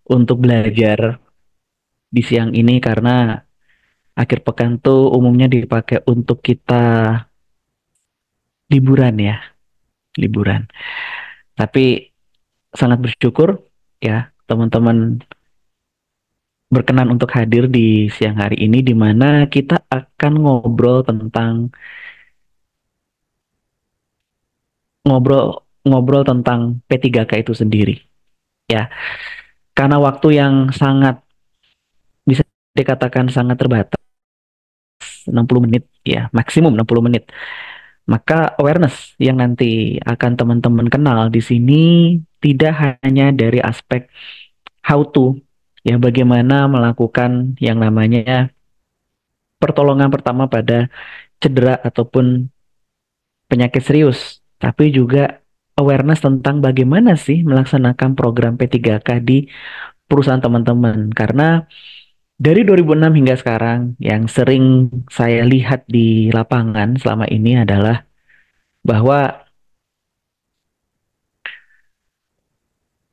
untuk belajar di siang ini karena akhir pekan tuh umumnya dipakai untuk kita liburan ya, liburan. Tapi sangat bersyukur ya teman-teman berkenan untuk hadir di siang hari ini di mana kita akan ngobrol ngobrol tentang P3K itu sendiri ya. Karena waktu yang sangat bisa dikatakan sangat terbatas, 60 menit ya, maksimum 60 menit. Maka awareness yang nanti akan teman-teman kenal di sini tidak hanya dari aspek how to, ya bagaimana melakukan yang namanya pertolongan pertama pada cedera ataupun penyakit serius, tapi juga awareness tentang bagaimana sih melaksanakan program P3K di perusahaan teman-teman. Karena dari 2006 hingga sekarang yang sering saya lihat di lapangan selama ini adalah bahwa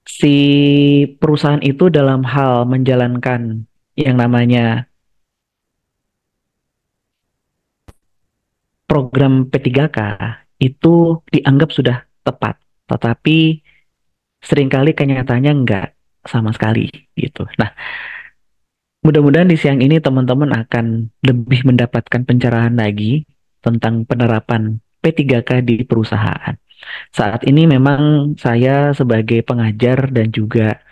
si perusahaan itu dalam hal menjalankan yang namanya program P3K itu dianggap sudah tepat, tetapi seringkali kenyataannya enggak sama sekali gitu. Nah, mudah-mudahan di siang ini teman-teman akan lebih mendapatkan pencerahan lagi tentang penerapan P3K di perusahaan. Saat ini memang saya sebagai pengajar dan juga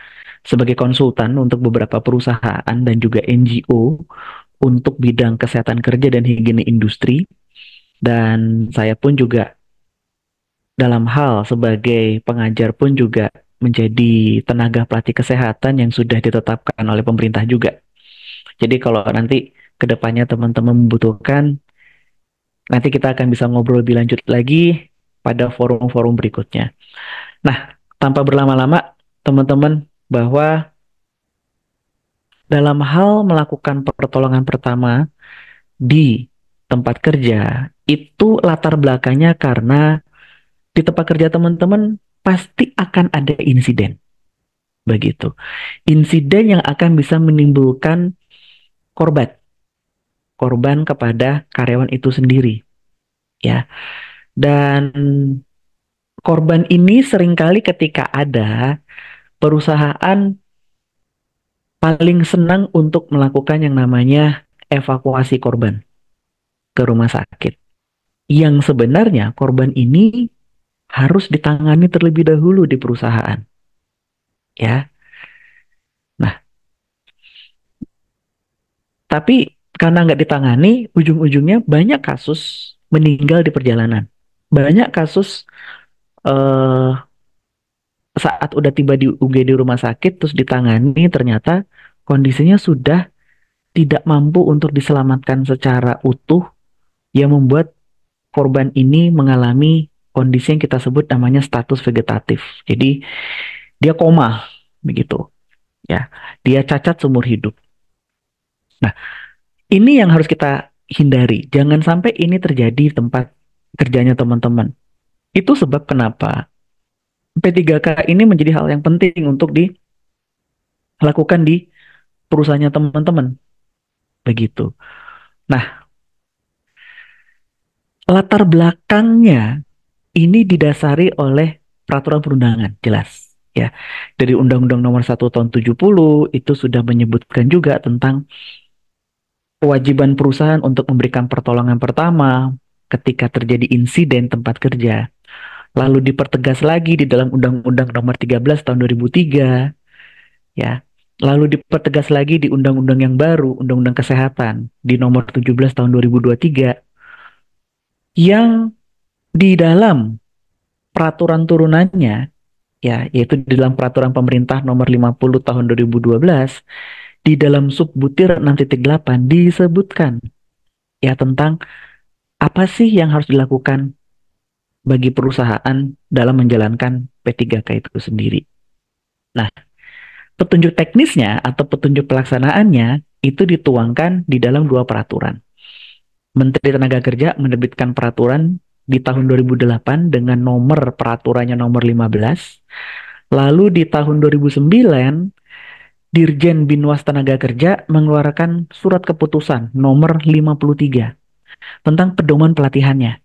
sebagai konsultan untuk beberapa perusahaan dan juga NGO untuk bidang kesehatan kerja dan higiene industri. Dan saya pun juga dalam hal sebagai pengajar pun juga menjadi tenaga pelatih kesehatan yang sudah ditetapkan oleh pemerintah juga. Jadi kalau nanti kedepannya teman-teman membutuhkan, nanti kita akan bisa ngobrol lebih lanjut lagi pada forum-forum berikutnya. Nah, tanpa berlama-lama, teman-teman, bahwa dalam hal melakukan pertolongan pertama di tempat kerja, itu latar belakangnya karena di tempat kerja teman-teman pasti akan ada insiden, begitu. Insiden yang akan bisa menimbulkan korban, korban kepada karyawan itu sendiri, ya. Dan korban ini seringkali ketika ada, perusahaan paling senang untuk melakukan yang namanya evakuasi korban ke rumah sakit. Yang sebenarnya korban ini harus ditangani terlebih dahulu di perusahaan, ya. Nah, tapi karena nggak ditangani, ujung-ujungnya banyak kasus meninggal di perjalanan. Banyak kasus eh, saat udah tiba di UGD rumah sakit terus ditangani ternyata kondisinya sudah tidak mampu untuk diselamatkan secara utuh yang membuat korban ini mengalami kondisi yang kita sebut namanya status vegetatif. Jadi dia koma begitu ya. Dia cacat seumur hidup. Nah, ini yang harus kita hindari. Jangan sampai ini terjadi di tempat kerjanya teman-teman. Itu sebab kenapa P3K ini menjadi hal yang penting untuk dilakukan di perusahaannya teman-teman. Begitu. Nah, latar belakangnya ini didasari oleh peraturan perundangan, jelas. Ya, dari Undang-Undang Nomor 1 Tahun 70 itu sudah menyebutkan juga tentang kewajiban perusahaan untuk memberikan pertolongan pertama ketika terjadi insiden tempat kerja. Lalu dipertegas lagi di dalam Undang-Undang Nomor 13 Tahun 2003, ya. Lalu dipertegas lagi di undang-undang yang baru, Undang-Undang Kesehatan di Nomor 17 Tahun 2023, yang di dalam peraturan turunannya, ya, yaitu di dalam Peraturan Pemerintah Nomor 50 Tahun 2012, di dalam subbutir 6.8 disebutkan ya tentang apa sih yang harus dilakukan bagi perusahaan dalam menjalankan P3K itu sendiri. Nah, petunjuk teknisnya atau petunjuk pelaksanaannya itu dituangkan di dalam dua peraturan. Menteri Tenaga Kerja menerbitkan peraturan di tahun 2008 dengan nomor peraturannya nomor 15. Lalu di tahun 2009 Dirjen Binwas Tenaga Kerja mengeluarkan surat keputusan nomor 53 tentang pedoman pelatihannya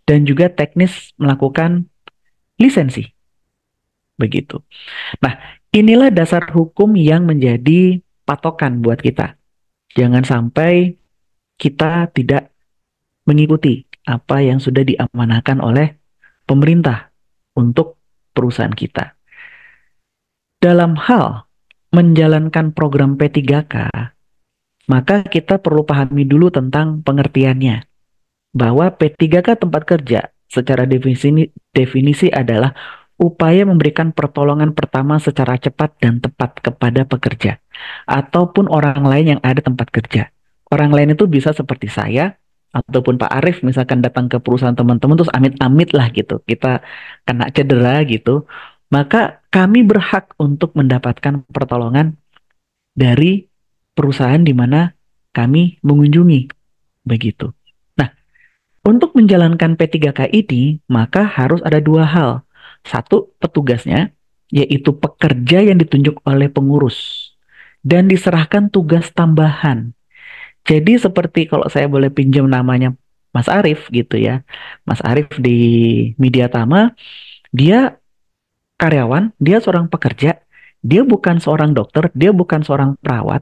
dan juga teknis melakukan lisensi. Begitu. Nah, inilah dasar hukum yang menjadi patokan buat kita. Jangan sampai kita tidak mengikuti apa yang sudah diamanahkan oleh pemerintah untuk perusahaan kita. Dalam hal menjalankan program P3K, maka kita perlu pahami dulu tentang pengertiannya. Bahwa P3K tempat kerja secara definisi adalah upaya memberikan pertolongan pertama secara cepat dan tepat kepada pekerja ataupun orang lain yang ada tempat kerja. Orang lain itu bisa seperti saya ataupun Pak Arief misalkan datang ke perusahaan teman-teman terus amit-amit lah gitu. Kita kena cedera gitu. Maka kami berhak untuk mendapatkan pertolongan dari perusahaan di mana kami mengunjungi begitu. Nah, untuk menjalankan P3K ini, maka harus ada dua hal. Satu, petugasnya, yaitu pekerja yang ditunjuk oleh pengurus. Dan diserahkan tugas tambahan. Jadi seperti kalau saya boleh pinjam namanya Mas Arief gitu ya. Mas Arief di Media Tama, dia karyawan, dia seorang pekerja, dia bukan seorang dokter, dia bukan seorang perawat,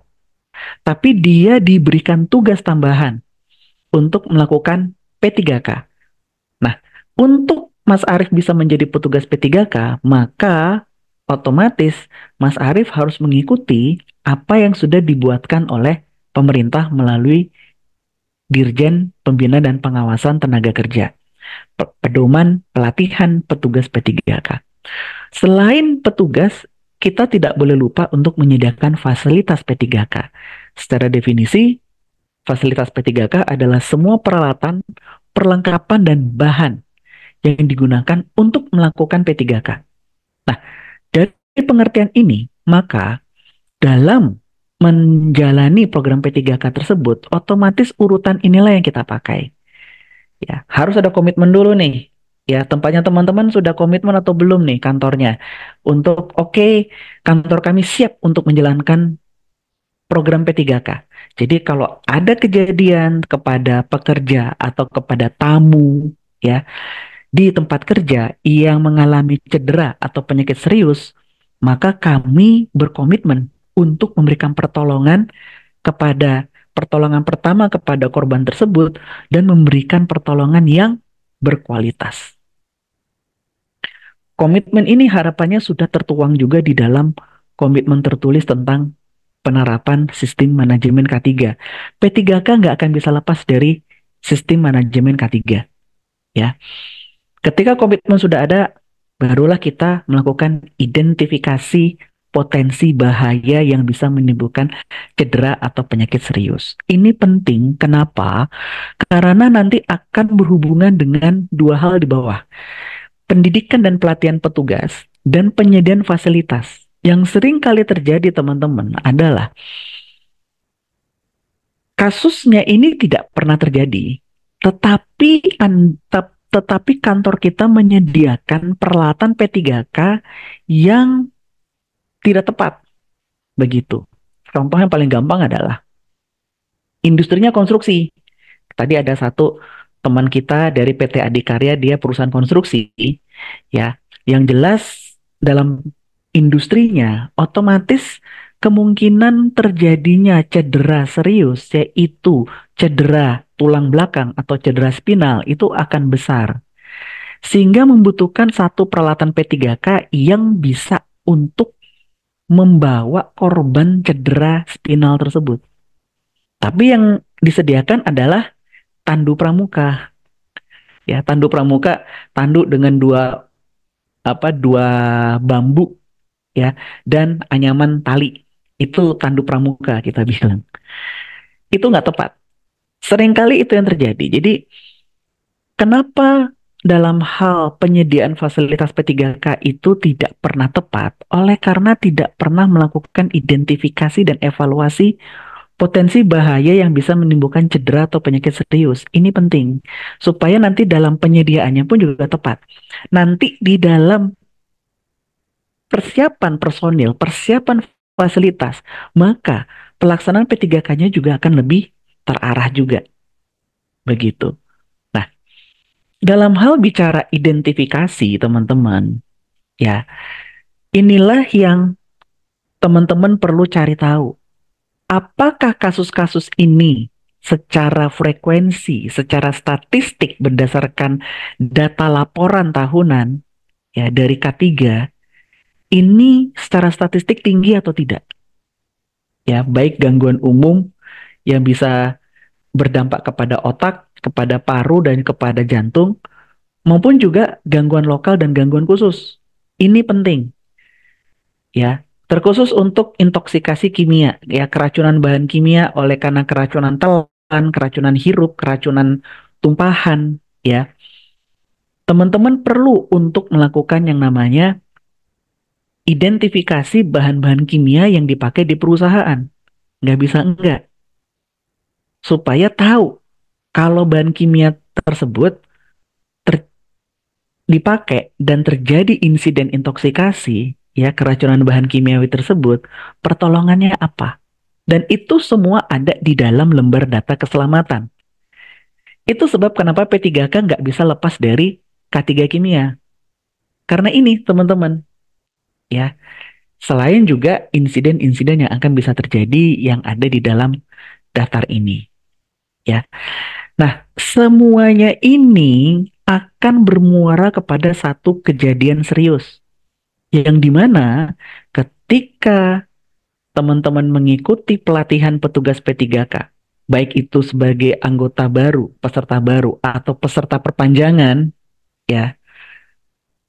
tapi dia diberikan tugas tambahan untuk melakukan P3K. Nah, untuk Mas Arief bisa menjadi petugas P3K, maka otomatis Mas Arief harus mengikuti apa yang sudah dibuatkan oleh pemerintah melalui Dirjen Pembina dan Pengawasan Tenaga Kerja, Pedoman Pelatihan Petugas P3K. Selain petugas, kita tidak boleh lupa untuk menyediakan fasilitas P3K. Secara definisi, fasilitas P3K adalah semua peralatan, perlengkapan, dan bahan yang digunakan untuk melakukan P3K. Nah, dari pengertian ini, maka dalam menjalani program P3K tersebut, otomatis urutan inilah yang kita pakai. Ya, harus ada komitmen dulu nih. Ya, tempatnya teman-teman sudah komitmen atau belum nih kantornya untuk oke, kantor kami siap untuk menjalankan program P3K. Jadi kalau ada kejadian kepada pekerja atau kepada tamu ya di tempat kerja yang mengalami cedera atau penyakit serius, maka kami berkomitmen untuk memberikan pertolongan pertama kepada korban tersebut dan memberikan pertolongan yang berkualitas. Komitmen ini harapannya sudah tertuang juga di dalam komitmen tertulis tentang penerapan sistem manajemen K3. P3K nggak akan bisa lepas dari sistem manajemen K3. Ya. Ketika komitmen sudah ada, barulah kita melakukan identifikasi potensi bahaya yang bisa menimbulkan cedera atau penyakit serius. Ini penting, kenapa? Karena nanti akan berhubungan dengan dua hal di bawah. Pendidikan dan pelatihan petugas dan penyediaan fasilitas. Yang sering kali terjadi teman-teman adalah kasusnya ini tidak pernah terjadi, tetapi tetapi kantor kita menyediakan peralatan P3K yang tidak tepat. Begitu. Contoh yang paling gampang adalah industrinya konstruksi. Tadi ada satu teman kita dari PT Adikarya, dia perusahaan konstruksi, ya. Yang jelas dalam industrinya otomatis kemungkinan terjadinya cedera serius, yaitu cedera tulang belakang atau cedera spinal itu akan besar. Sehingga membutuhkan satu peralatan P3K yang bisa untuk membawa korban cedera spinal tersebut. Tapi yang disediakan adalah tandu pramuka. Ya, tandu pramuka, tandu dengan dua bambu ya dan anyaman tali. Itu tandu pramuka kita bilang. Itu nggak tepat. Seringkali itu yang terjadi. Jadi kenapa dalam hal penyediaan fasilitas P3K itu tidak pernah tepat? Oleh karena tidak pernah melakukan identifikasi dan evaluasi potensi bahaya yang bisa menimbulkan cedera atau penyakit serius. Ini penting. Supaya nanti dalam penyediaannya pun juga tepat. Nanti di dalam persiapan personil, persiapan fasilitas, maka pelaksanaan P3K-nya juga akan lebih terarah juga. Begitu. Nah, dalam hal bicara identifikasi, teman-teman, ya, inilah yang teman-teman perlu cari tahu. Apakah kasus-kasus ini secara frekuensi, secara statistik berdasarkan data laporan tahunan ya dari K3 ini secara statistik tinggi atau tidak? Ya, baik gangguan umum yang bisa berdampak kepada otak, kepada paru dan kepada jantung maupun juga gangguan lokal dan gangguan khusus. Ini penting ya. Terkhusus untuk intoksikasi kimia, ya keracunan bahan kimia oleh karena keracunan telan, keracunan hirup, keracunan tumpahan, ya. Teman-teman perlu untuk melakukan yang namanya identifikasi bahan-bahan kimia yang dipakai di perusahaan. Nggak bisa enggak. Supaya tahu kalau bahan kimia tersebut ter- dipakai dan terjadi insiden intoksikasi, ya keracunan bahan kimiawi tersebut, pertolongannya apa? Dan itu semua ada di dalam lembar data keselamatan. Itu sebab kenapa P3K nggak bisa lepas dari K3 kimia. Karena ini teman-teman, ya selain juga insiden-insiden yang akan bisa terjadi yang ada di dalam daftar ini, ya. Nah, semuanya ini akan bermuara kepada satu kejadian serius, yang dimana ketika teman-teman mengikuti pelatihan petugas P3K, baik itu sebagai anggota baru, peserta baru, atau peserta perpanjangan, ya,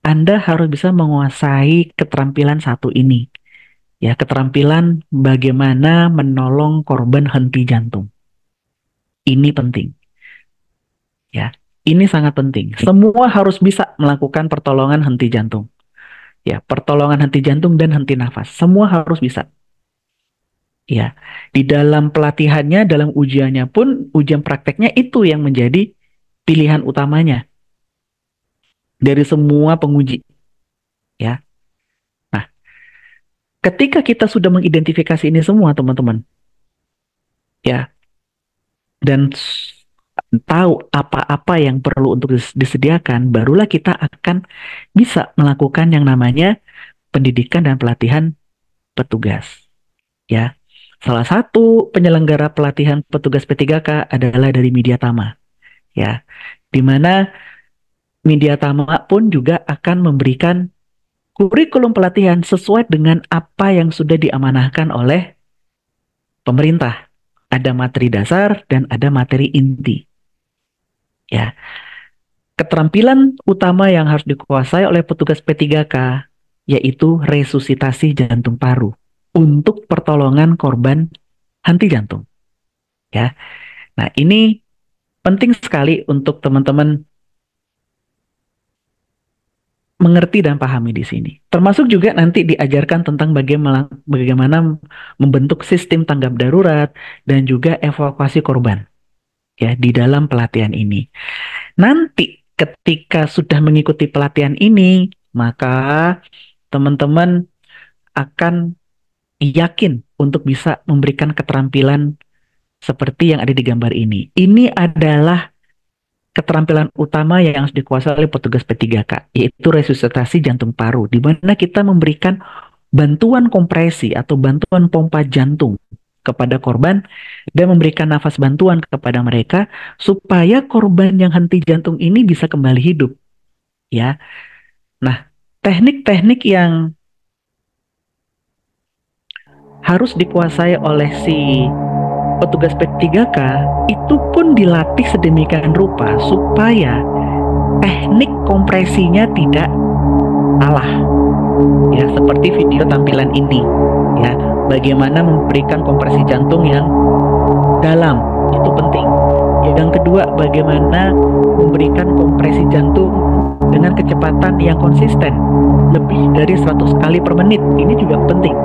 Anda harus bisa menguasai keterampilan satu ini, ya, keterampilan bagaimana menolong korban henti jantung. Ini penting, ya. Ini sangat penting. Semua harus bisa melakukan pertolongan henti jantung. Ya, pertolongan henti jantung dan henti nafas. Semua harus bisa. Ya, di dalam pelatihannya, dalam ujiannya pun, ujian prakteknya itu yang menjadi pilihan utamanya dari semua penguji. Ya, nah, ketika kita sudah mengidentifikasi ini semua, teman-teman, ya, dan tahu apa-apa yang perlu untuk disediakan, barulah kita akan bisa melakukan yang namanya pendidikan dan pelatihan petugas. Ya, salah satu penyelenggara pelatihan petugas P3K adalah dari Media Tama. Ya, di mana Media Tama pun juga akan memberikan kurikulum pelatihan sesuai dengan apa yang sudah diamanahkan oleh pemerintah. Ada materi dasar dan ada materi inti. Ya, keterampilan utama yang harus dikuasai oleh petugas P3K yaitu resusitasi jantung paru untuk pertolongan korban henti jantung. Ya, nah ini penting sekali untuk teman-teman mengerti dan pahami di sini. Termasuk juga nanti diajarkan tentang bagaimana membentuk sistem tanggap darurat dan juga evakuasi korban ya di dalam pelatihan ini. Nanti ketika sudah mengikuti pelatihan ini, maka teman-teman akan yakin untuk bisa memberikan keterampilan seperti yang ada di gambar ini. Ini adalah keterampilan utama yang harus dikuasai oleh petugas P3K, yaitu resusitasi jantung paru, di mana kita memberikan bantuan kompresi atau bantuan pompa jantung kepada korban dan memberikan nafas bantuan kepada mereka supaya korban yang henti jantung ini bisa kembali hidup. Ya, nah teknik-teknik yang harus dikuasai oleh si petugas P3K itu pun dilatih sedemikian rupa supaya teknik kompresinya tidak salah. Ya, seperti video tampilan ini. Ya, bagaimana memberikan kompresi jantung yang dalam, itu penting. Yang kedua, bagaimana memberikan kompresi jantung dengan kecepatan yang konsisten, lebih dari 100 kali per menit. Ini juga penting.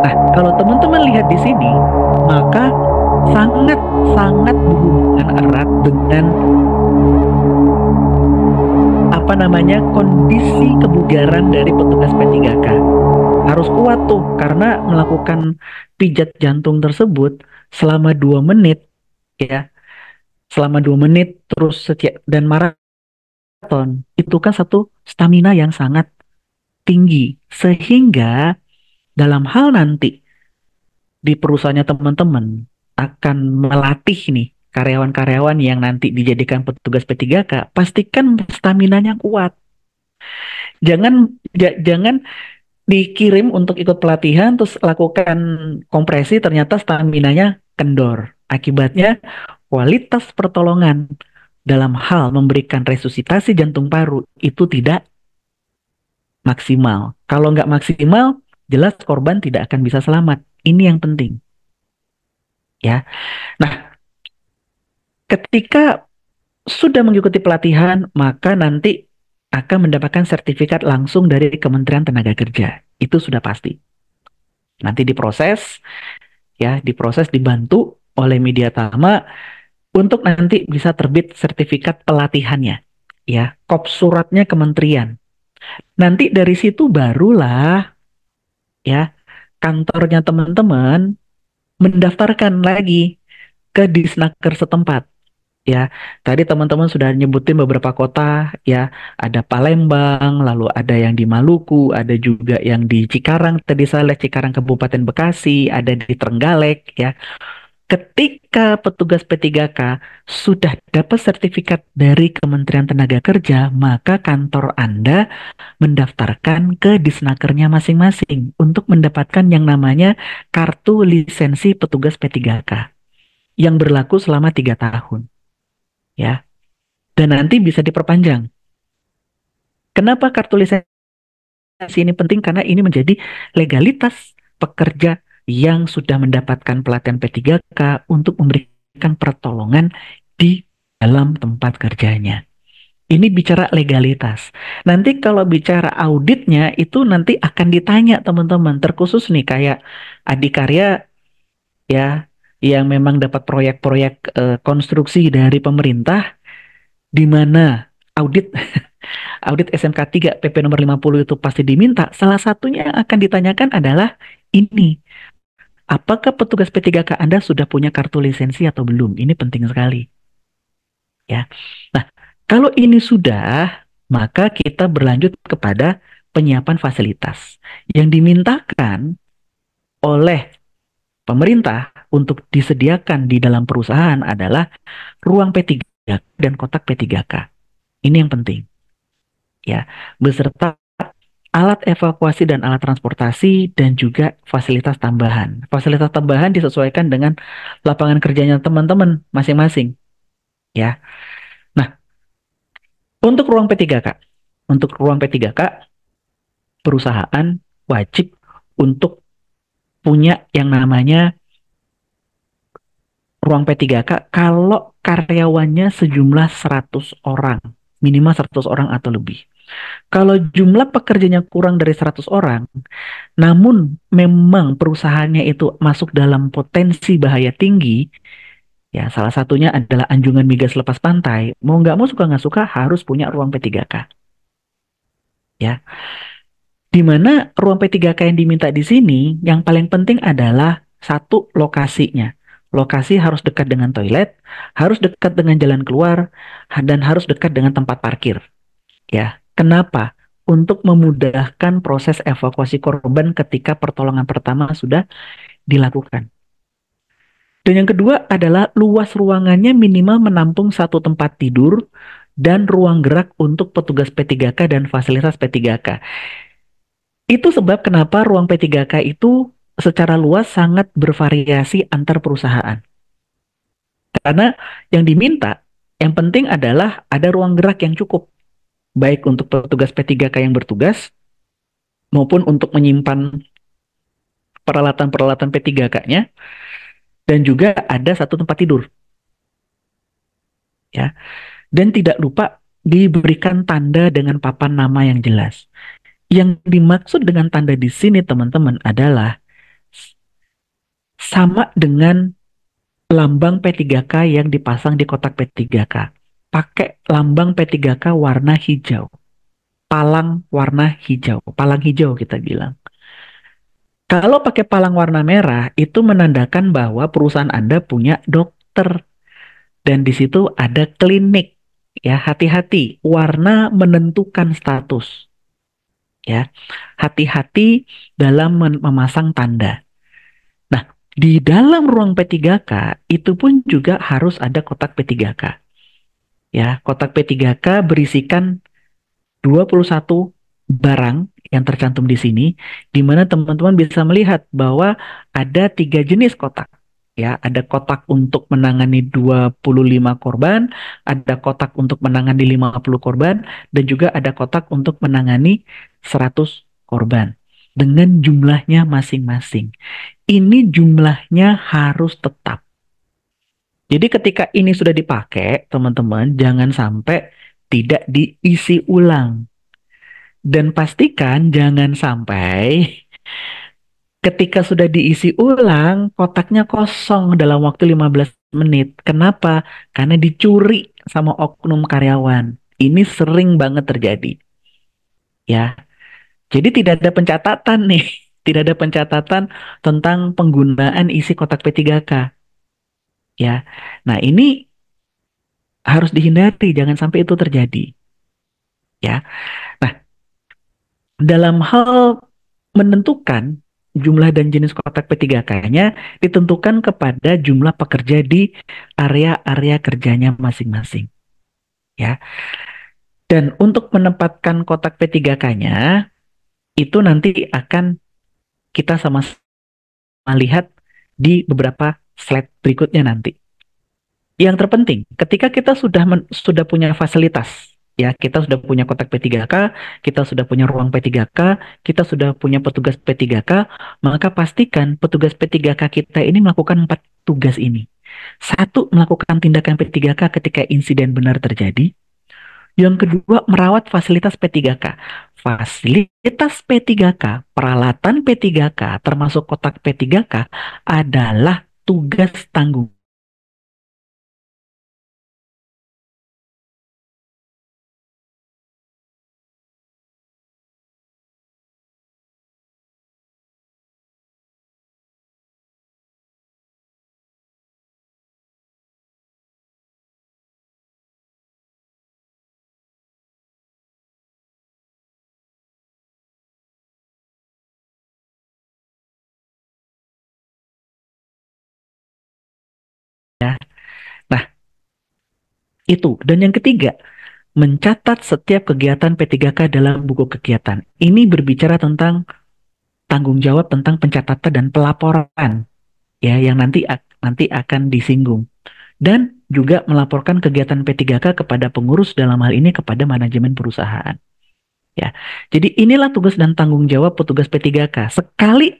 Nah, kalau teman-teman lihat di sini, maka sangat-sangat berhubungan erat dengan kondisi kebugaran dari petugas P3K. harus kuat tuh karena melakukan pijat jantung tersebut selama 2 menit, ya, selama 2 menit terus setiap dan maraton itu kan satu stamina yang sangat tinggi, sehingga dalam hal nanti di perusahaannya teman-teman akan melatih nih karyawan-karyawan yang nanti dijadikan petugas P3K, pastikan staminanya kuat. Jangan dikirim untuk ikut pelatihan terus lakukan kompresi ternyata staminanya kendor. Akibatnya kualitas pertolongan dalam hal memberikan resusitasi jantung paru itu tidak maksimal. Kalau nggak maksimal, jelas korban tidak akan bisa selamat. Ini yang penting, ya. Nah, ketika sudah mengikuti pelatihan, maka nanti akan mendapatkan sertifikat langsung dari Kementerian Tenaga Kerja. Itu sudah pasti. Nanti diproses, ya, diproses dibantu oleh media Tama untuk nanti bisa terbit sertifikat pelatihannya, ya, kop suratnya kementerian. Nanti dari situ barulah, ya, kantornya teman-teman mendaftarkan lagi ke Disnaker setempat. Ya, tadi teman-teman sudah nyebutin beberapa kota, ya, ada Palembang, lalu ada yang di Maluku, ada juga yang di Cikarang, tadi saya lihat Cikarang Kabupaten Bekasi, ada di Trenggalek, ya. Ketika petugas P3K sudah dapat sertifikat dari Kementerian Tenaga Kerja, maka kantor Anda mendaftarkan ke Disnakernya masing-masing untuk mendapatkan yang namanya kartu lisensi petugas P3K yang berlaku selama 3 tahun, ya. Dan nanti bisa diperpanjang. Kenapa kartu lisensi ini penting? Karena ini menjadi legalitas pekerja yang sudah mendapatkan pelatihan P3K untuk memberikan pertolongan di dalam tempat kerjanya. Ini bicara legalitas. Nanti kalau bicara auditnya itu nanti akan ditanya teman-teman. Terkhusus nih kayak adikarya, ya, yang memang dapat proyek-proyek konstruksi dari pemerintah di mana audit audit SMK 3 PP nomor 50 itu pasti diminta. Salah satunya yang akan ditanyakan adalah ini. Apakah petugas P3K Anda sudah punya kartu lisensi atau belum? Ini penting sekali, ya. Nah, kalau ini sudah, maka kita berlanjut kepada penyiapan fasilitas. Yang dimintakan oleh pemerintah untuk disediakan di dalam perusahaan adalah ruang P3K dan kotak P3K. Ini yang penting, ya. Beserta alat evakuasi dan alat transportasi dan juga fasilitas tambahan. Fasilitas tambahan disesuaikan dengan lapangan kerjanya teman-teman masing-masing, ya. Nah, untuk ruang P3K, untuk ruang P3K, perusahaan wajib untuk punya yang namanya ruang P3K kalau karyawannya sejumlah 100 orang, minimal 100 orang atau lebih. Kalau jumlah pekerjanya kurang dari 100 orang, namun memang perusahaannya itu masuk dalam potensi bahaya tinggi, ya salah satunya adalah anjungan migas lepas pantai, mau nggak mau suka nggak suka harus punya ruang P3K. Ya, di mana ruang P3K yang diminta di sini, yang paling penting adalah satu lokasinya. Lokasi harus dekat dengan toilet, harus dekat dengan jalan keluar, dan harus dekat dengan tempat parkir. Ya, kenapa? Untuk memudahkan proses evakuasi korban ketika pertolongan pertama sudah dilakukan. Dan yang kedua adalah luas ruangannya minimal menampung satu tempat tidur dan ruang gerak untuk petugas P3K dan fasilitas P3K. Itu sebab kenapa ruang P3K itu secara luas sangat bervariasi antar perusahaan. Karena yang diminta, yang penting adalah ada ruang gerak yang cukup. Baik untuk petugas P3K yang bertugas, maupun untuk menyimpan peralatan-peralatan P3K-nya, dan juga ada satu tempat tidur. Ya. Dan tidak lupa diberikan tanda dengan papan nama yang jelas. Yang dimaksud dengan tanda di sini teman-teman adalah sama dengan lambang P3K yang dipasang di kotak P3K. Pakai lambang P3K warna hijau. Palang warna hijau. Palang hijau kita bilang. Kalau pakai palang warna merah, itu menandakan bahwa perusahaan Anda punya dokter dan di situ ada klinik. Ya, hati-hati, warna menentukan status. Ya, hati-hati dalam memasang tanda. Nah, di dalam ruang P3K itu pun juga harus ada kotak P3K. Ya, kotak P3K berisikan 21 barang yang tercantum di sini, di mana teman-teman bisa melihat bahwa ada 3 jenis kotak. Ya, ada kotak untuk menangani 25 korban, ada kotak untuk menangani 50 korban, dan juga ada kotak untuk menangani 100 korban. Dengan jumlahnya masing-masing. Ini jumlahnya harus tetap. Jadi ketika ini sudah dipakai, teman-teman, jangan sampai tidak diisi ulang. Dan pastikan jangan sampai ketika sudah diisi ulang, kotaknya kosong dalam waktu 15 menit. Kenapa? Karena dicuri sama oknum karyawan. Ini sering banget terjadi. Ya, jadi tidak ada pencatatan nih. Tidak ada pencatatan tentang penggunaan isi kotak P3K. Ya, nah ini harus dihindari, jangan sampai itu terjadi. Ya, nah dalam hal menentukan jumlah dan jenis kotak P3K-nya ditentukan kepada jumlah pekerja di area-area kerjanya masing-masing. Ya. Dan untuk menempatkan kotak P3K-nya itu nanti akan kita sama-sama lihat di beberapa slide berikutnya nanti. Yang terpenting, ketika kita sudah punya fasilitas, ya kita sudah punya kotak P3K, kita sudah punya ruang P3K, kita sudah punya petugas P3K, maka pastikan petugas P3K kita ini melakukan 4 tugas ini. Satu, melakukan tindakan P3K ketika insiden benar terjadi. Yang kedua, merawat fasilitas P3K. Fasilitas P3K, peralatan P3K, termasuk kotak P3K, adalah tugas tanggung. Nah, itu. Dan yang ketiga, mencatat setiap kegiatan P3K dalam buku kegiatan. Ini berbicara tentang tanggung jawab tentang pencatatan dan pelaporan ya yang nanti akan disinggung. Dan juga melaporkan kegiatan P3K kepada pengurus dalam hal ini kepada manajemen perusahaan. Ya. Jadi inilah tugas dan tanggung jawab petugas P3K. Sekali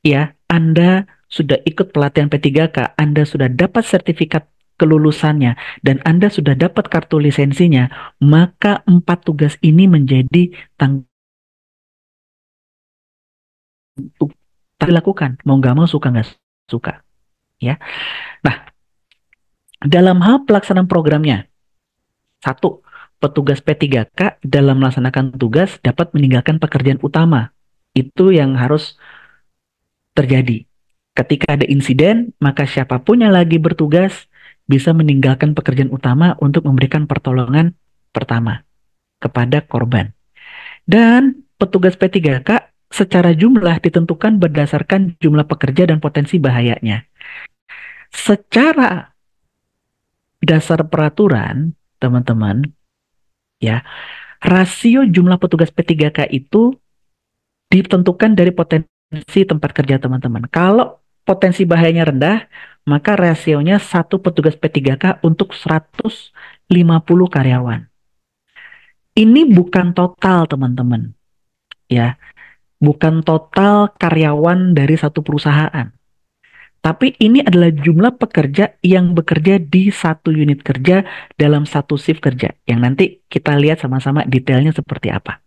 ya Anda sudah ikut pelatihan P3K, Anda sudah dapat sertifikat kelulusannya, dan Anda sudah dapat kartu lisensinya, maka 4 tugas ini menjadi tanggung dilakukan, mau nggak mau suka nggak suka, ya. Nah, dalam hal pelaksanaan programnya, satu, petugas P3K dalam melaksanakan tugas dapat meninggalkan pekerjaan utama. Itu yang harus terjadi. Ketika ada insiden, maka siapapun yang lagi bertugas bisa meninggalkan pekerjaan utama untuk memberikan pertolongan pertama kepada korban. Dan petugas P3K secara jumlah ditentukan berdasarkan jumlah pekerja dan potensi bahayanya. Secara dasar peraturan, teman-teman, ya, rasio jumlah petugas P3K itu ditentukan dari potensi tempat kerja teman-teman. Kalau potensi bahayanya rendah, maka rasionya satu petugas P3K untuk 150 karyawan. Ini bukan total teman-teman, ya, bukan total karyawan dari satu perusahaan. Tapi ini adalah jumlah pekerja yang bekerja di satu unit kerja dalam satu shift kerja. Yang nanti kita lihat sama-sama detailnya seperti apa.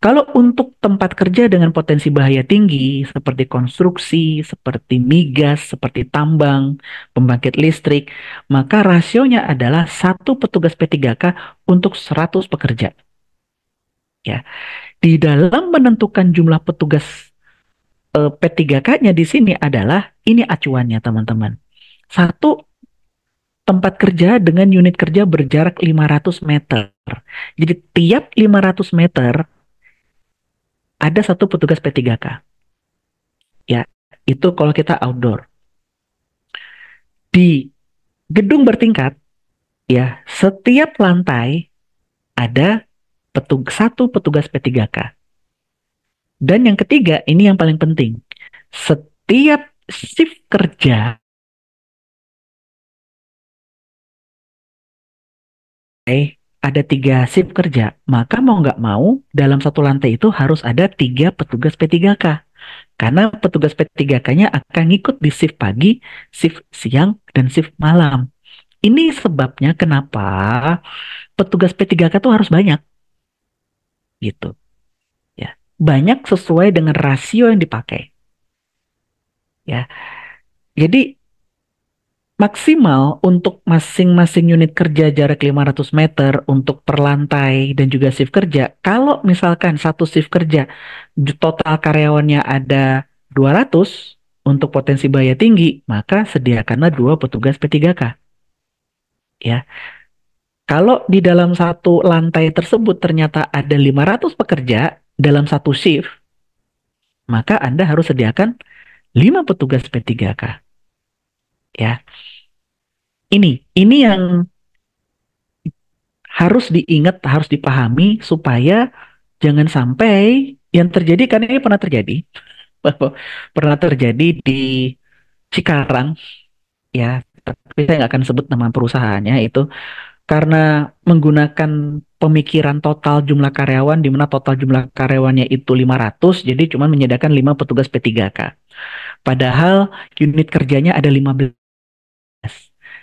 Kalau untuk tempat kerja dengan potensi bahaya tinggi, seperti konstruksi, seperti migas, seperti tambang, pembangkit listrik, maka rasionya adalah satu petugas P3K untuk 100 pekerja. Ya, di dalam menentukan jumlah petugas P3K-nya di sini adalah ini acuannya teman-teman. Satu tempat kerja dengan unit kerja berjarak 500 meter. Jadi tiap 500 meter ada satu petugas P3K. Ya, itu kalau kita outdoor. Di gedung bertingkat, ya, setiap lantai ada satu petugas P3K. Dan yang ketiga, ini yang paling penting. Setiap shift kerja, ada 3 shift kerja, maka mau nggak mau, dalam satu lantai itu harus ada 3 petugas P3K. Karena petugas P3K-nya akan ngikut di shift pagi, shift siang, dan shift malam. Ini sebabnya kenapa petugas P3K tuh harus banyak, gitu. Ya, banyak sesuai dengan rasio yang dipakai. Ya, jadi maksimal untuk masing-masing unit kerja jarak 500 meter untuk per lantai dan juga shift kerja. Kalau misalkan satu shift kerja total karyawannya ada 200 untuk potensi bahaya tinggi, maka sediakanlah 2 petugas P3K. Ya, kalau di dalam satu lantai tersebut ternyata ada 500 pekerja dalam satu shift, maka Anda harus sediakan 5 petugas P3K. Ya, ini yang harus diingat, harus dipahami supaya jangan sampai yang terjadi, karena ini pernah terjadi, pernah terjadi di Cikarang, ya, tapi saya nggak akan sebut nama perusahaannya itu, karena menggunakan pemikiran total jumlah karyawan, di mana total jumlah karyawannya itu 500, jadi cuma menyediakan 5 petugas P3K. Padahal unit kerjanya ada 15.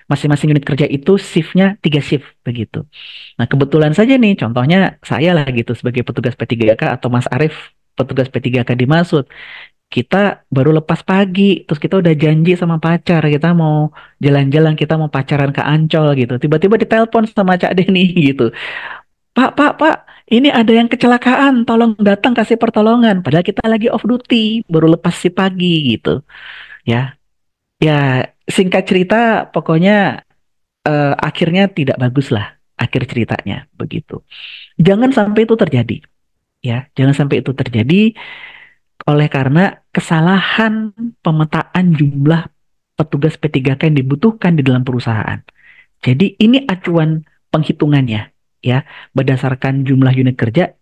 Masing-masing unit kerja itu shiftnya 3 shift begitu. Nah, kebetulan saja nih, contohnya saya lah gitu sebagai petugas P3K atau Mas Arief petugas P3K di Masud. Kita baru lepas pagi, terus kita udah janji sama pacar, kita mau jalan-jalan, kita mau pacaran ke Ancol gitu. Tiba-tiba ditelepon sama Cak Denny gitu. Pak, ini ada yang kecelakaan, tolong datang kasih pertolongan. Padahal kita lagi off duty, baru lepas si pagi gitu. Ya, ya singkat cerita, pokoknya akhirnya tidak bagus lah akhir ceritanya begitu. Jangan sampai itu terjadi, ya. Jangan sampai itu terjadi oleh karena kesalahan pemetaan jumlah petugas P3K yang dibutuhkan di dalam perusahaan. Jadi ini acuan penghitungannya, ya, berdasarkan jumlah unit kerja,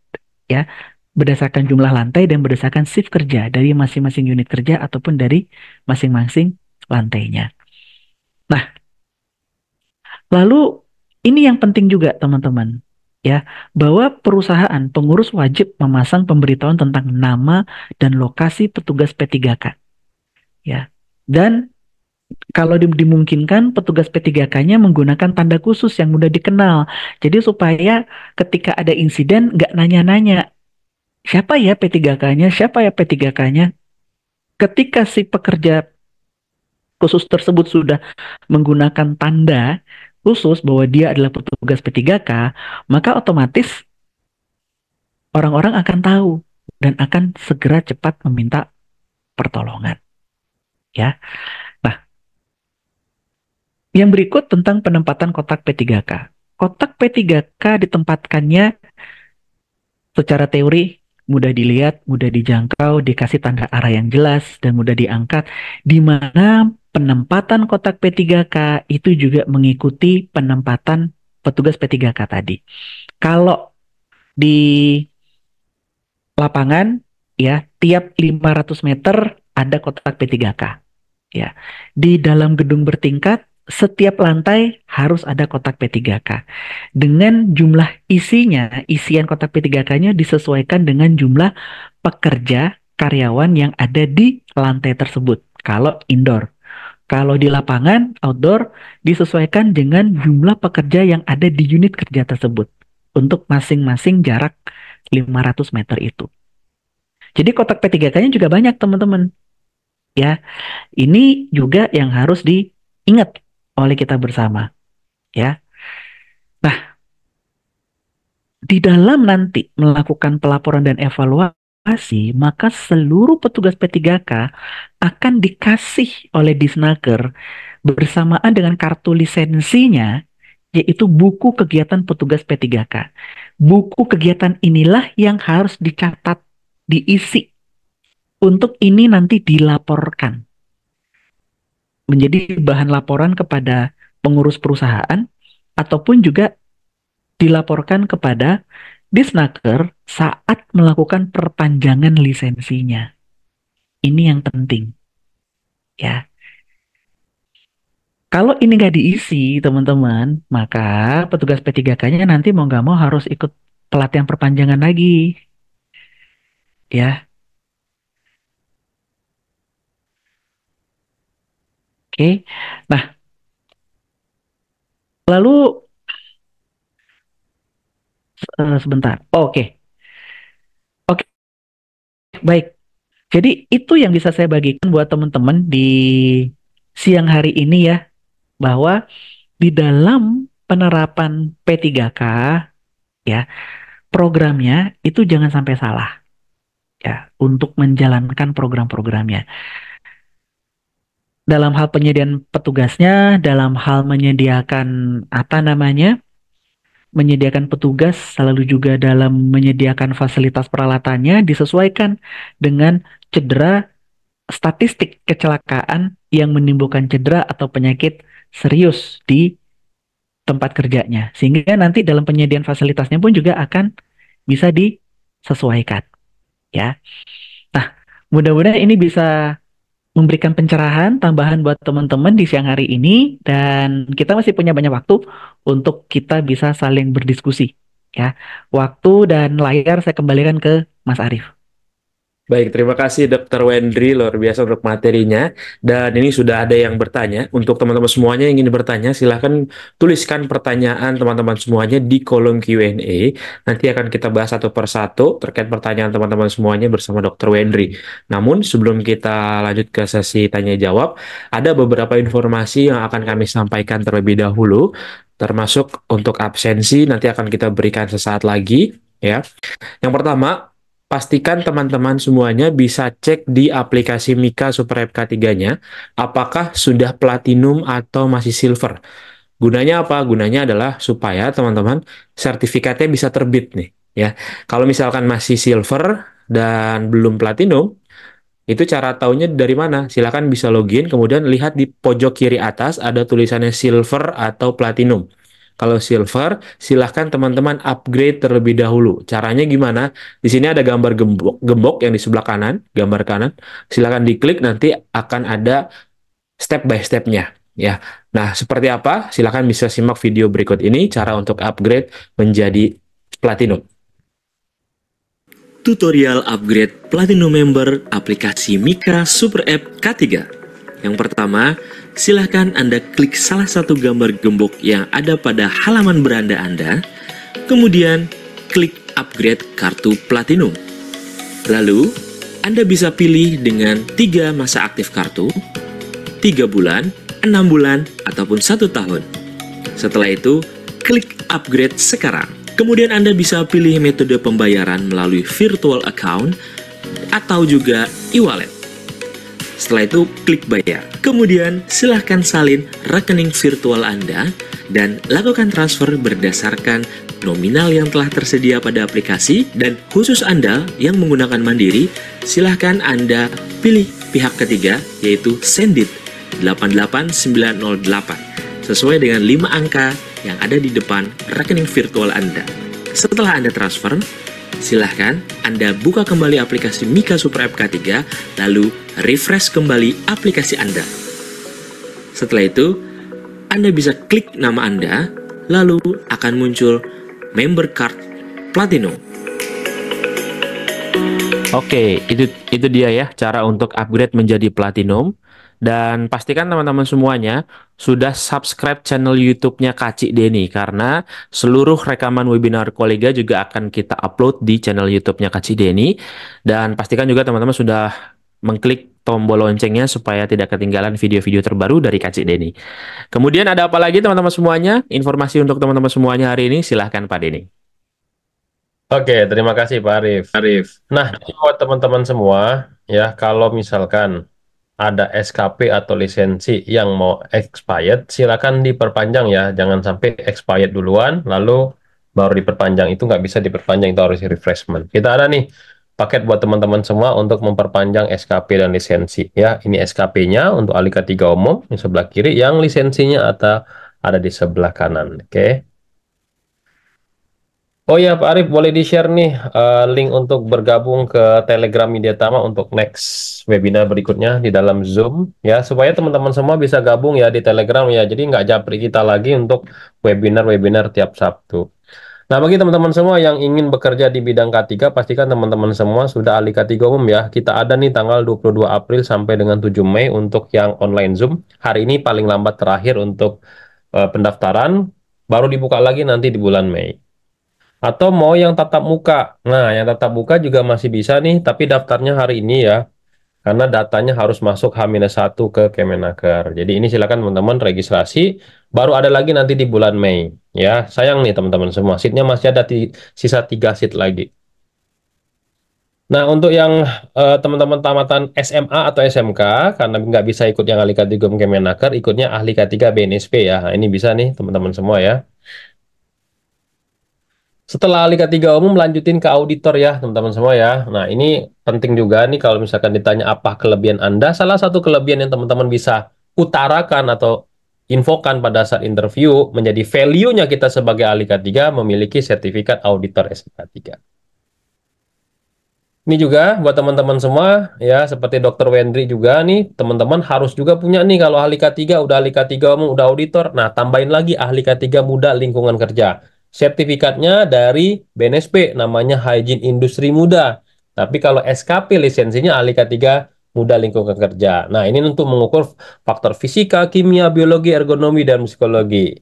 ya, berdasarkan jumlah lantai dan berdasarkan shift kerja dari masing-masing unit kerja ataupun dari masing-masing lantainya. Nah, lalu ini yang penting juga teman-teman, ya, bahwa perusahaan pengurus wajib memasang pemberitahuan tentang nama dan lokasi petugas P3K, ya. Dan kalau dimungkinkan petugas P3K-nya menggunakan tanda khusus yang mudah dikenal. Jadi supaya ketika ada insiden nggak nanya-nanya, siapa ya P3K-nya, siapa ya P3K-nya. Ketika si pekerja khusus tersebut sudah menggunakan tanda khusus bahwa dia adalah petugas P3K, maka otomatis orang-orang akan tahu dan akan segera cepat meminta pertolongan. Ya. Nah, yang berikut tentang penempatan kotak P3K. Kotak P3K ditempatkannya secara teori mudah dilihat, mudah dijangkau, dikasih tanda arah yang jelas, dan mudah diangkat, di mana penempatan kotak P3K itu juga mengikuti penempatan petugas P3K tadi. Kalau di lapangan, ya, tiap 500 meter ada kotak P3K. Ya, di dalam gedung bertingkat, setiap lantai harus ada kotak P3K. Dengan jumlah isinya, isian kotak P3K-nya disesuaikan dengan jumlah pekerja karyawan yang ada di lantai tersebut. Kalau indoor. Kalau di lapangan, outdoor, disesuaikan dengan jumlah pekerja yang ada di unit kerja tersebut. Untuk masing-masing jarak 500 meter itu. Jadi kotak P3K-nya juga banyak, teman-teman. Ya, ini juga yang harus diingat oleh kita bersama, ya. Nah, di dalam nanti melakukan pelaporan dan evaluasi, maka seluruh petugas P3K akan dikasih oleh Disnaker bersamaan dengan kartu lisensinya, yaitu buku kegiatan petugas P3K. Buku kegiatan inilah yang harus dicatat, diisi. Untuk ini nanti dilaporkan. Menjadi bahan laporan kepada pengurus perusahaan, ataupun juga dilaporkan kepada Disnaker saat melakukan perpanjangan lisensinya. Ini yang penting, ya. Kalau ini nggak diisi, teman-teman, maka petugas P3K-nya nanti mau nggak mau harus ikut pelatihan perpanjangan lagi, ya. Oke. Nah, lalu sebentar. Oke. Oke, baik. Jadi itu yang bisa saya bagikan buat teman-teman di siang hari ini ya, bahwa di dalam penerapan P3K ya, programnya itu jangan sampai salah ya untuk menjalankan program-programnya. Dalam hal penyediaan petugasnya, dalam hal menyediakan apa namanya? Menyediakan petugas, selalu juga dalam menyediakan fasilitas peralatannya disesuaikan dengan cedera, statistik kecelakaan yang menimbulkan cedera atau penyakit serius di tempat kerjanya. Sehingga nanti dalam penyediaan fasilitasnya pun juga akan bisa disesuaikan, ya. Nah, mudah-mudahan ini bisa memberikan pencerahan tambahan buat teman-teman di siang hari ini, dan kita masih punya banyak waktu untuk kita bisa saling berdiskusi, ya. Waktu dan layar saya kembalikan ke Mas Arief. Baik, terima kasih Dokter Wendri, luar biasa untuk materinya. Dan ini sudah ada yang bertanya. Untuk teman-teman semuanya yang ingin bertanya, silahkan tuliskan pertanyaan teman-teman semuanya di kolom Q&A. Nanti akan kita bahas satu persatu terkait pertanyaan teman-teman semuanya bersama Dokter Wendri. Namun, sebelum kita lanjut ke sesi tanya-jawab, ada beberapa informasi yang akan kami sampaikan terlebih dahulu, termasuk untuk absensi, nanti akan kita berikan sesaat lagi, ya. Yang pertama, pastikan teman-teman semuanya bisa cek di aplikasi Mika Super App K3-nya, apakah sudah platinum atau masih silver. Gunanya apa? Gunanya adalah supaya teman-teman sertifikatnya bisa terbit nih, ya. Kalau misalkan masih silver dan belum platinum, itu cara taunya dari mana? Silakan bisa login, kemudian lihat di pojok kiri atas ada tulisannya silver atau platinum. Kalau silver, silahkan teman-teman upgrade terlebih dahulu. Caranya gimana? Di sini ada gambar gembok yang di sebelah kanan, gambar kanan. Silahkan diklik, nanti akan ada step by step-nya. Ya. Nah, seperti apa? Silahkan bisa simak video berikut ini, cara untuk upgrade menjadi platinum. Tutorial upgrade Platinum Member aplikasi Mika Super App K3. Yang pertama, silahkan Anda klik salah satu gambar gembok yang ada pada halaman beranda Anda, kemudian klik upgrade kartu Platinum. Lalu, Anda bisa pilih dengan 3 masa aktif kartu, 3 bulan, 6 bulan, ataupun 1 tahun. Setelah itu, klik upgrade sekarang. Kemudian Anda bisa pilih metode pembayaran melalui virtual account atau juga e-wallet. Setelah itu, klik bayar. Kemudian, silahkan salin rekening virtual Anda dan lakukan transfer berdasarkan nominal yang telah tersedia pada aplikasi. Dan khusus Anda yang menggunakan Mandiri, silahkan Anda pilih pihak ketiga, yaitu Sendit 88908, sesuai dengan 5 angka yang ada di depan rekening virtual Anda. Setelah Anda transfer, silahkan Anda buka kembali aplikasi Mika Super App K3, lalu refresh kembali aplikasi Anda. Setelah itu, Anda bisa klik nama Anda, lalu akan muncul member card Platinum. Oke, itu dia ya cara untuk upgrade menjadi platinum. Dan pastikan teman-teman semuanya sudah subscribe channel YouTube-nya Kak Cik Deni, karena seluruh rekaman webinar kolega juga akan kita upload di channel YouTube-nya Kak Cik Deni. Dan pastikan juga teman-teman sudah mengklik tombol loncengnya supaya tidak ketinggalan video-video terbaru dari Kak Cik Deni. Kemudian ada apa lagi teman-teman semuanya? Informasi untuk teman-teman semuanya hari ini, silahkan Pak Deni. Oke, terima kasih Pak Arif. Nah, jadi buat teman-teman semua, ya, kalau misalkan ada SKP atau lisensi yang mau expired, silakan diperpanjang ya. Jangan sampai expired duluan, lalu baru diperpanjang. Itu nggak bisa diperpanjang, itu harus refreshment. Kita ada nih paket buat teman-teman semua untuk memperpanjang SKP dan lisensi. Ya, ini SKP-nya untuk ahli K3 umum di sebelah kiri, yang lisensinya ada di sebelah kanan. Oke. Oh ya, Pak Arif, boleh di-share nih link untuk bergabung ke Telegram Media Tama untuk next webinar berikutnya di dalam Zoom ya, supaya teman-teman semua bisa gabung ya di Telegram ya. Jadi nggak japri kita lagi untuk webinar-webinar tiap Sabtu. Nah, bagi teman-teman semua yang ingin bekerja di bidang K3, pastikan teman-teman semua sudah ahli K3 umum ya. Kita ada nih tanggal 22 April sampai dengan 7 Mei untuk yang online Zoom. Hari ini paling lambat terakhir untuk pendaftaran, baru dibuka lagi nanti di bulan Mei. Atau mau yang tatap muka. Nah, yang tatap muka juga masih bisa nih, tapi daftarnya hari ini ya, karena datanya harus masuk H-1 ke Kemenaker. Jadi ini silakan teman-teman registrasi, baru ada lagi nanti di bulan Mei. Ya, sayang nih teman-teman semua, seatnya masih ada sisa 3 seat lagi. Nah, untuk yang teman-teman tamatan SMA atau SMK, karena nggak bisa ikut yang ahli K3 Kemenaker, ikutnya ahli K3 BNSP ya. Nah, ini bisa nih teman-teman semua ya. Setelah ahli K3 umum, lanjutin ke auditor ya, teman-teman semua ya. Nah, ini penting juga nih kalau misalkan ditanya apa kelebihan Anda. Salah satu kelebihan yang teman-teman bisa utarakan atau infokan pada saat interview, menjadi value-nya kita sebagai ahli K3 memiliki sertifikat auditor SK3. Ini juga buat teman-teman semua, ya, seperti Dr. Wendri juga nih, teman-teman harus juga punya nih, kalau ahli K3, udah ahli K3 umum, udah auditor, nah tambahin lagi ahli K3 muda lingkungan kerja. Sertifikatnya dari BNSP, namanya Hygiene Industri Muda. Tapi kalau SKP lisensinya ahli K3 muda lingkungan kerja. Nah, ini untuk mengukur faktor fisika, kimia, biologi, ergonomi, dan psikologi.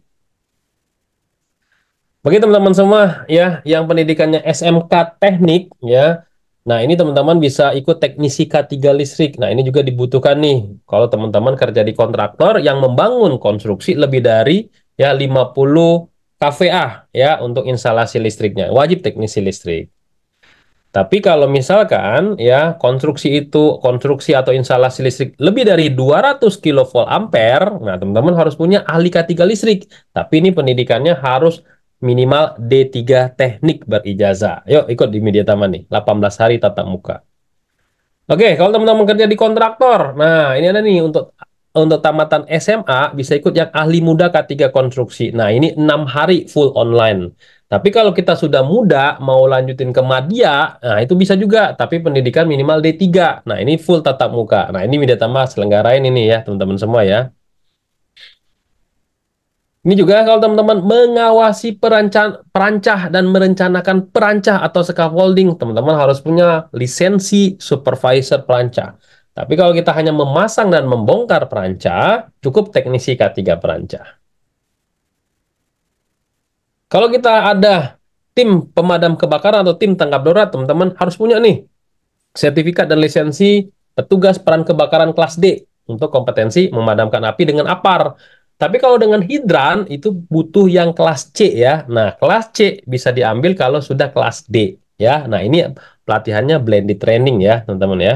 Bagi teman-teman semua ya yang pendidikannya SMK teknik ya. Nah, ini teman-teman bisa ikut teknisi K3 listrik. Nah, ini juga dibutuhkan nih kalau teman-teman kerja di kontraktor yang membangun konstruksi lebih dari ya 50 kVA ya untuk instalasi listriknya. Wajib teknisi listrik. Tapi kalau misalkan ya konstruksi atau instalasi listrik lebih dari 200 kilovolt ampere, nah teman-teman harus punya ahli K3 listrik. Tapi ini pendidikannya harus minimal D3 teknik berijazah. Yuk ikut di Media Taman nih, 18 hari tatap muka. Oke, kalau teman-teman kerja di kontraktor, nah ini ada nih untuk tamatan SMA bisa ikut yang ahli muda K3 konstruksi. Nah, ini 6 hari full online. Tapi kalau kita sudah muda mau lanjutin ke Madya, nah itu bisa juga, tapi pendidikan minimal D3. Nah, ini full tatap muka. Nah, ini Media Tama selenggarain ini ya, teman-teman semua ya. Ini juga kalau teman-teman mengawasi perancah dan merencanakan perancah atau scaffolding, teman-teman harus punya lisensi supervisor perancah. Tapi kalau kita hanya memasang dan membongkar perancah, cukup teknisi K3 perancah. Kalau kita ada tim pemadam kebakaran atau tim tanggap darurat, teman-teman harus punya nih sertifikat dan lisensi petugas peran kebakaran kelas D untuk kompetensi memadamkan api dengan APAR. Tapi kalau dengan hidran itu butuh yang kelas C ya. Nah, kelas C bisa diambil kalau sudah kelas D ya. Nah, ini pelatihannya blended training ya, teman-teman ya.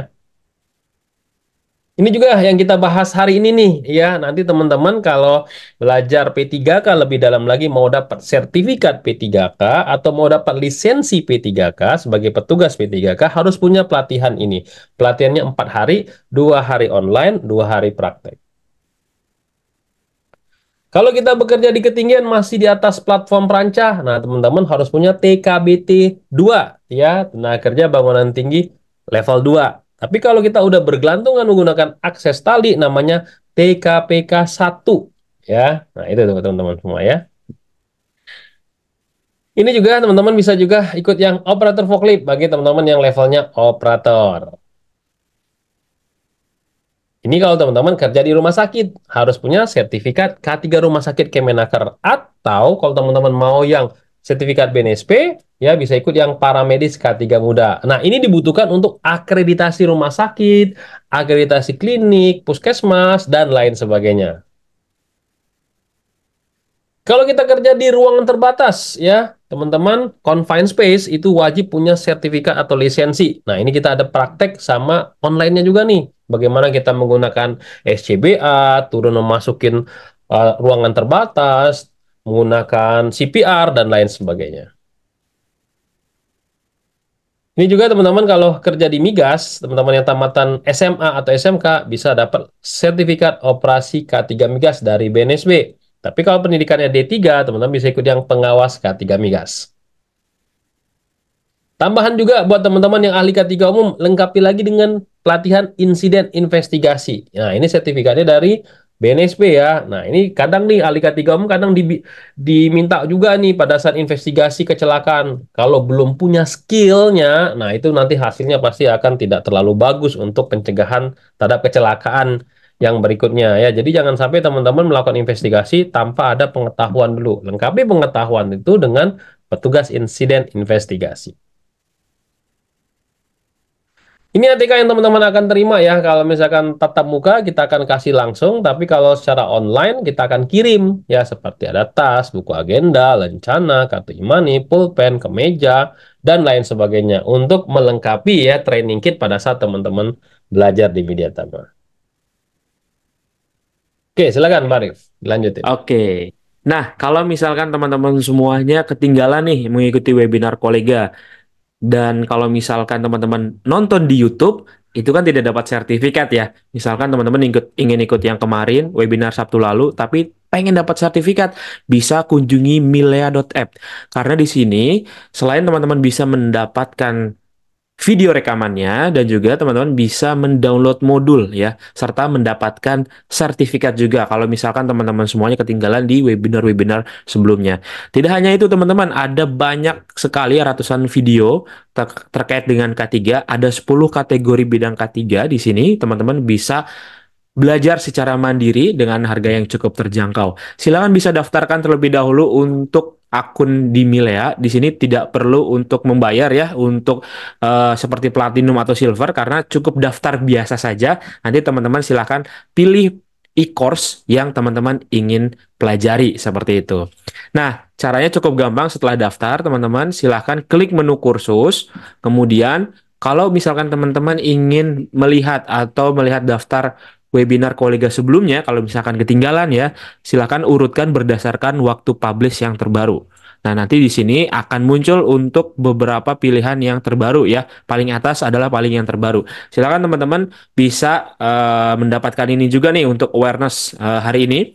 Ini juga yang kita bahas hari ini nih ya. Nanti teman-teman kalau belajar P3K lebih dalam lagi, mau dapat sertifikat P3K atau mau dapat lisensi P3K sebagai petugas P3K, harus punya pelatihan ini. Pelatihannya 4 hari, 2 hari online, 2 hari praktek. Kalau kita bekerja di ketinggian masih di atas platform perancah, nah teman-teman harus punya TKBT 2 ya, tenaga kerja bangunan tinggi level 2. Tapi kalau kita udah bergelantungan menggunakan akses tali, namanya TKPK 1 ya. Nah, itu teman-teman semua ya. Ini juga teman-teman bisa juga ikut yang operator forklift bagi teman-teman yang levelnya operator. Ini kalau teman-teman kerja di rumah sakit, harus punya sertifikat K3 Rumah Sakit Kemenaker. Atau kalau teman-teman mau yang sertifikat BNSP, ya bisa ikut yang paramedis K3 Muda. Nah, ini dibutuhkan untuk akreditasi rumah sakit, akreditasi klinik, puskesmas, dan lain sebagainya. Kalau kita kerja di ruangan terbatas, ya, teman-teman, confined space itu wajib punya sertifikat atau lisensi. Nah, ini kita ada praktek sama online-nya juga nih. Bagaimana kita menggunakan SCBA, turun memasukin ruangan terbatas, menggunakan CPR, dan lain sebagainya. Ini juga teman-teman kalau kerja di migas, teman-teman yang tamatan SMA atau SMK bisa dapat sertifikat operasi K3 migas dari BNSB. Tapi kalau pendidikannya D3, teman-teman bisa ikut yang pengawas K3 migas. Tambahan juga buat teman-teman yang ahli K3 umum, lengkapi lagi dengan pelatihan insiden investigasi. Nah, ini sertifikatnya dari BNSB ya. Nah, ini kadang nih ahli K3 umum kadang diminta juga nih pada saat investigasi kecelakaan. Kalau belum punya skillnya, nah itu nanti hasilnya pasti akan tidak terlalu bagus untuk pencegahan terhadap kecelakaan yang berikutnya ya. Jadi jangan sampai teman-teman melakukan investigasi tanpa ada pengetahuan dulu. Lengkapi pengetahuan itu dengan petugas insiden investigasi. Ini ATK yang teman-teman akan terima ya. Kalau misalkan tatap muka kita akan kasih langsung, tapi kalau secara online kita akan kirim ya, seperti ada tas, buku agenda, lencana, kartu e-money, pulpen, kemeja, dan lain sebagainya untuk melengkapi ya training kit pada saat teman-teman belajar di Media Tama. Oke, silakan Pak Arif, lanjutin. Oke. Nah, kalau misalkan teman-teman semuanya ketinggalan nih mengikuti webinar kolega, dan kalau misalkan teman-teman nonton di YouTube, itu kan tidak dapat sertifikat ya. Misalkan teman-teman ingin ikut yang kemarin, webinar Sabtu lalu, tapi pengen dapat sertifikat, bisa kunjungi milea.app. Karena di sini, selain teman-teman bisa mendapatkan video rekamannya, dan juga teman-teman bisa mendownload modul ya, serta mendapatkan sertifikat juga kalau misalkan teman-teman semuanya ketinggalan di webinar-webinar sebelumnya. Tidak hanya itu teman-teman, ada banyak sekali ratusan video terkait dengan K3, ada 10 kategori bidang K3 di sini, teman-teman bisa belajar secara mandiri dengan harga yang cukup terjangkau. Silakan bisa daftarkan terlebih dahulu untuk akun di Milea. Di sini tidak perlu untuk membayar ya untuk seperti platinum atau silver, karena cukup daftar biasa saja. Nanti teman-teman silakan pilih e-course yang teman-teman ingin pelajari seperti itu. Nah, caranya cukup gampang. Setelah daftar, teman-teman silakan klik menu kursus. Kemudian kalau misalkan teman-teman ingin melihat daftar webinar kolega sebelumnya, kalau misalkan ketinggalan ya, silakan urutkan berdasarkan waktu publish yang terbaru. Nah, nanti di sini akan muncul untuk beberapa pilihan yang terbaru ya. Paling atas adalah paling yang terbaru. Silakan teman-teman bisa mendapatkan ini juga nih untuk awareness hari ini.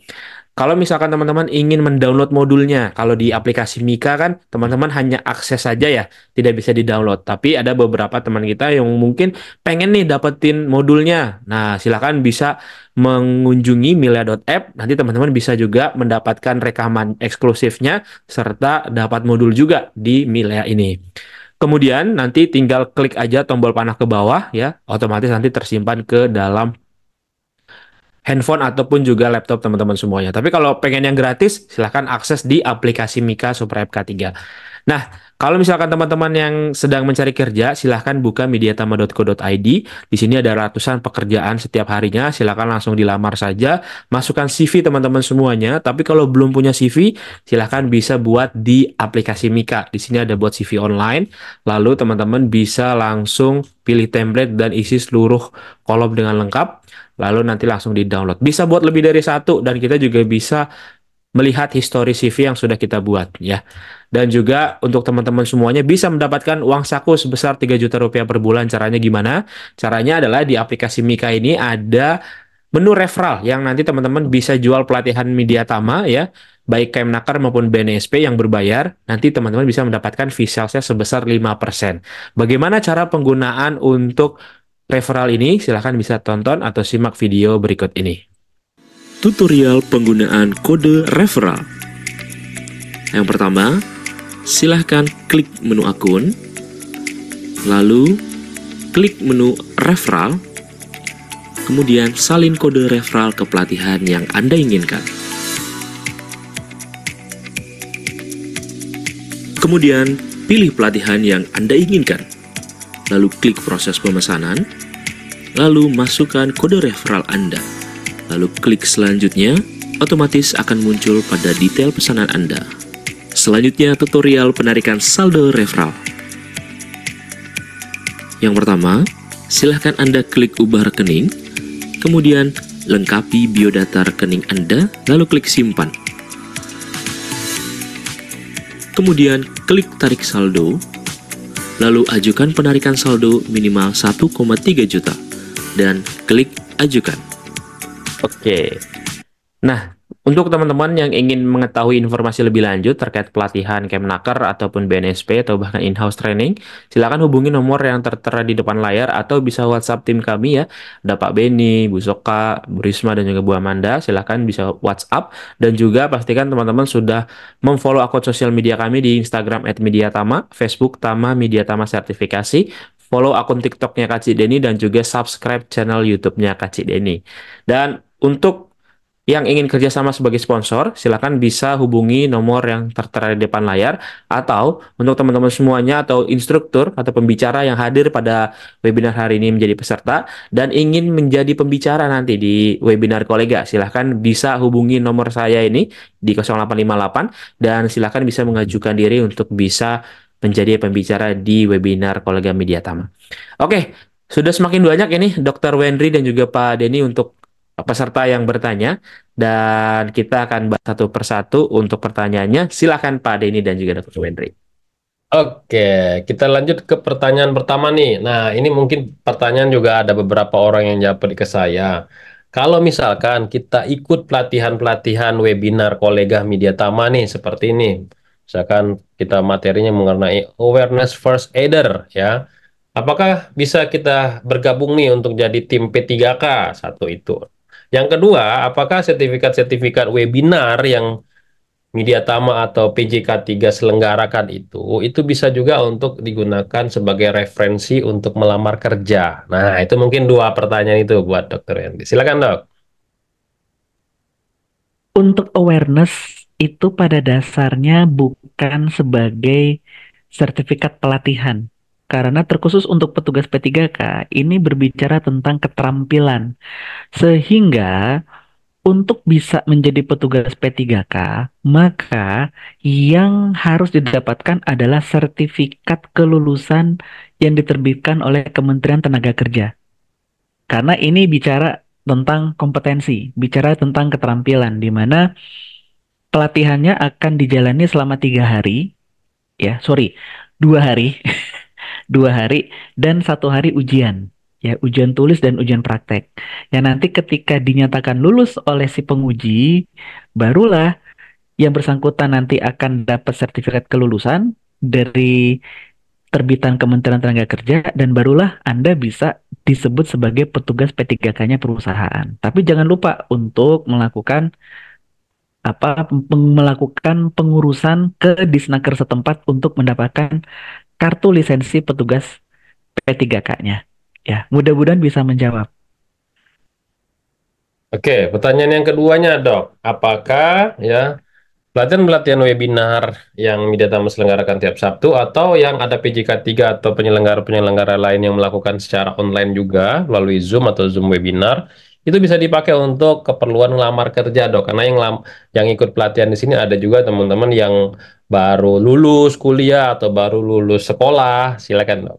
Kalau misalkan teman-teman ingin mendownload modulnya, kalau di aplikasi Mika kan teman-teman hanya akses saja ya, tidak bisa di-download. Tapi ada beberapa teman kita yang mungkin pengen nih dapetin modulnya. Nah, silakan bisa mengunjungi milea.app. Nanti teman-teman bisa juga mendapatkan rekaman eksklusifnya serta dapat modul juga di Milea ini. Kemudian nanti tinggal klik aja tombol panah ke bawah ya, otomatis nanti tersimpan ke dalam handphone ataupun juga laptop teman-teman semuanya. Tapi kalau pengen yang gratis, silahkan akses di aplikasi Mika Super App K3. Nah, kalau misalkan teman-teman yang sedang mencari kerja, silahkan buka mediatama.co.id. Di sini ada ratusan pekerjaan setiap harinya. Silahkan langsung dilamar saja. Masukkan CV teman-teman semuanya. Tapi kalau belum punya CV, silahkan bisa buat di aplikasi Mika. Di sini ada buat CV online. Lalu teman-teman bisa langsung pilih template dan isi seluruh kolom dengan lengkap. Lalu nanti langsung di-download. Bisa buat lebih dari satu, dan kita juga bisa melihat histori CV yang sudah kita buat ya. Dan juga untuk teman-teman semuanya bisa mendapatkan uang saku sebesar 3 juta rupiah per bulan. Caranya gimana? Caranya adalah di aplikasi Mika ini ada menu referral yang nanti teman-teman bisa jual pelatihan Media Tama ya, baik Kemnaker maupun BNSP yang berbayar. Nanti teman-teman bisa mendapatkan fee sales-nya sebesar 5%. Bagaimana cara penggunaan untuk referral ini? Silahkan bisa tonton atau simak video berikut ini. Tutorial penggunaan kode referral. Yang pertama, silahkan klik menu akun, lalu klik menu referral, kemudian salin kode referral ke pelatihan yang Anda inginkan. Kemudian, pilih pelatihan yang Anda inginkan, lalu klik proses pemesanan, lalu masukkan kode referral Anda. Lalu klik selanjutnya, otomatis akan muncul pada detail pesanan Anda. Selanjutnya tutorial penarikan saldo referral. Yang pertama, silahkan Anda klik ubah rekening, kemudian lengkapi biodata rekening Anda, lalu klik simpan. Kemudian klik tarik saldo, lalu ajukan penarikan saldo minimal 1,3 juta, dan klik ajukan. Oke. Nah, untuk teman-teman yang ingin mengetahui informasi lebih lanjut terkait pelatihan Kemnaker ataupun BNSP atau bahkan in-house training, silakan hubungi nomor yang tertera di depan layar atau bisa WhatsApp tim kami ya. Ada Pak Beni, Bu Soka, Bu Risma, dan juga Bu Amanda. Silakan bisa WhatsApp dan juga pastikan teman-teman sudah memfollow akun sosial media kami di Instagram @mediatama, Facebook Tama Media Tama Sertifikasi, follow akun TikToknya Kak Cik Deni, dan juga subscribe channel YouTube-nya Kak Cik Deni. Dan untuk yang ingin kerjasama sebagai sponsor, silakan bisa hubungi nomor yang tertera di depan layar, atau untuk teman-teman semuanya atau instruktur atau pembicara yang hadir pada webinar hari ini menjadi peserta dan ingin menjadi pembicara nanti di webinar kolega, silahkan bisa hubungi nomor saya ini di 0858 dan silahkan bisa mengajukan diri untuk bisa menjadi pembicara di webinar kolega Media Tama. Oke, sudah semakin banyak ini Dr. Wendri dan juga Pak Denny untuk peserta yang bertanya, dan kita akan bahas satu persatu untuk pertanyaannya. Silakan Pak Denny dan juga Dr. Wendri. Oke, kita lanjut ke pertanyaan pertama nih. Nah, ini mungkin pertanyaan juga ada beberapa orang yang jawab ke saya. Kalau misalkan kita ikut pelatihan-pelatihan webinar kolega Media Tama nih, seperti ini. Misalkan kita materinya mengenai awareness first aider, ya. Apakah bisa kita bergabung nih untuk jadi tim P3K? Satu itu. Yang kedua, apakah sertifikat-sertifikat webinar yang Media Tama atau PJK3 selenggarakan itu bisa juga untuk digunakan sebagai referensi untuk melamar kerja. Nah, itu mungkin dua pertanyaan itu buat Dr. Hendy. Silakan, Dok. Untuk awareness itu pada dasarnya bukan sebagai sertifikat pelatihan. Karena terkhusus untuk petugas P3K, ini berbicara tentang keterampilan. Sehingga untuk bisa menjadi petugas P3K, maka yang harus didapatkan adalah sertifikat kelulusan yang diterbitkan oleh Kementerian Tenaga Kerja. Karena ini bicara tentang kompetensi, bicara tentang keterampilan, di mana pelatihannya akan dijalani selama 3 hari, 2 hari, 2 hari, dan 1 hari ujian. Ya, ujian tulis dan ujian praktek. Ya, nanti ketika dinyatakan lulus oleh si penguji, barulah yang bersangkutan nanti akan dapat sertifikat kelulusan dari terbitan Kementerian Tenaga Kerja, dan barulah Anda bisa disebut sebagai petugas P3K-nya perusahaan. Tapi jangan lupa untuk melakukan pengurusan ke Disnaker setempat untuk mendapatkan kartu lisensi petugas P3K-nya. Ya, mudah-mudahan bisa menjawab. Oke, pertanyaan yang keduanya, Dok. Apakah ya pelatihan-pelatihan webinar yang Media Tama selenggarakan tiap Sabtu atau yang ada PJK3 atau penyelenggara-penyelenggara lain yang melakukan secara online juga melalui Zoom atau Zoom webinar itu bisa dipakai untuk keperluan ngelamar kerja, Dok. Karena yang ikut pelatihan di sini ada juga teman-teman yang baru lulus kuliah atau baru lulus sekolah. Silakan, Dok.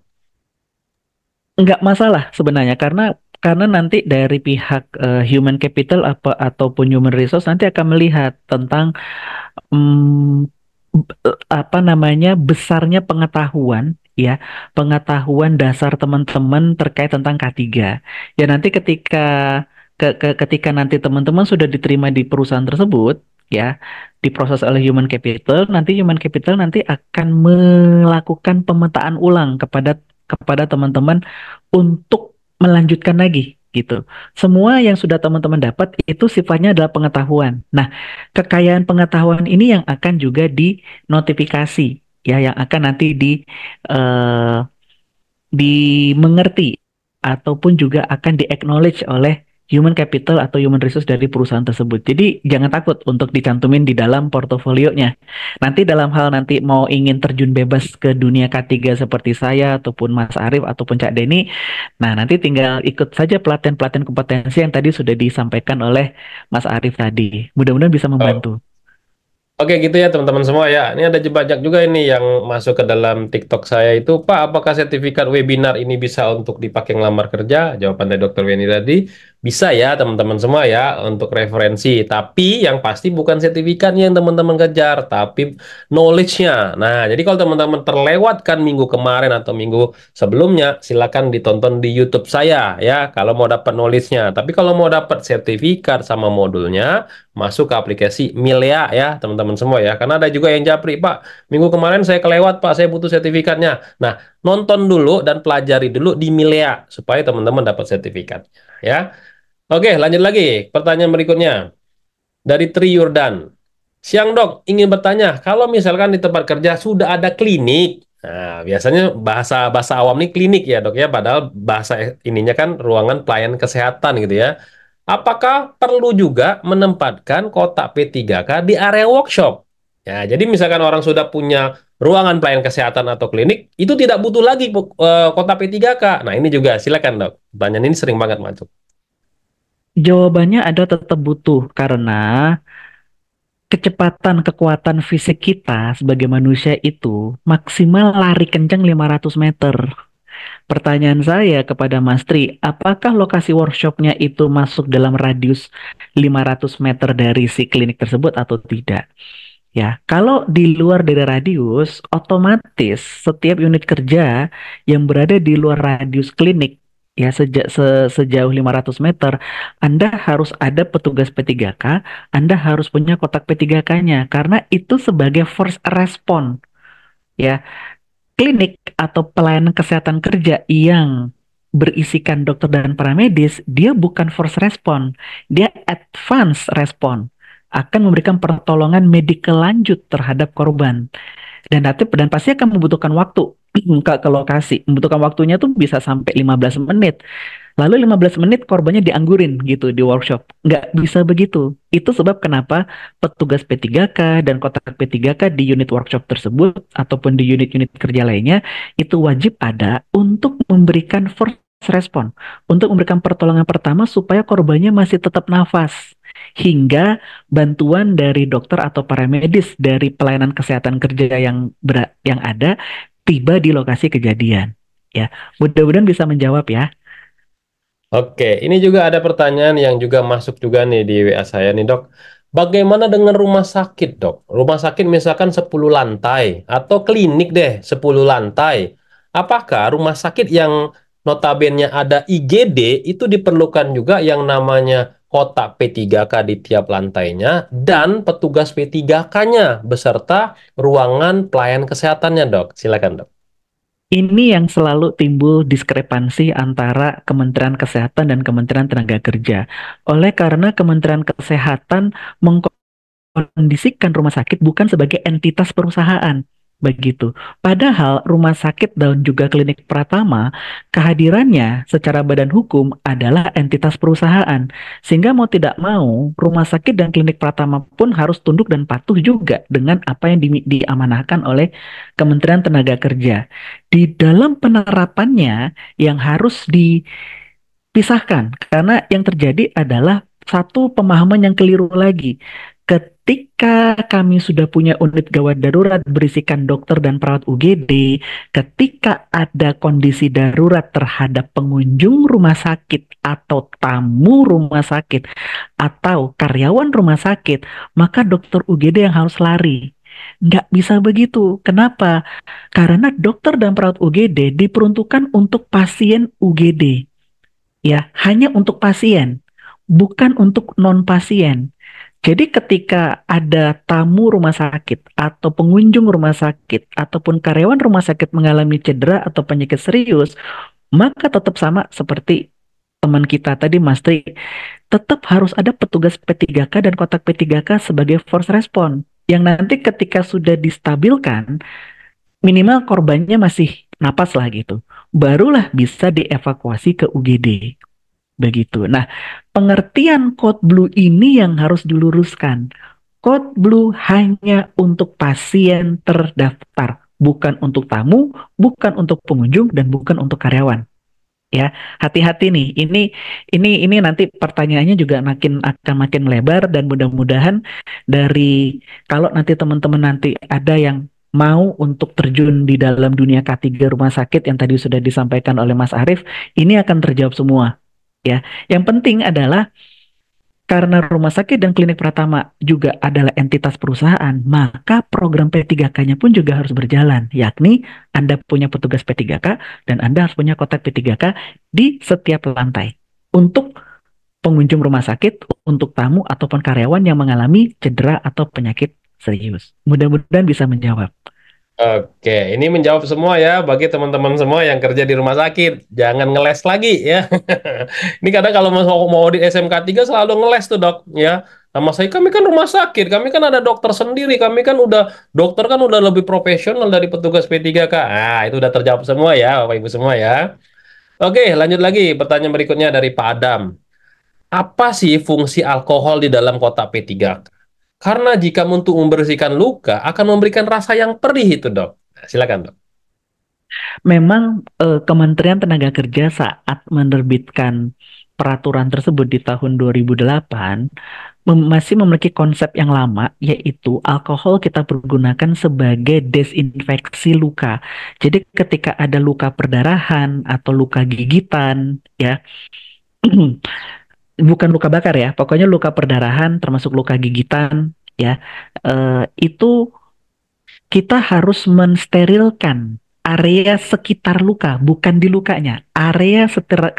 Nggak masalah sebenarnya, karena nanti dari pihak human capital ataupun human resource nanti akan melihat tentang mm, besarnya pengetahuan, ya, pengetahuan dasar teman-teman terkait tentang K3. Ya, nanti ketika nanti teman-teman sudah diterima di perusahaan tersebut, ya, diproses oleh human capital, nanti human capital nanti akan melakukan pemetaan ulang kepada teman-teman untuk melanjutkan lagi gitu. Semua yang sudah teman-teman dapat itu sifatnya adalah pengetahuan. Nah, kekayaan pengetahuan ini yang akan juga dinotifikasi, ya, yang akan nanti eh, dimengerti ataupun juga akan di-acknowledge oleh human capital atau human resource dari perusahaan tersebut. Jadi jangan takut untuk dicantumin di dalam portofolionya. Nanti dalam hal nanti mau ingin terjun bebas ke dunia K3 seperti saya ataupun Mas Arief ataupun Cak Denny, nah nanti tinggal ikut saja pelatihan-pelatihan kompetensi yang tadi sudah disampaikan oleh Mas Arief tadi. Mudah-mudahan bisa membantu. Oke gitu ya teman-teman semua ya. Ini ada banyak juga ini yang masuk ke dalam TikTok saya itu, Pak, apakah sertifikat webinar ini bisa untuk dipakai ngelamar kerja? Jawaban dari Dokter Weni tadi, bisa ya teman-teman semua ya untuk referensi. Tapi yang pasti bukan sertifikatnya yang teman-teman kejar, tapi knowledge-nya. Nah, jadi kalau teman-teman terlewatkan minggu kemarin atau minggu sebelumnya, silakan ditonton di YouTube saya ya kalau mau dapat knowledge-nya. Tapi kalau mau dapat sertifikat sama modulnya, masuk ke aplikasi Milea ya teman-teman semua ya, karena ada juga yang japri, Pak, minggu kemarin saya kelewat Pak, saya butuh sertifikatnya. Nah, nonton dulu dan pelajari dulu di Milea supaya teman-teman dapat sertifikatnya ya. Oke, lanjut lagi pertanyaan berikutnya dari Tri Yurdan. Siang dok, ingin bertanya, kalau misalkan di tempat kerja sudah ada klinik, nah biasanya bahasa bahasa awam nih klinik ya dok ya, padahal bahasa ininya kan ruangan pelayanan kesehatan gitu ya. Apakah perlu juga menempatkan kotak P3K di area workshop? Ya, jadi misalkan orang sudah punya ruangan pelayanan kesehatan atau klinik, itu tidak butuh lagi kotak P3K. Nah ini juga silakan dok. Pertanyaan ini sering banget masuk. Jawabannya ada tetap butuh karena kecepatan kekuatan fisik kita sebagai manusia itu maksimal lari kencang 500 meter. Pertanyaan saya kepada Mas Tri, apakah lokasi workshopnya itu masuk dalam radius 500 meter dari si klinik tersebut atau tidak? Ya, kalau di luar dari radius, otomatis setiap unit kerja yang berada di luar radius klinik, ya sejauh 500 meter, Anda harus ada petugas P3K, Anda harus punya kotak P3K-nya, karena itu sebagai first response. Ya, klinik atau pelayanan kesehatan kerja yang berisikan dokter dan paramedis, dia bukan first response, dia advance response, akan memberikan pertolongan medikal lanjut terhadap korban. Dan pasti akan membutuhkan waktu ke lokasi. Membutuhkan waktunya tuh bisa sampai 15 menit. Lalu 15 menit korbannya dianggurin gitu di workshop. Nggak bisa begitu. Itu sebab kenapa petugas P3K dan kotak P3K di unit workshop tersebut ataupun di unit-unit kerja lainnya itu wajib ada untuk memberikan first respon. Untuk memberikan pertolongan pertama supaya korbannya masih tetap nafas. Hingga bantuan dari dokter atau paramedis dari pelayanan kesehatan kerja yang ada tiba di lokasi kejadian. Ya, mudah-mudahan bisa menjawab ya. Oke, ini juga ada pertanyaan yang juga masuk juga nih di WA saya nih dok. Bagaimana dengan rumah sakit dok? Rumah sakit misalkan 10 lantai atau klinik deh 10 lantai. Apakah rumah sakit yang notabene ada IGD itu diperlukan juga yang namanya kotak P3K di tiap lantainya dan petugas P3K-nya beserta ruangan pelayan kesehatannya dok? Silakan dok. Ini yang selalu timbul diskrepansi antara Kementerian Kesehatan dan Kementerian Tenaga Kerja. Oleh karena Kementerian Kesehatan mengkondisikan rumah sakit bukan sebagai entitas perusahaan. Begitu. Padahal rumah sakit dan juga klinik Pratama kehadirannya secara badan hukum adalah entitas perusahaan. Sehingga mau tidak mau rumah sakit dan klinik Pratama pun harus tunduk dan patuh juga dengan apa yang diamanahkan oleh Kementerian Tenaga Kerja. Di dalam penerapannya yang harus dipisahkan karena yang terjadi adalah satu pemahaman yang keliru lagi. Ketika kami sudah punya unit gawat darurat berisikan dokter dan perawat UGD, ketika ada kondisi darurat terhadap pengunjung rumah sakit atau tamu rumah sakit atau karyawan rumah sakit, maka dokter UGD yang harus lari. Nggak bisa begitu. Kenapa? Karena dokter dan perawat UGD diperuntukkan untuk pasien UGD. Ya, hanya untuk pasien, bukan untuk non-pasien. Jadi ketika ada tamu rumah sakit atau pengunjung rumah sakit ataupun karyawan rumah sakit mengalami cedera atau penyakit serius, maka tetap sama seperti teman kita tadi Mas Tri, tetap harus ada petugas P3K dan kotak P3K sebagai force response yang nanti ketika sudah distabilkan minimal korbannya masih napas lah gitu, barulah bisa dievakuasi ke UGD. Begitu. Nah, pengertian code blue ini yang harus diluruskan. Code blue hanya untuk pasien terdaftar, bukan untuk tamu, bukan untuk pengunjung, dan bukan untuk karyawan. Ya, hati-hati nih. Ini nanti pertanyaannya juga akan makin melebar dan mudah-mudahan dari kalau nanti teman-teman nanti ada yang mau untuk terjun di dalam dunia K3 rumah sakit yang tadi sudah disampaikan oleh Mas Arief, ini akan terjawab semua. Ya, yang penting adalah karena rumah sakit dan klinik Pratama juga adalah entitas perusahaan, maka program P3K-nya pun juga harus berjalan, yakni Anda punya petugas P3K dan Anda harus punya kotak P3K di setiap lantai untuk pengunjung rumah sakit, untuk tamu ataupun karyawan yang mengalami cedera atau penyakit serius. Mudah-mudahan bisa menjawab. Oke, ini menjawab semua ya bagi teman-teman semua yang kerja di rumah sakit. Jangan ngeles lagi ya. Ini kadang kalau mau di SMK 3 selalu ngeles tuh dok ya. Sama saya kami kan rumah sakit, kami kan ada dokter sendiri, kami kan udah dokter kan udah lebih profesional dari petugas P3K. Ah, itu udah terjawab semua ya Bapak Ibu semua ya. Oke, lanjut lagi pertanyaan berikutnya dari Pak Adam. Apa sih fungsi alkohol di dalam kotak P3K? Karena jika untuk membersihkan luka akan memberikan rasa yang perih itu, Dok. Nah, silakan, Dok. Memang Kementerian Tenaga Kerja saat menerbitkan peraturan tersebut di tahun 2008 masih memiliki konsep yang lama, yaitu alkohol kita pergunakan sebagai desinfeksi luka. Jadi ketika ada luka perdarahan atau luka gigitan, ya, bukan luka bakar ya, pokoknya luka perdarahan termasuk luka gigitan, ya, itu kita harus mensterilkan area sekitar luka, bukan di lukanya, area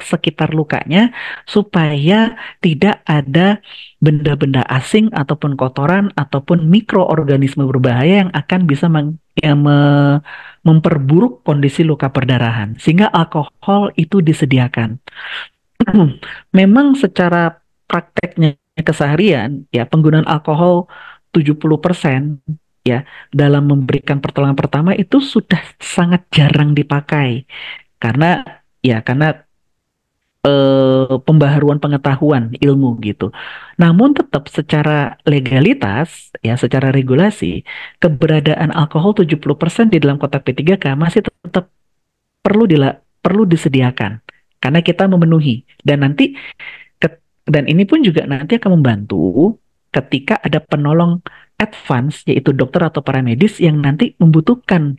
sekitar lukanya supaya tidak ada benda-benda asing ataupun kotoran ataupun mikroorganisme berbahaya yang akan bisa memperburuk kondisi luka perdarahan. Sehingga alkohol itu disediakan. Memang secara prakteknya keseharian ya penggunaan alkohol 70% ya dalam memberikan pertolongan pertama itu sudah sangat jarang dipakai karena karena pembaharuan pengetahuan ilmu gitu. Namun tetap secara legalitas ya secara regulasi keberadaan alkohol 70% di dalam kotak P3K masih tetap perlu disediakan karena kita memenuhi dan nanti dan ini pun juga nanti akan membantu ketika ada penolong advance yaitu dokter atau paramedis yang nanti membutuhkan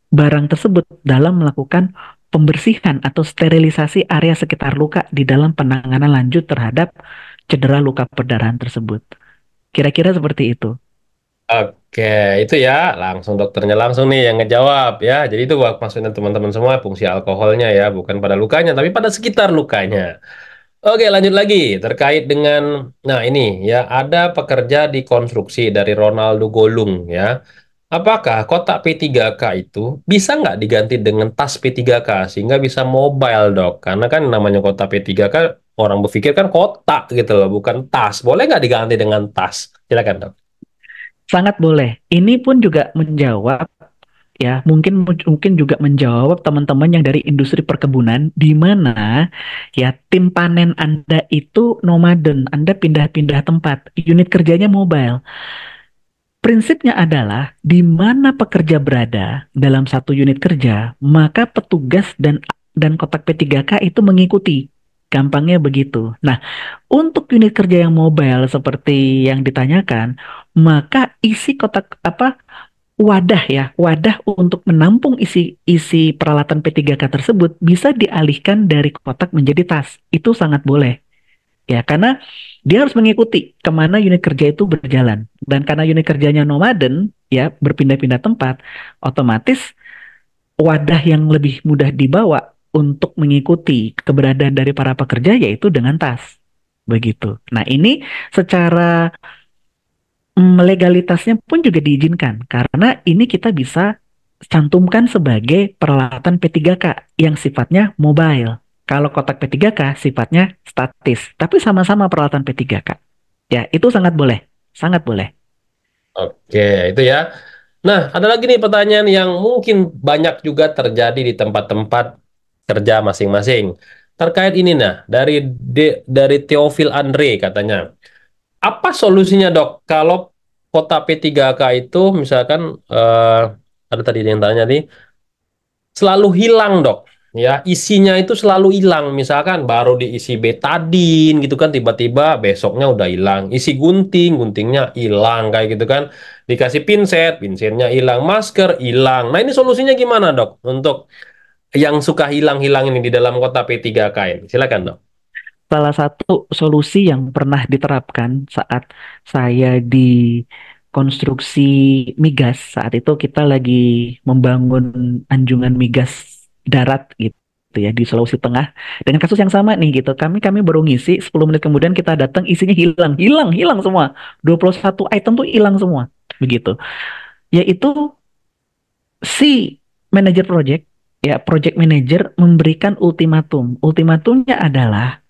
barang tersebut dalam melakukan pembersihan atau sterilisasi area sekitar luka di dalam penanganan lanjut terhadap cedera luka perdarahan tersebut. Kira-kira seperti itu. Oke, itu ya langsung dokternya langsung nih yang ngejawab ya. Jadi itu maksudnya teman-teman semua fungsi alkoholnya ya, bukan pada lukanya tapi pada sekitar lukanya. Oke, lanjut lagi terkait dengan nah ini ya ada pekerja di konstruksi dari Ronaldo Golung ya. Apakah kotak P3K itu bisa nggak diganti dengan tas P3K sehingga bisa mobile, Dok? Karena kan namanya kotak P3K orang berpikir kan kotak gitu loh, bukan tas. Boleh nggak diganti dengan tas? Silakan, Dok. Sangat boleh. Ini pun juga menjawab ya, mungkin juga menjawab teman-teman yang dari industri perkebunan di mana ya tim panen Anda itu nomaden, Anda pindah-pindah tempat, unit kerjanya mobile. Prinsipnya adalah di mana pekerja berada dalam satu unit kerja, maka petugas dan kotak P3K itu mengikuti. Gampangnya begitu. Nah, untuk unit kerja yang mobile seperti yang ditanyakan, maka isi kotak apa wadah untuk menampung isi peralatan P3K tersebut bisa dialihkan dari kotak menjadi tas. Itu sangat boleh. Ya, karena dia harus mengikuti kemana unit kerja itu berjalan. Dan karena unit kerjanya nomaden, ya berpindah-pindah tempat, otomatis wadah yang lebih mudah dibawa untuk mengikuti keberadaan dari para pekerja yaitu dengan tas. Begitu. Nah, ini secara legalitasnya pun juga diizinkan karena ini kita bisa cantumkan sebagai peralatan P3K yang sifatnya mobile. Kalau kotak P3K sifatnya statis, tapi sama-sama peralatan P3K. Ya, itu sangat boleh. Sangat boleh. Oke, itu ya. Nah, ada lagi nih pertanyaan yang mungkin banyak juga terjadi di tempat-tempat kerja masing-masing. Terkait ini nah, dari Theophil Andre katanya. Apa solusinya, Dok? Kalau kota P3K itu misalkan ada tadi yang tanya nih, selalu hilang, Dok. ya isinya itu selalu hilang. Misalkan baru diisi betadin gitu kan, tiba-tiba besoknya udah hilang. Isi gunting, guntingnya hilang kayak gitu kan. Dikasih pinset, pinsetnya hilang. Masker hilang. Nah ini solusinya gimana dok? Untuk yang suka hilang-hilang ini di dalam kota P3K ini. Silakan dok. Salah satu solusi yang pernah diterapkan saat saya di konstruksi migas, saat itu kita lagi membangun anjungan migas darat gitu ya di Sulawesi Tengah dengan kasus yang sama nih gitu. Kami baru ngisi 10 menit kemudian kita datang isinya hilang, hilang, hilang semua. 21 item tuh hilang semua. Begitu. Yaitu si manajer project ya project manager memberikan ultimatum. Ultimatumnya adalah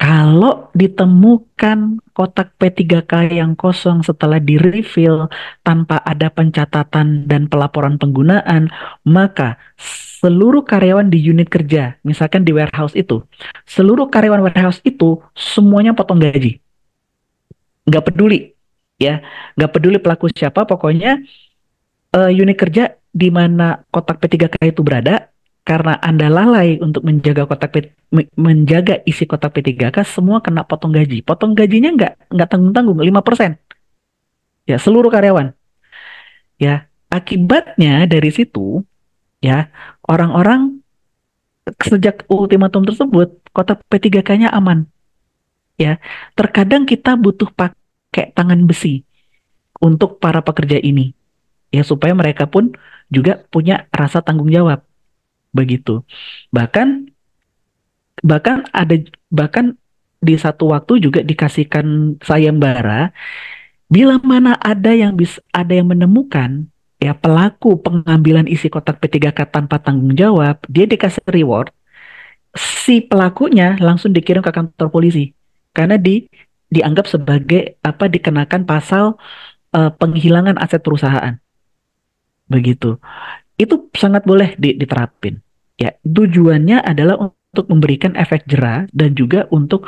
kalau ditemukan kotak P3K yang kosong setelah di-refill tanpa ada pencatatan dan pelaporan penggunaan, maka seluruh karyawan di unit kerja, misalkan di warehouse itu, seluruh karyawan warehouse itu semuanya potong gaji. Nggak peduli, ya. Nggak peduli pelaku siapa, pokoknya unit kerja di mana kotak P3K itu berada, karena Anda lalai untuk menjaga menjaga isi kotak P3K, semua kena potong gaji. Potong gajinya nggak tanggung-tanggung, 5%. Ya, seluruh karyawan. Ya, akibatnya dari situ, ya, orang-orang sejak ultimatum tersebut, kotak P3K-nya aman. Ya, terkadang kita butuh pakai tangan besi untuk para pekerja ini. Ya, supaya mereka pun juga punya rasa tanggung jawab. Begitu. Bahkan bahkan ada bahkan di satu waktu juga dikasihkan sayembara bila mana ada yang menemukan ya pelaku pengambilan isi kotak P3K tanpa tanggung jawab, dia dikasih reward, si pelakunya langsung dikirim ke kantor polisi karena dianggap sebagai apa dikenakan pasal penghilangan aset perusahaan. Begitu. Itu sangat boleh diterapin. Ya, tujuannya adalah untuk memberikan efek jera dan juga untuk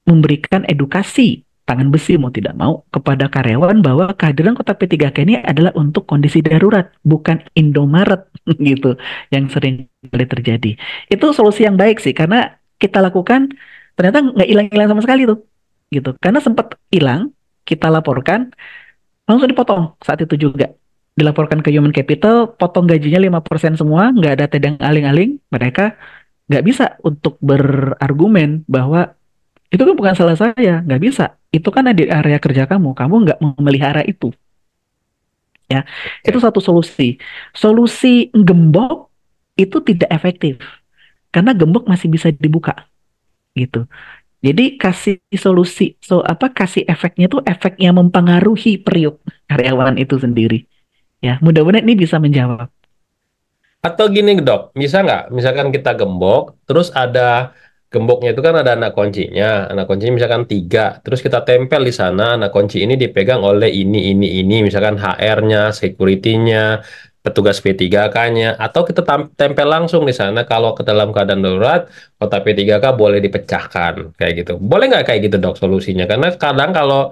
memberikan edukasi tangan besi mau tidak mau kepada karyawan bahwa kehadiran kotak P3K ini adalah untuk kondisi darurat, bukan Indomaret gitu yang sering kali terjadi. Itu solusi yang baik sih karena kita lakukan ternyata nggak hilang-hilang sama sekali tuh gitu. Karena sempat hilang, kita laporkan langsung dipotong saat itu juga. Dilaporkan ke Human Capital, potong gajinya 5% semua, nggak ada tedang aling-aling, mereka nggak bisa untuk berargumen bahwa itu kan bukan salah saya, nggak bisa. Itu kan ada di area kerja kamu nggak memelihara itu. Ya, itu Oke. satu solusi. Solusi gembok itu tidak efektif karena gembok masih bisa dibuka gitu. Jadi kasih solusi, kasih efeknya tuh efek yang mempengaruhi periuk karyawan itu sendiri. Ya, mudah-mudahan ini bisa menjawab. Atau gini dok, bisa nggak? Misalkan kita gembok, terus ada gemboknya itu kan ada anak kuncinya. Anak kuncinya misalkan 3, terus kita tempel di sana. Anak kunci ini dipegang oleh ini. Misalkan HR-nya, security-nya, petugas P3K-nya. Atau kita tempel langsung di sana. Kalau ke dalam keadaan darurat, kota P3K boleh dipecahkan. Kayak gitu. Boleh nggak kayak gitu dok solusinya? Karena kadang kalau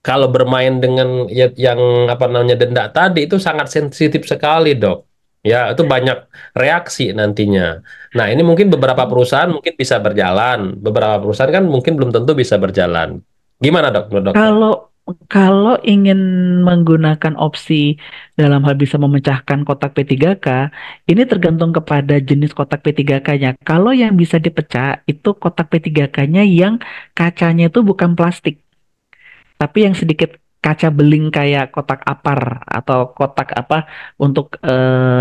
kalau bermain dengan yang apa namanya denda tadi itu sangat sensitif sekali, Dok. Ya, itu banyak reaksi nantinya. Nah, ini mungkin beberapa perusahaan mungkin bisa berjalan, beberapa perusahaan kan mungkin belum tentu bisa berjalan. Gimana, Dok, menurut dokter? Kalau kalau ingin menggunakan opsi dalam hal bisa memecahkan kotak P3K, ini tergantung kepada jenis kotak P3K-nya. Kalau yang bisa dipecah itu kotak P3K-nya yang kacanya itu bukan plastik, tapi yang sedikit kaca beling kayak kotak apar atau kotak apa untuk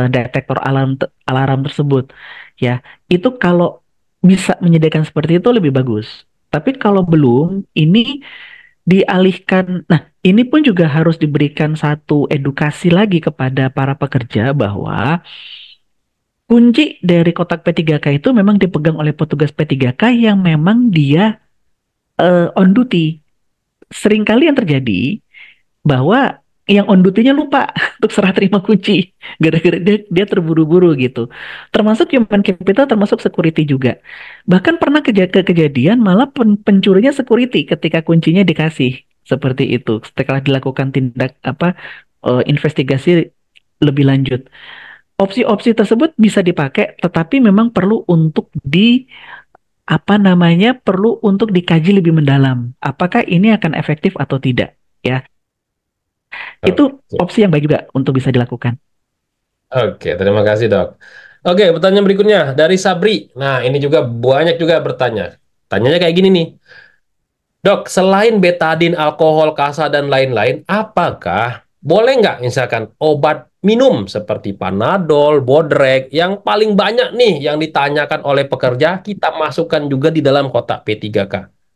detektor alarm tersebut. Ya, itu kalau bisa menyediakan seperti itu lebih bagus. Tapi kalau belum, ini dialihkan. Nah, ini pun juga harus diberikan satu edukasi lagi kepada para pekerja bahwa kunci dari kotak P3K itu memang dipegang oleh petugas P3K yang memang dia on duty. Seringkali yang terjadi bahwa yang on duty-nya lupa untuk serah terima kunci gara-gara dia terburu-buru gitu. Termasuk human capital, termasuk security juga. Bahkan pernah kejadian malah pencurinya security ketika kuncinya dikasih seperti itu. Setelah dilakukan tindak investigasi lebih lanjut. Opsi-opsi tersebut bisa dipakai, tetapi memang perlu untuk perlu untuk dikaji lebih mendalam. Apakah ini akan efektif atau tidak? Ya, itu Oke, opsi yang baik juga untuk bisa dilakukan. Oke, terima kasih dok. Oke, pertanyaan berikutnya dari Sabri. Nah, ini juga banyak juga bertanya. Tanyanya kayak gini nih. Dok, selain betadin, alkohol, kasa, dan lain-lain, apakah boleh nggak misalkan obat minum seperti Panadol, Bodrek, yang paling banyak nih yang ditanyakan oleh pekerja, kita masukkan juga di dalam kotak P3K.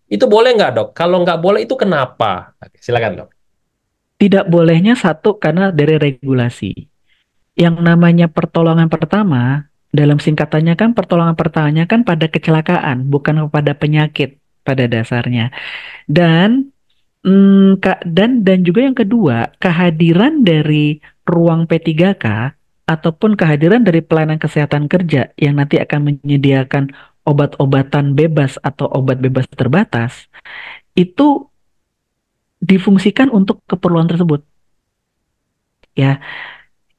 Itu boleh nggak dok? Kalau nggak boleh itu kenapa? Oke, silakan dok. Tidak bolehnya satu karena dari regulasi. Yang namanya pertolongan pertama, dalam singkatannya kan pertolongan pertamanya kan pada kecelakaan, bukan kepada penyakit pada dasarnya. Dan dan juga yang kedua, kehadiran dari ruang P3K ataupun kehadiran dari pelayanan kesehatan kerja yang nanti akan menyediakan obat-obatan bebas atau obat bebas terbatas, itu difungsikan untuk keperluan tersebut. Ya,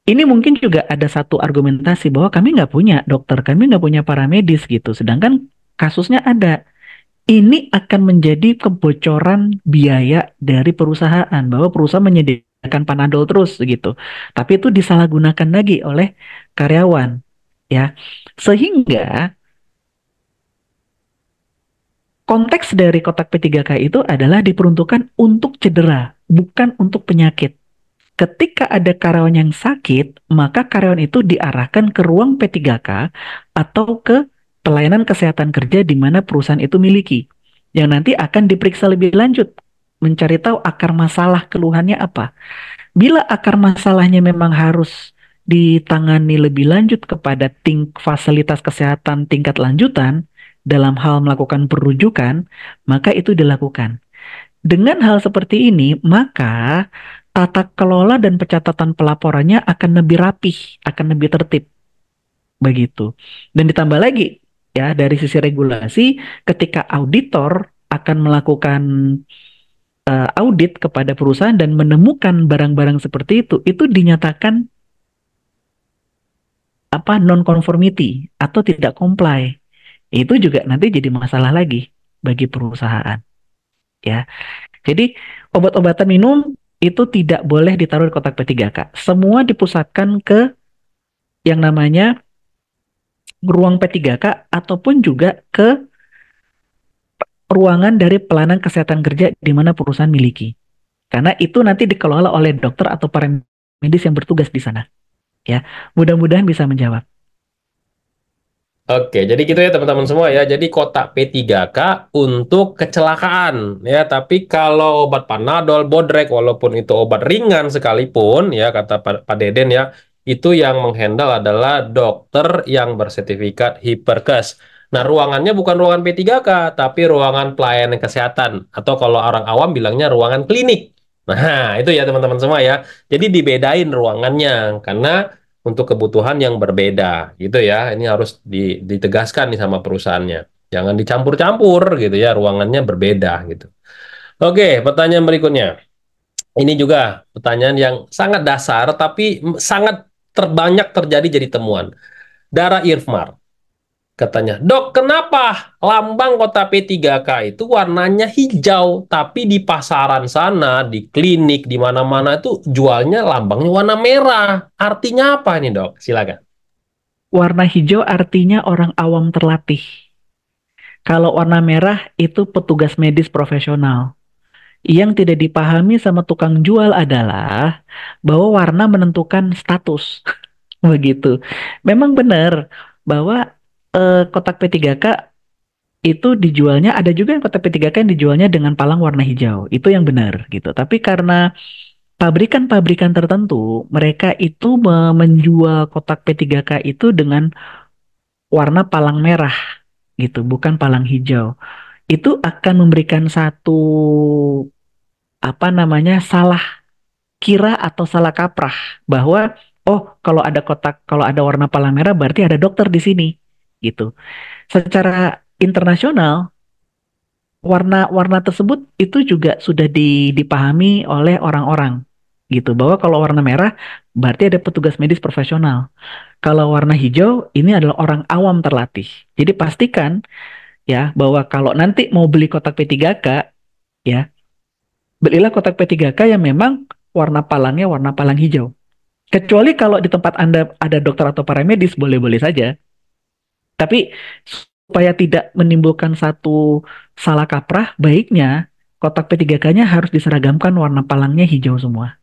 ini mungkin juga ada satu argumentasi bahwa kami nggak punya dokter, kami nggak punya paramedis gitu. Sedangkan kasusnya ada. Ini akan menjadi kebocoran biaya dari perusahaan bahwa perusahaan menyediakan Panadol terus gitu. Tapi itu disalahgunakan lagi oleh karyawan ya. Sehingga konteks dari kotak P3K itu adalah diperuntukkan untuk cedera, bukan untuk penyakit. Ketika ada karyawan yang sakit, maka karyawan itu diarahkan ke ruang P3K atau ke pelayanan kesehatan kerja di mana perusahaan itu miliki. Yang nanti akan diperiksa lebih lanjut, mencari tahu akar masalah keluhannya apa. Bila akar masalahnya memang harus ditangani lebih lanjut kepada fasilitas kesehatan tingkat lanjutan dalam hal melakukan perujukan, maka itu dilakukan. Dengan hal seperti ini, maka tata kelola dan pencatatan pelaporannya akan lebih rapih, akan lebih tertib, begitu. Dan ditambah lagi, ya dari sisi regulasi, ketika auditor akan melakukan audit kepada perusahaan dan menemukan barang-barang seperti itu dinyatakan non conformity atau tidak comply. Itu juga nanti jadi masalah lagi bagi perusahaan, ya. Jadi obat-obatan minum itu tidak boleh ditaruh di kotak P3K. Semua dipusatkan ke yang namanya ruang P3K ataupun juga ke ruangan dari pelayanan kesehatan kerja di mana perusahaan miliki. Karena itu nanti dikelola oleh dokter atau para medis yang bertugas di sana. Ya, mudah-mudahan bisa menjawab. Oke, jadi gitu ya teman-teman semua ya. Jadi kotak P3K untuk kecelakaan ya. Tapi kalau obat Panadol, Bodrek, walaupun itu obat ringan sekalipun ya kata Pak Deden ya, itu yang menghandle adalah dokter yang bersertifikat Hiperkes. Nah, ruangannya bukan ruangan P3K, tapi ruangan pelayanan kesehatan atau kalau orang awam bilangnya ruangan klinik. Nah, itu ya teman-teman semua ya. Jadi dibedain ruangannya karena untuk kebutuhan yang berbeda gitu ya. Ini harus ditegaskan nih sama perusahaannya. Jangan dicampur-campur gitu ya, ruangannya berbeda gitu. Oke, pertanyaan berikutnya. Ini juga pertanyaan yang sangat dasar tapi sangat terbanyak terjadi jadi temuan. Dara Irfmar katanya, "Dok, kenapa lambang kota P3K itu warnanya hijau, tapi di pasaran sana, di klinik, di mana-mana itu jualnya lambangnya warna merah. Artinya apa ini, Dok? Silakan." Warna hijau artinya orang awam terlatih. Kalau warna merah itu petugas medis profesional. Yang tidak dipahami sama tukang jual adalah bahwa warna menentukan status. Begitu. Memang benar bahwa kotak P3K itu dijualnya, ada juga yang kotak P3K yang dijualnya dengan palang warna hijau. Itu yang benar gitu. Tapi karena pabrikan-pabrikan tertentu, mereka itu menjual kotak P3K itu dengan warna palang merah gitu, bukan palang hijau. Itu akan memberikan satu salah kira atau salah kaprah bahwa oh kalau ada warna palang merah berarti ada dokter di sini gitu. Secara internasional warna-warna tersebut itu juga sudah dipahami oleh orang-orang. gitu. Bahwa kalau warna merah berarti ada petugas medis profesional. Kalau warna hijau ini adalah orang awam terlatih. Jadi pastikan ya bahwa kalau nanti mau beli kotak P3K ya, belilah kotak P3K yang memang warna palangnya warna palang hijau. Kecuali kalau di tempat Anda ada dokter atau paramedis, boleh-boleh saja. Tapi supaya tidak menimbulkan satu salah kaprah, baiknya kotak P3K-nya harus diseragamkan warna palangnya hijau semua.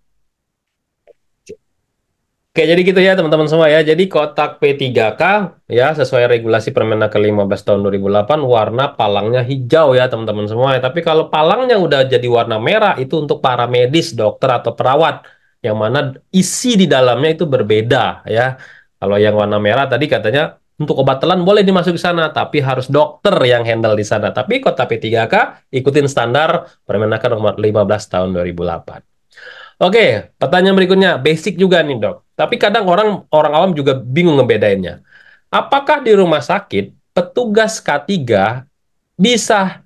Oke, jadi gitu ya teman-teman semua ya. Jadi kotak P3K ya sesuai regulasi Permenaker 15 tahun 2008 warna palangnya hijau ya teman-teman semua. Tapi kalau palangnya udah jadi warna merah itu untuk para medis, dokter atau perawat yang mana isi di dalamnya itu berbeda ya. Kalau yang warna merah tadi katanya untuk obat telan boleh dimasuk ke sana, tapi harus dokter yang handle di sana. Tapi kotak P3K ikutin standar Permenaker nomor 15 tahun 2008. Oke, pertanyaan berikutnya, basic juga nih dok. Tapi kadang orang orang awam juga bingung ngebedainnya. Apakah di rumah sakit petugas K3 bisa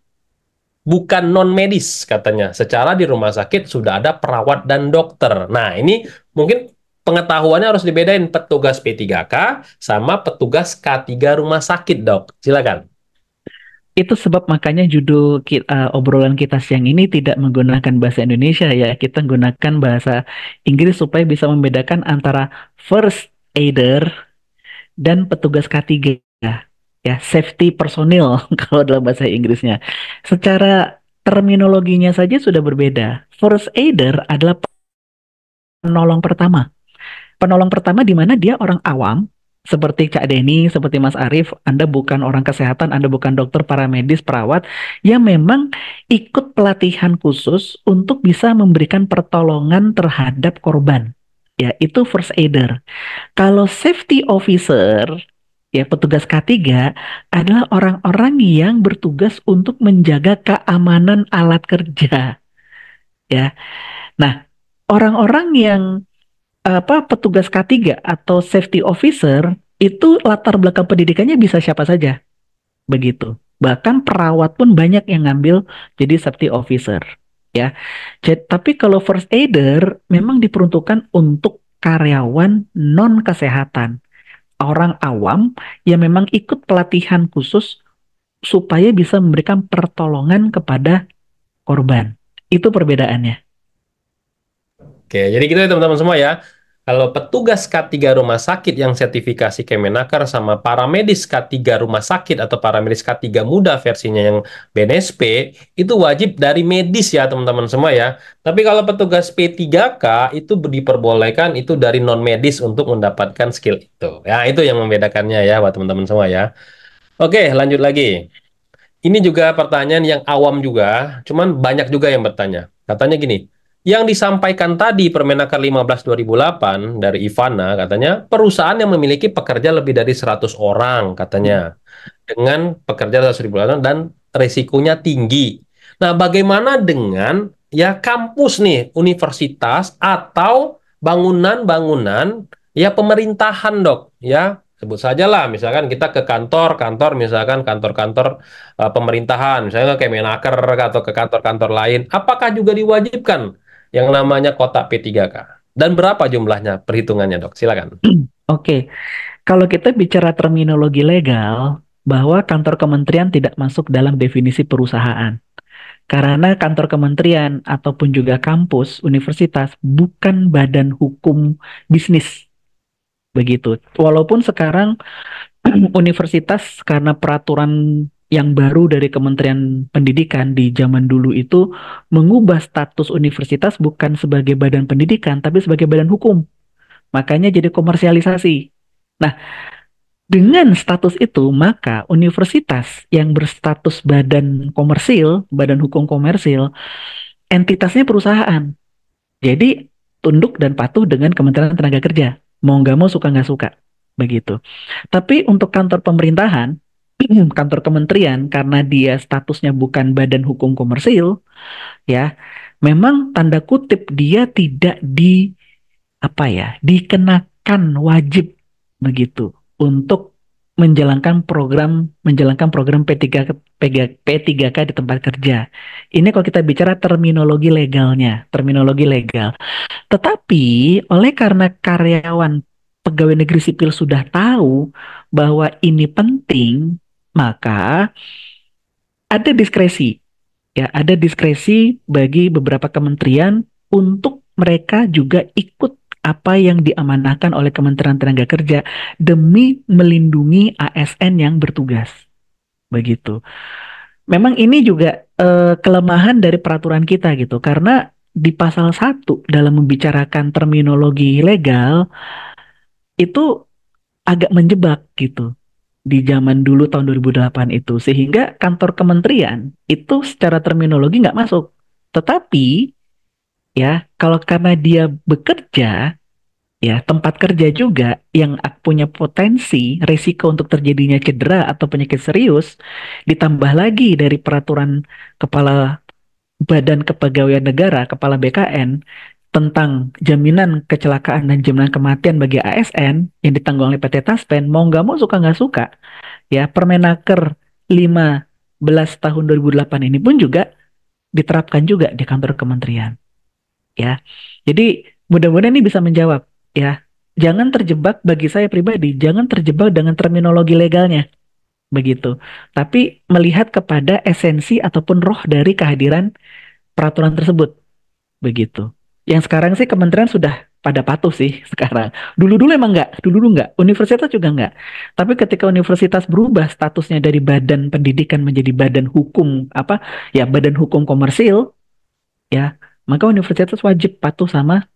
bukan non medis katanya? Secara di rumah sakit sudah ada perawat dan dokter. Nah ini mungkin pengetahuannya harus dibedain petugas P3K sama petugas K3 rumah sakit dok. Silakan. Itu sebab makanya judul obrolan kita siang ini tidak menggunakan bahasa Indonesia ya. Kita menggunakan bahasa Inggris supaya bisa membedakan antara first aider dan petugas K3 ya, safety personil kalau dalam bahasa Inggrisnya. Secara terminologinya saja sudah berbeda. First aider adalah penolong pertama. Penolong pertama di mana dia orang awam, seperti Cak Denny, seperti Mas Arief, Anda bukan orang kesehatan, Anda bukan dokter, paramedis, perawat, yang memang ikut pelatihan khusus untuk bisa memberikan pertolongan terhadap korban. Ya, itu first aider. Kalau safety officer, ya petugas K3 adalah orang-orang yang bertugas untuk menjaga keamanan alat kerja. Ya, nah orang-orang yang petugas K3 atau safety officer itu latar belakang pendidikannya bisa siapa saja begitu. Bahkan perawat pun banyak yang ngambil jadi safety officer ya. Tapi kalau first aider memang diperuntukkan untuk karyawan non kesehatan, orang awam yang memang ikut pelatihan khusus supaya bisa memberikan pertolongan kepada korban. Itu perbedaannya. Oke, jadi gitu ya teman-teman semua ya. Kalau petugas K3 rumah sakit yang sertifikasi Kemenaker sama paramedis K3 rumah sakit atau paramedis K3 muda versinya yang BNSP, itu wajib dari medis ya teman-teman semua ya. Tapi kalau petugas P3K itu diperbolehkan itu dari non-medis untuk mendapatkan skill itu. Ya, itu yang membedakannya ya buat teman-teman semua ya. Oke, lanjut lagi. Ini juga pertanyaan yang awam juga, cuman banyak juga yang bertanya. Katanya gini, yang disampaikan tadi Permenaker 15 2008 dari Ivana, katanya perusahaan yang memiliki pekerja lebih dari 100 orang, katanya. Dengan pekerja 100 ribu orang dan risikonya tinggi. Nah, bagaimana dengan ya kampus nih, universitas atau bangunan-bangunan ya pemerintahan, Dok, ya. Sebut saja lah, misalkan kita ke kantor-kantor, misalkan kantor-kantor pemerintahan, misalnya ke Kemenaker atau ke kantor-kantor lain, apakah juga diwajibkan yang namanya kotak P3K? Dan berapa jumlahnya perhitungannya, Dok? Silakan. Oke, kalau kita bicara terminologi legal, bahwa kantor kementerian tidak masuk dalam definisi perusahaan. Karena kantor kementerian ataupun juga kampus, universitas, bukan badan hukum bisnis. Begitu. Walaupun sekarang universitas karena peraturan yang baru dari Kementerian Pendidikan di zaman dulu itu mengubah status universitas bukan sebagai badan pendidikan, tapi sebagai badan hukum. Makanya jadi komersialisasi. Nah, dengan status itu, maka universitas yang berstatus badan komersil, badan hukum komersil, entitasnya perusahaan. Jadi tunduk dan patuh dengan Kementerian Tenaga Kerja. Mau nggak mau, suka nggak suka. Begitu. Tapi untuk kantor pemerintahan, kantor kementerian, karena dia statusnya bukan badan hukum komersil, ya, memang tanda kutip dia tidak dikenakan wajib begitu untuk menjalankan program P3K di tempat kerja. Ini kalau kita bicara terminologi legal. Tetapi oleh karena karyawan pegawai negeri sipil sudah tahu bahwa ini penting, maka ada diskresi. Ya, ada diskresi bagi beberapa kementerian untuk mereka juga ikut apa yang diamanahkan oleh Kementerian Tenaga Kerja demi melindungi ASN yang bertugas. Begitu. Memang ini juga kelemahan dari peraturan kita gitu, karena di pasal 1 dalam membicarakan terminologi legal itu agak menjebak gitu di zaman dulu tahun 2008 itu, sehingga kantor kementerian itu secara terminologi nggak masuk. Tetapi ya kalau karena dia bekerja, ya tempat kerja juga yang punya potensi resiko untuk terjadinya cedera atau penyakit serius, ditambah lagi dari peraturan kepala Badan Kepegawaian Negara, kepala BKN, tentang jaminan kecelakaan dan jaminan kematian bagi ASN yang ditanggung oleh PT Taspen, mau nggak mau suka nggak suka, ya Permenaker 15 tahun 2008 ini pun juga diterapkan juga di kantor kementerian. Ya, jadi mudah-mudahan ini bisa menjawab. Ya, jangan terjebak, bagi saya pribadi, jangan terjebak dengan terminologi legalnya, begitu. Tapi melihat kepada esensi ataupun roh dari kehadiran peraturan tersebut, begitu. Yang sekarang sih kementerian sudah pada patuh sih sekarang. Dulu-dulu emang nggak, dulu-dulu nggak. Universitas juga nggak. Tapi ketika universitas berubah statusnya dari badan pendidikan menjadi badan hukum, apa ya, badan hukum komersil, ya, maka universitas wajib patuh sama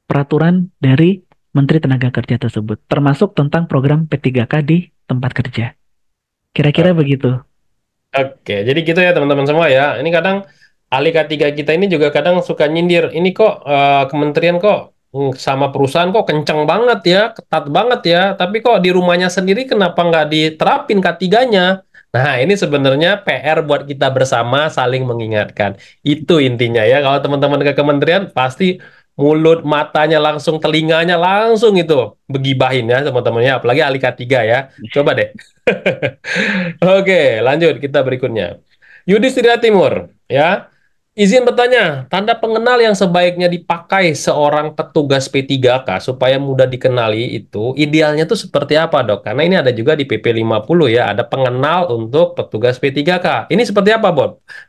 peraturan dari Menteri Tenaga Kerja tersebut, termasuk tentang program P3K di tempat kerja. Kira-kira begitu. Oke, jadi gitu ya teman-teman semua ya. Ini kadang ahli K3 kita ini juga kadang suka nyindir. Ini kok kementerian kok sama perusahaan kok kenceng banget ya, ketat banget ya. Tapi kok di rumahnya sendiri kenapa nggak diterapin K3-nya? Nah, ini sebenarnya PR buat kita bersama saling mengingatkan. Itu intinya ya. Kalau teman-teman ke kementerian pasti mulut, matanya langsung, telinganya langsung itu begibahin ya teman-temannya. Apalagi ahli K3 ya. Coba deh. Oke, lanjut kita berikutnya. Yudhistira Timur, ya. Izin bertanya, tanda pengenal yang sebaiknya dipakai seorang petugas P3K supaya mudah dikenali itu idealnya tuh seperti apa, Dok? Karena ini ada juga di PP 50 ya, ada pengenal untuk petugas P3K. Ini seperti apa,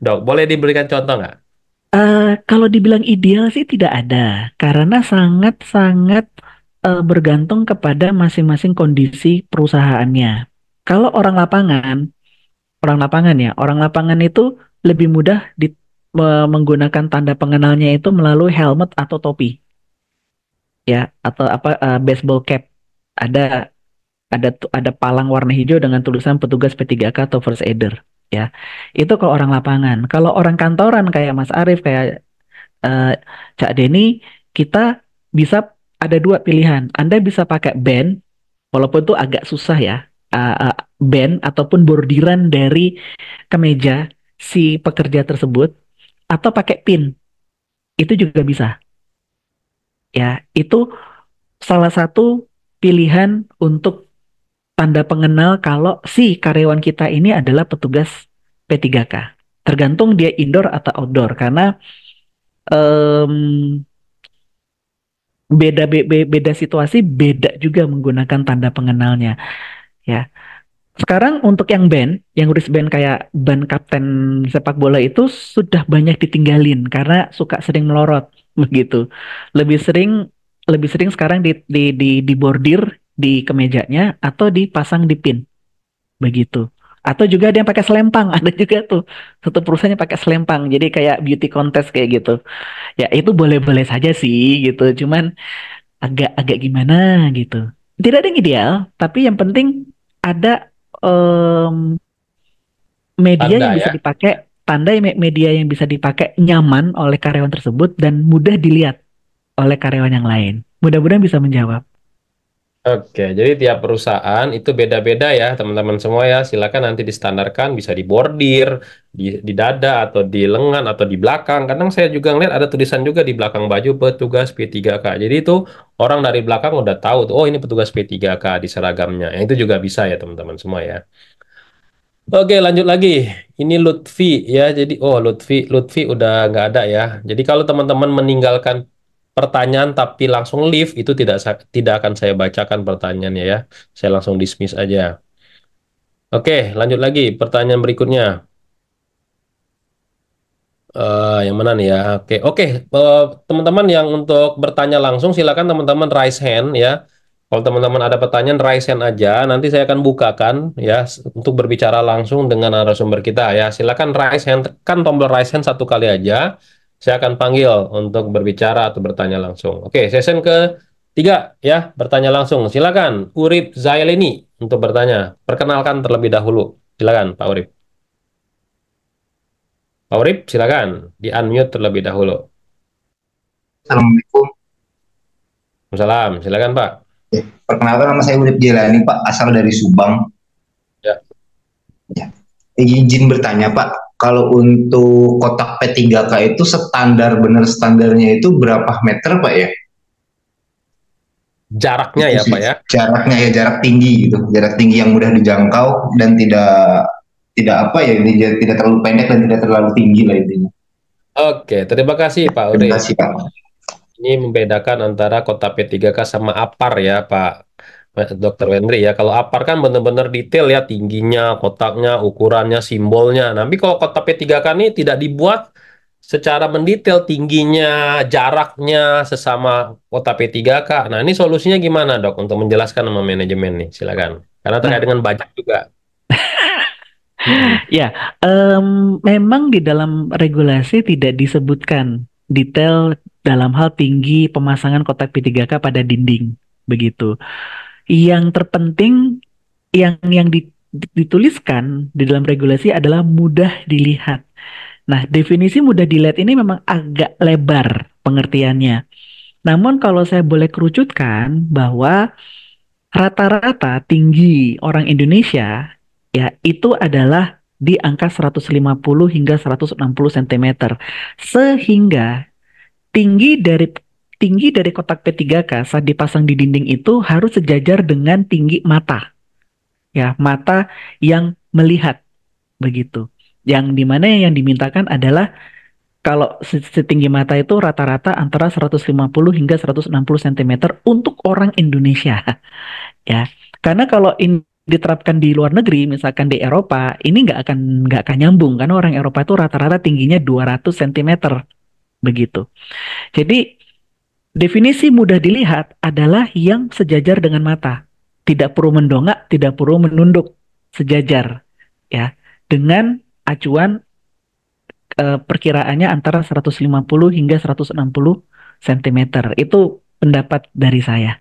Dok? Boleh diberikan contoh nggak? Kalau dibilang ideal sih tidak ada, karena sangat-sangat bergantung kepada masing-masing kondisi perusahaannya. Kalau orang lapangan itu lebih mudah menggunakan tanda pengenalnya itu melalui helmet atau topi, ya, atau apa, baseball cap. Ada ada palang warna hijau dengan tulisan petugas P3K atau first aider, ya. Itu kalau orang lapangan. Kalau orang kantoran kayak Mas Arief, kayak eh, Cak Denny, kita bisa ada dua pilihan. Anda bisa pakai band, walaupun itu agak susah ya, band ataupun bordiran dari kemeja si pekerja tersebut, atau pakai pin, itu juga bisa. Ya, itu salah satu pilihan untuk tanda pengenal kalau si karyawan kita ini adalah petugas P3K. Tergantung dia indoor atau outdoor, karena em, beda situasi, beda juga menggunakan tanda pengenalnya. Ya, sekarang untuk yang band, yang wristband kayak ban kapten sepak bola itu sudah banyak ditinggalin karena suka sering melorot begitu. Lebih sering lebih sering sekarang di bordir di kemejanya atau dipasang di pin begitu. Atau juga ada yang pakai selempang, ada juga tuh satu perusahaannya pakai selempang. Jadi kayak beauty contest kayak gitu. Ya itu boleh-boleh saja sih gitu. Cuman agak-agak gimana gitu. Tidak ada yang ideal, tapi yang penting ada media Tanda yang bisa ya. dipakai, media yang bisa dipakai nyaman oleh karyawan tersebut dan mudah dilihat oleh karyawan yang lain. Mudah-mudahan bisa menjawab. Oke, jadi tiap perusahaan itu beda-beda ya, teman-teman semua ya. Silakan nanti distandarkan, bisa di bordir, di dada, atau di lengan, atau di belakang. Kadang saya juga ngeliat ada tulisan juga di belakang baju petugas P3K. Jadi itu orang dari belakang udah tahu tuh, oh ini petugas P3K di seragamnya. Yang itu juga bisa ya, teman-teman semua ya. Oke, lanjut lagi. Ini Lutfi ya. Jadi, oh Lutfi udah nggak ada ya. Jadi kalau teman-teman meninggalkan pertanyaan tapi langsung leave, itu tidak akan saya bacakan pertanyaannya ya. Saya langsung dismiss aja. Oke, lanjut lagi. Pertanyaan berikutnya. Yang mana nih ya? Oke. Teman-teman yang untuk bertanya langsung, silakan teman-teman raise hand ya. Kalau teman-teman ada pertanyaan, raise hand aja. Nanti saya akan bukakan ya untuk berbicara langsung dengan narasumber kita ya. Silakan raise hand, tekan tombol raise hand satu kali aja. Saya akan panggil untuk berbicara atau bertanya langsung. Oke, session ketiga ya, bertanya langsung. Silakan, Urip Zaileni untuk bertanya. Perkenalkan terlebih dahulu. Silakan, Pak Urip. Pak Urip, silakan di-unmute terlebih dahulu. Assalamualaikum. Salam, silakan Pak. Perkenalkan nama saya Udip Jelani Pak, asal dari Subang. Ya. Ya. Izin bertanya Pak, kalau untuk kotak P3K itu standarnya itu berapa meter Pak ya? Jaraknya ya Pak ya. Jaraknya ya jarak tinggi gitu, jarak tinggi yang mudah dijangkau dan tidak tidak apa ya, tidak terlalu pendek dan tidak terlalu tinggi lah intinya. Oke, terima kasih Pak Terima Urip. kasih Pak. Ini membedakan antara kotak P3K sama APAR ya Pak Dr. Wendri ya. Kalau APAR kan benar-benar detail ya, tingginya, kotaknya, ukurannya, simbolnya. Tapi kalau kotak P3K ini tidak dibuat secara mendetail tingginya, jaraknya sesama kotak P3K. Nah, ini solusinya gimana Dok untuk menjelaskan sama manajemen nih? Silakan. Karena terkait Nah, dengan budget juga. ya, memang di dalam regulasi tidak disebutkan detail dalam hal tinggi pemasangan kotak P3K pada dinding, begitu. Yang terpenting yang dituliskan di dalam regulasi adalah mudah dilihat. Nah, definisi mudah dilihat ini memang agak lebar pengertiannya. Namun kalau saya boleh kerucutkan bahwa rata-rata tinggi orang Indonesia ya itu adalah di angka 150 hingga 160 cm. Sehingga tinggi dari tinggi dari kotak P3K saat dipasang di dinding itu harus sejajar dengan tinggi mata. Ya, mata yang melihat begitu. Yang dimana yang dimintakan adalah kalau setinggi mata itu rata-rata antara 150 hingga 160 cm untuk orang Indonesia. Ya, karena kalau ini diterapkan di luar negeri, misalkan di Eropa, ini nggak akan nyambung karena orang Eropa itu rata-rata tingginya 200 cm begitu. Jadi definisi mudah dilihat adalah yang sejajar dengan mata, tidak perlu mendongak, tidak perlu menunduk, sejajar, ya, dengan acuan perkiraannya antara 150 hingga 160 cm. Itu pendapat dari saya.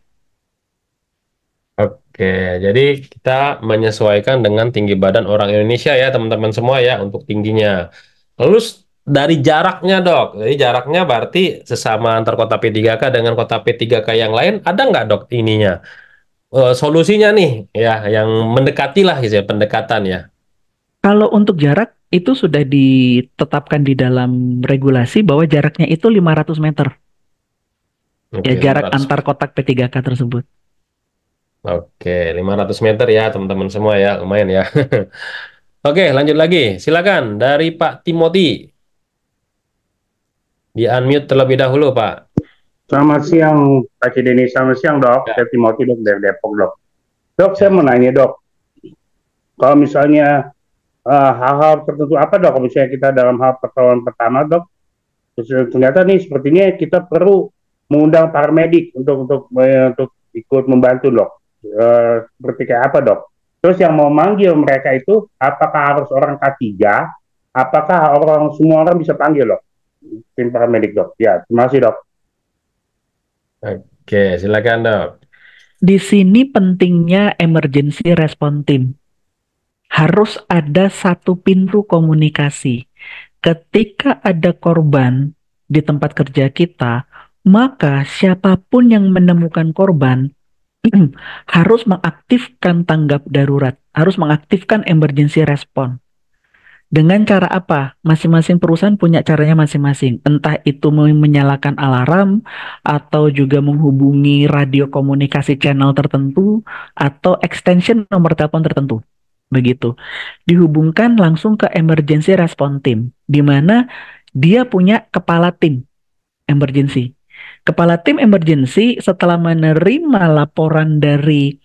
Oke, jadi kita menyesuaikan dengan tinggi badan orang Indonesia ya teman-teman semua ya untuk tingginya. Lalu dari jaraknya Dok, jadi jaraknya berarti sesama antar kota P3K dengan kota P3K yang lain ada nggak Dok ininya? Solusinya nih ya yang mendekati lah gitu ya pendekatan ya. Kalau untuk jarak itu sudah ditetapkan di dalam regulasi bahwa jaraknya itu 500 meter. Ya, Oke, jarak 500. antar kotak P3K tersebut. Oke, 500 meter ya teman-teman semua ya, lumayan ya. Oke, lanjut lagi. Silakan dari Pak Timothy. Di unmute terlebih dahulu, Pak. Selamat siang, Pak Cideni. Selamat siang, Dok. Ya, Saya Timothy, Dok, dari Depok, Dok. Dok, saya ya. mau nanya, Dok. Kalau misalnya hal-hal tertentu apa, Dok? Kalau misalnya kita dalam hal pertolongan pertama, Dok, ternyata nih sepertinya kita perlu mengundang paramedik untuk ikut membantu, Dok. Seperti kayak apa, Dok? Terus yang mau manggil mereka itu, apakah harus orang K3? Apakah semua orang bisa panggil, Dok? Tim paramedik, Dok. Ya, terima kasih, Dok. Oke, silakan, Dok. Di sini pentingnya emergency response team. Harus ada satu pintu komunikasi. Ketika ada korban di tempat kerja kita, maka siapapun yang menemukan korban harus mengaktifkan tanggap darurat, harus mengaktifkan emergency response. Dengan cara apa? Masing-masing perusahaan punya caranya masing-masing. Entah itu menyalakan alarm, atau juga menghubungi radio komunikasi channel tertentu, atau extension nomor telepon tertentu. Begitu. Dihubungkan langsung ke emergency response team, di mana dia punya kepala tim emergency. Kepala tim emergency setelah menerima laporan dari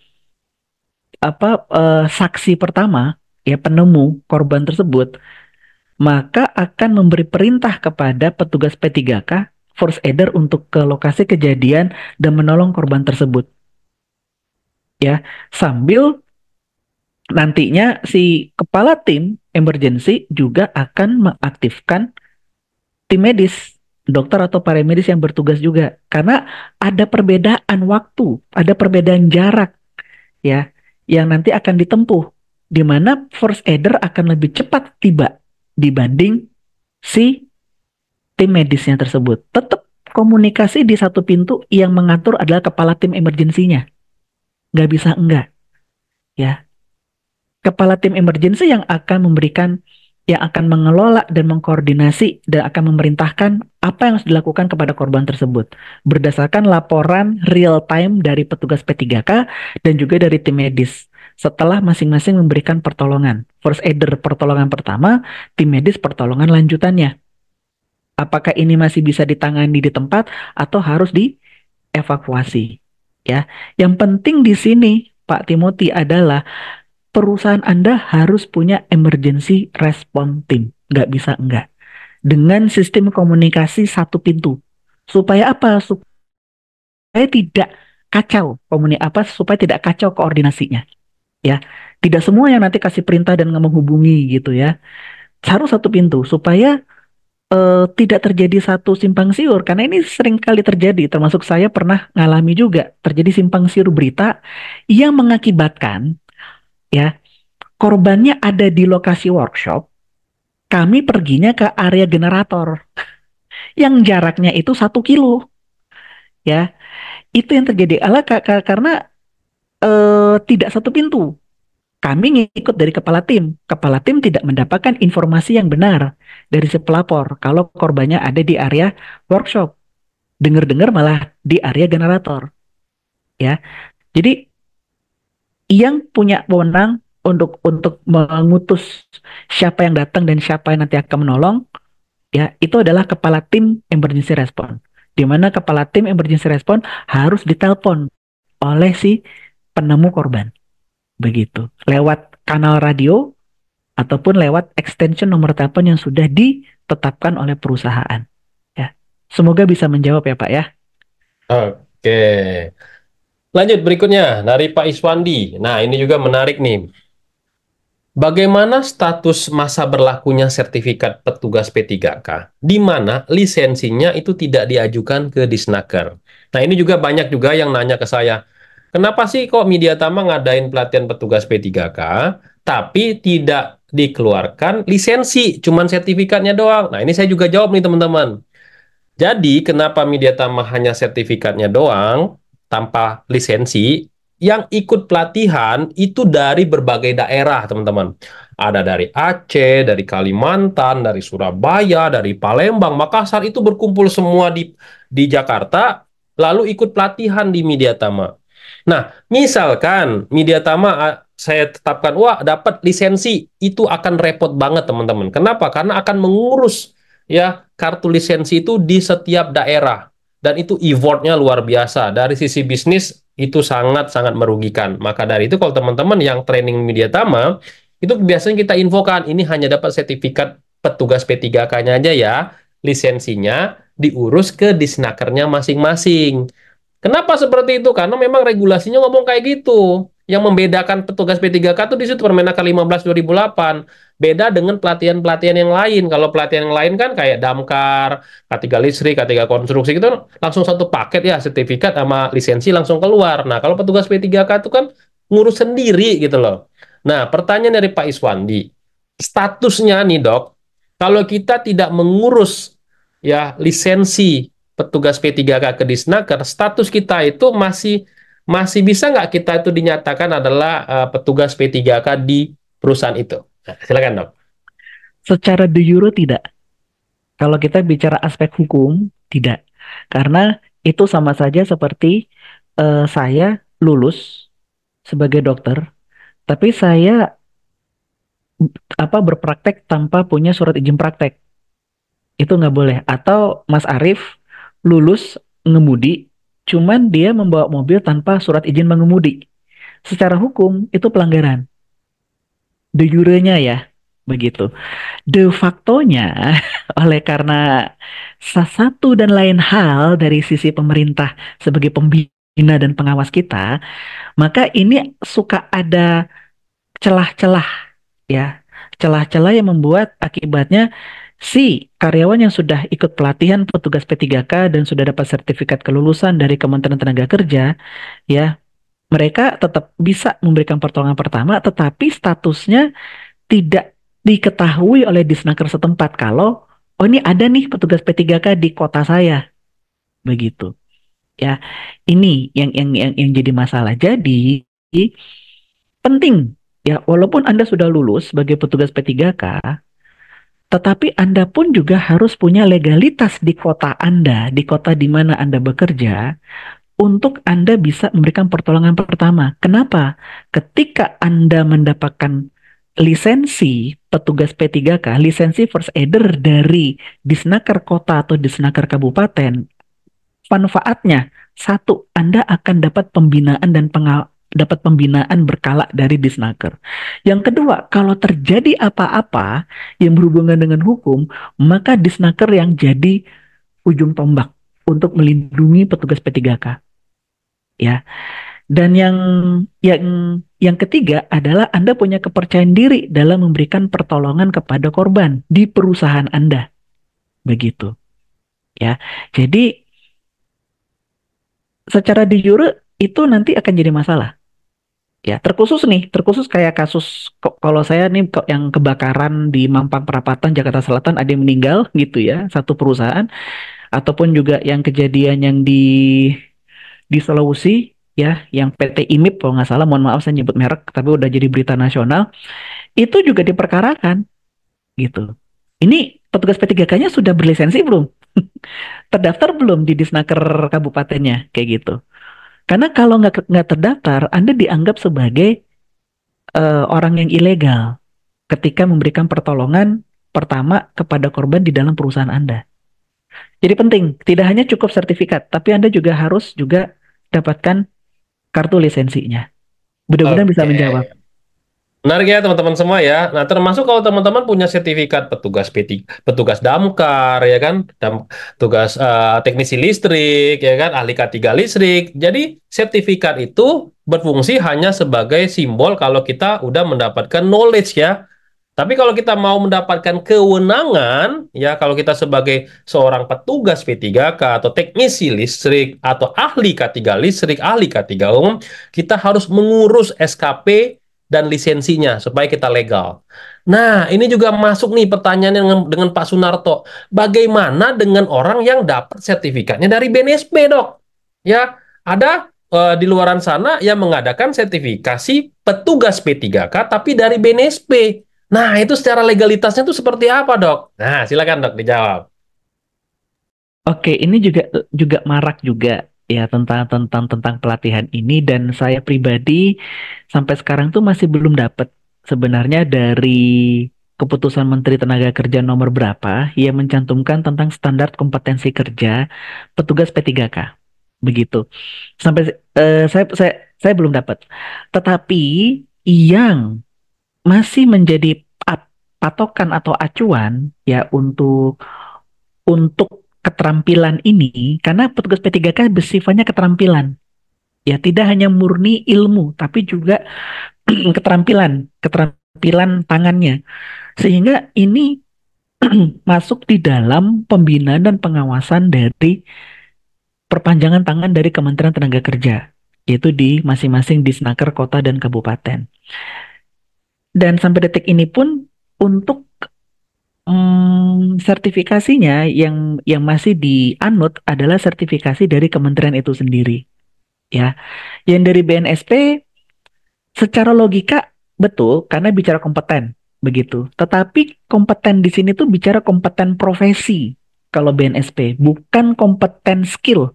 saksi pertama, ya penemu korban tersebut, maka akan memberi perintah kepada petugas P3K first aider untuk ke lokasi kejadian dan menolong korban tersebut. Ya, sambil nantinya si kepala tim emergency juga akan mengaktifkan tim medis, dokter atau paramedis yang bertugas juga. Karena ada perbedaan waktu, ada perbedaan jarak ya yang nanti akan ditempuh, di mana first aider akan lebih cepat tiba dibanding si tim medisnya tersebut. Tetap komunikasi di satu pintu, yang mengatur adalah kepala tim emergensinya. Nggak bisa enggak. Ya. Kepala tim emergency yang akan memberikan, yang akan mengelola dan mengkoordinasi dan akan memerintahkan apa yang harus dilakukan kepada korban tersebut. Berdasarkan laporan real time dari petugas P3K dan juga dari tim medis. Setelah masing-masing memberikan pertolongan. First aider pertolongan pertama, tim medis pertolongan lanjutannya. Apakah ini masih bisa ditangani di tempat atau harus dievakuasi? Ya, yang penting di sini, Pak Timothy, adalah perusahaan Anda harus punya emergency response team. Nggak bisa enggak. Dengan sistem komunikasi satu pintu. Supaya apa? Supaya tidak kacau supaya tidak kacau koordinasinya. Ya, tidak semua yang nanti kasih perintah dan menghubungi gitu ya. Harus satu pintu supaya tidak terjadi satu simpang siur, karena ini sering kali terjadi, termasuk saya pernah ngalami juga terjadi simpang siur berita yang mengakibatkan ya korbannya ada di lokasi workshop, kami perginya ke area generator yang jaraknya itu 1 kilo ya. Itu yang terjadi karena tidak satu pintu. Kami ngikut dari kepala tim tidak mendapatkan informasi yang benar dari si pelapor kalau korbannya ada di area workshop, dengar-dengar malah di area generator ya. Jadi yang punya wewenang untuk mengutus siapa yang datang dan siapa yang nanti akan menolong ya, itu adalah kepala tim emergency response, di mana kepala tim emergency response harus ditelepon oleh si penemu korban, begitu, lewat kanal radio ataupun lewat extension nomor telepon yang sudah ditetapkan oleh perusahaan ya. Semoga bisa menjawab ya Pak ya. Oke. Lanjut berikutnya dari Pak Iswandi. Nah, ini juga menarik nih. Bagaimana status masa berlakunya sertifikat petugas P3K, di mana lisensinya itu tidak diajukan ke Disnaker? Nah, ini juga banyak juga yang nanya ke saya, kenapa sih kok Mediatama ngadain pelatihan petugas P3K, tapi tidak dikeluarkan lisensi, cuman sertifikatnya doang? Nah, ini saya juga jawab nih teman-teman. Jadi, kenapa Mediatama hanya sertifikatnya doang, tanpa lisensi? Yang ikut pelatihan itu dari berbagai daerah, teman-teman. Ada dari Aceh, dari Kalimantan, dari Surabaya, dari Palembang, Makassar, itu berkumpul semua di Jakarta, lalu ikut pelatihan di Mediatama. Nah, misalkan Mediatama saya tetapkan, wah dapat lisensi, itu akan repot banget, teman-teman. Kenapa? Karena akan mengurus ya kartu lisensi itu di setiap daerah, dan itu effortnya luar biasa. Dari sisi bisnis itu sangat-sangat merugikan. Maka dari itu kalau teman-teman yang training Mediatama itu biasanya kita infokan, ini hanya dapat sertifikat petugas P3K-nya aja ya, lisensinya diurus ke disnakernya masing-masing. Kenapa seperti itu? Karena memang regulasinya ngomong kayak gitu. Yang membedakan petugas P3K itu di situ Permenaker 15 2008. Beda dengan pelatihan-pelatihan yang lain. Kalau pelatihan yang lain kan kayak Damkar, K3 Listrik, K3 Konstruksi itu langsung satu paket ya, sertifikat sama lisensi langsung keluar. Nah, kalau petugas P3K itu kan ngurus sendiri gitu loh. Nah, pertanyaan dari Pak Iswandi, statusnya nih Dok, kalau kita tidak mengurus ya lisensi petugas P3K ke Disnaker, status kita itu masih masih bisa nggak kita itu dinyatakan adalah petugas P3K di perusahaan itu? Nah, silakan dok. Secara de jure tidak. Kalau kita bicara aspek hukum, tidak. Karena itu sama saja seperti saya lulus sebagai dokter, tapi saya berpraktek tanpa punya surat izin praktek. Itu nggak boleh. Atau Mas Arief lulus ngemudi, cuman dia membawa mobil tanpa surat izin mengemudi. Secara hukum itu pelanggaran. De jurenya ya, begitu. De factonya, oleh karena satu dan lain hal dari sisi pemerintah sebagai pembina dan pengawas kita, maka ini suka ada celah-celah ya, celah-celah yang membuat akibatnya si karyawan yang sudah ikut pelatihan petugas P3K dan sudah dapat sertifikat kelulusan dari Kementerian Tenaga Kerja, ya, mereka tetap bisa memberikan pertolongan pertama, tetapi statusnya tidak diketahui oleh Disnaker setempat kalau oh ini ada nih petugas P3K di kota saya, begitu. Ya, ini yang jadi masalah. Jadi penting ya, walaupun Anda sudah lulus sebagai petugas P3K, tetapi Anda pun juga harus punya legalitas di kota Anda, di kota di mana Anda bekerja, untuk Anda bisa memberikan pertolongan pertama. Kenapa? Ketika Anda mendapatkan lisensi petugas P3K, lisensi first aider dari Disnaker kota atau Disnaker kabupaten, manfaatnya satu, Anda akan dapat pembinaan dan dapat pembinaan berkala dari Disnaker. Yang kedua, kalau terjadi apa-apa yang berhubungan dengan hukum, maka Disnaker yang jadi ujung tombak untuk melindungi petugas P3K. Ya. Dan yang yang ketiga adalah Anda punya kepercayaan diri dalam memberikan pertolongan kepada korban di perusahaan Anda. Begitu. Ya. Jadi secara de jure itu nanti akan jadi masalah. Ya, terkhusus kayak kasus kalau saya nih yang kebakaran di Mampang Perapatan Jakarta Selatan ada yang meninggal gitu ya, satu perusahaan, ataupun juga yang kejadian yang di Sulawesi ya, yang PT IMIP kalau nggak salah, mohon maaf saya nyebut merek tapi udah jadi berita nasional, itu juga diperkarakan gitu. Ini petugas P3K-nya sudah berlisensi belum? Terdaftar belum di Disnaker kabupatennya kayak gitu. Karena kalau nggak terdaftar, Anda dianggap sebagai orang yang ilegal ketika memberikan pertolongan pertama kepada korban di dalam perusahaan Anda. Jadi penting, tidak hanya cukup sertifikat, tapi Anda juga harus juga dapatkan kartu lisensinya. Mudah-mudahan bisa Oke. menjawab. Menarik ya teman-teman semua ya. Nah, termasuk kalau teman-teman punya sertifikat petugas P3, petugas damkar ya kan, tugas teknisi listrik ya kan, ahli K3 listrik. Jadi sertifikat itu berfungsi hanya sebagai simbol kalau kita udah mendapatkan knowledge ya. Tapi kalau kita mau mendapatkan kewenangan, ya kalau kita sebagai seorang petugas P3K atau teknisi listrik atau ahli K3 listrik, ahli K3 umum, kita harus mengurus SKP dan lisensinya supaya kita legal. Nah, ini juga masuk nih pertanyaan dengan Pak Sunarto. Bagaimana dengan orang yang dapat sertifikatnya dari BNSP, Dok? Ya, ada di luaran sana yang mengadakan sertifikasi petugas P3K tapi dari BNSP. Nah, itu secara legalitasnya itu seperti apa, Dok? Nah, silakan, Dok, dijawab. Oke, ini juga marak juga ya tentang pelatihan ini, dan saya pribadi sampai sekarang tuh masih belum dapat sebenarnya dari keputusan Menteri Tenaga Kerja nomor berapa yang mencantumkan tentang standar kompetensi kerja petugas P3K. Begitu. Sampai saya belum dapat. Tetapi yang masih menjadi patokan atau acuan ya untuk keterampilan ini, karena petugas P3K bersifatnya keterampilan. Ya, tidak hanya murni ilmu, tapi juga keterampilan tangannya. Sehingga ini masuk di dalam pembinaan dan pengawasan dari perpanjangan tangan dari Kementerian Tenaga Kerja, yaitu di masing-masing Disnaker kota dan kabupaten. Dan sampai detik ini pun untuk sertifikasinya yang masih dianut adalah sertifikasi dari kementerian itu sendiri. ya. Yang dari BNSP secara logika betul karena bicara kompeten begitu. Tetapi kompeten di sini tuh bicara kompeten profesi kalau BNSP, bukan kompeten skill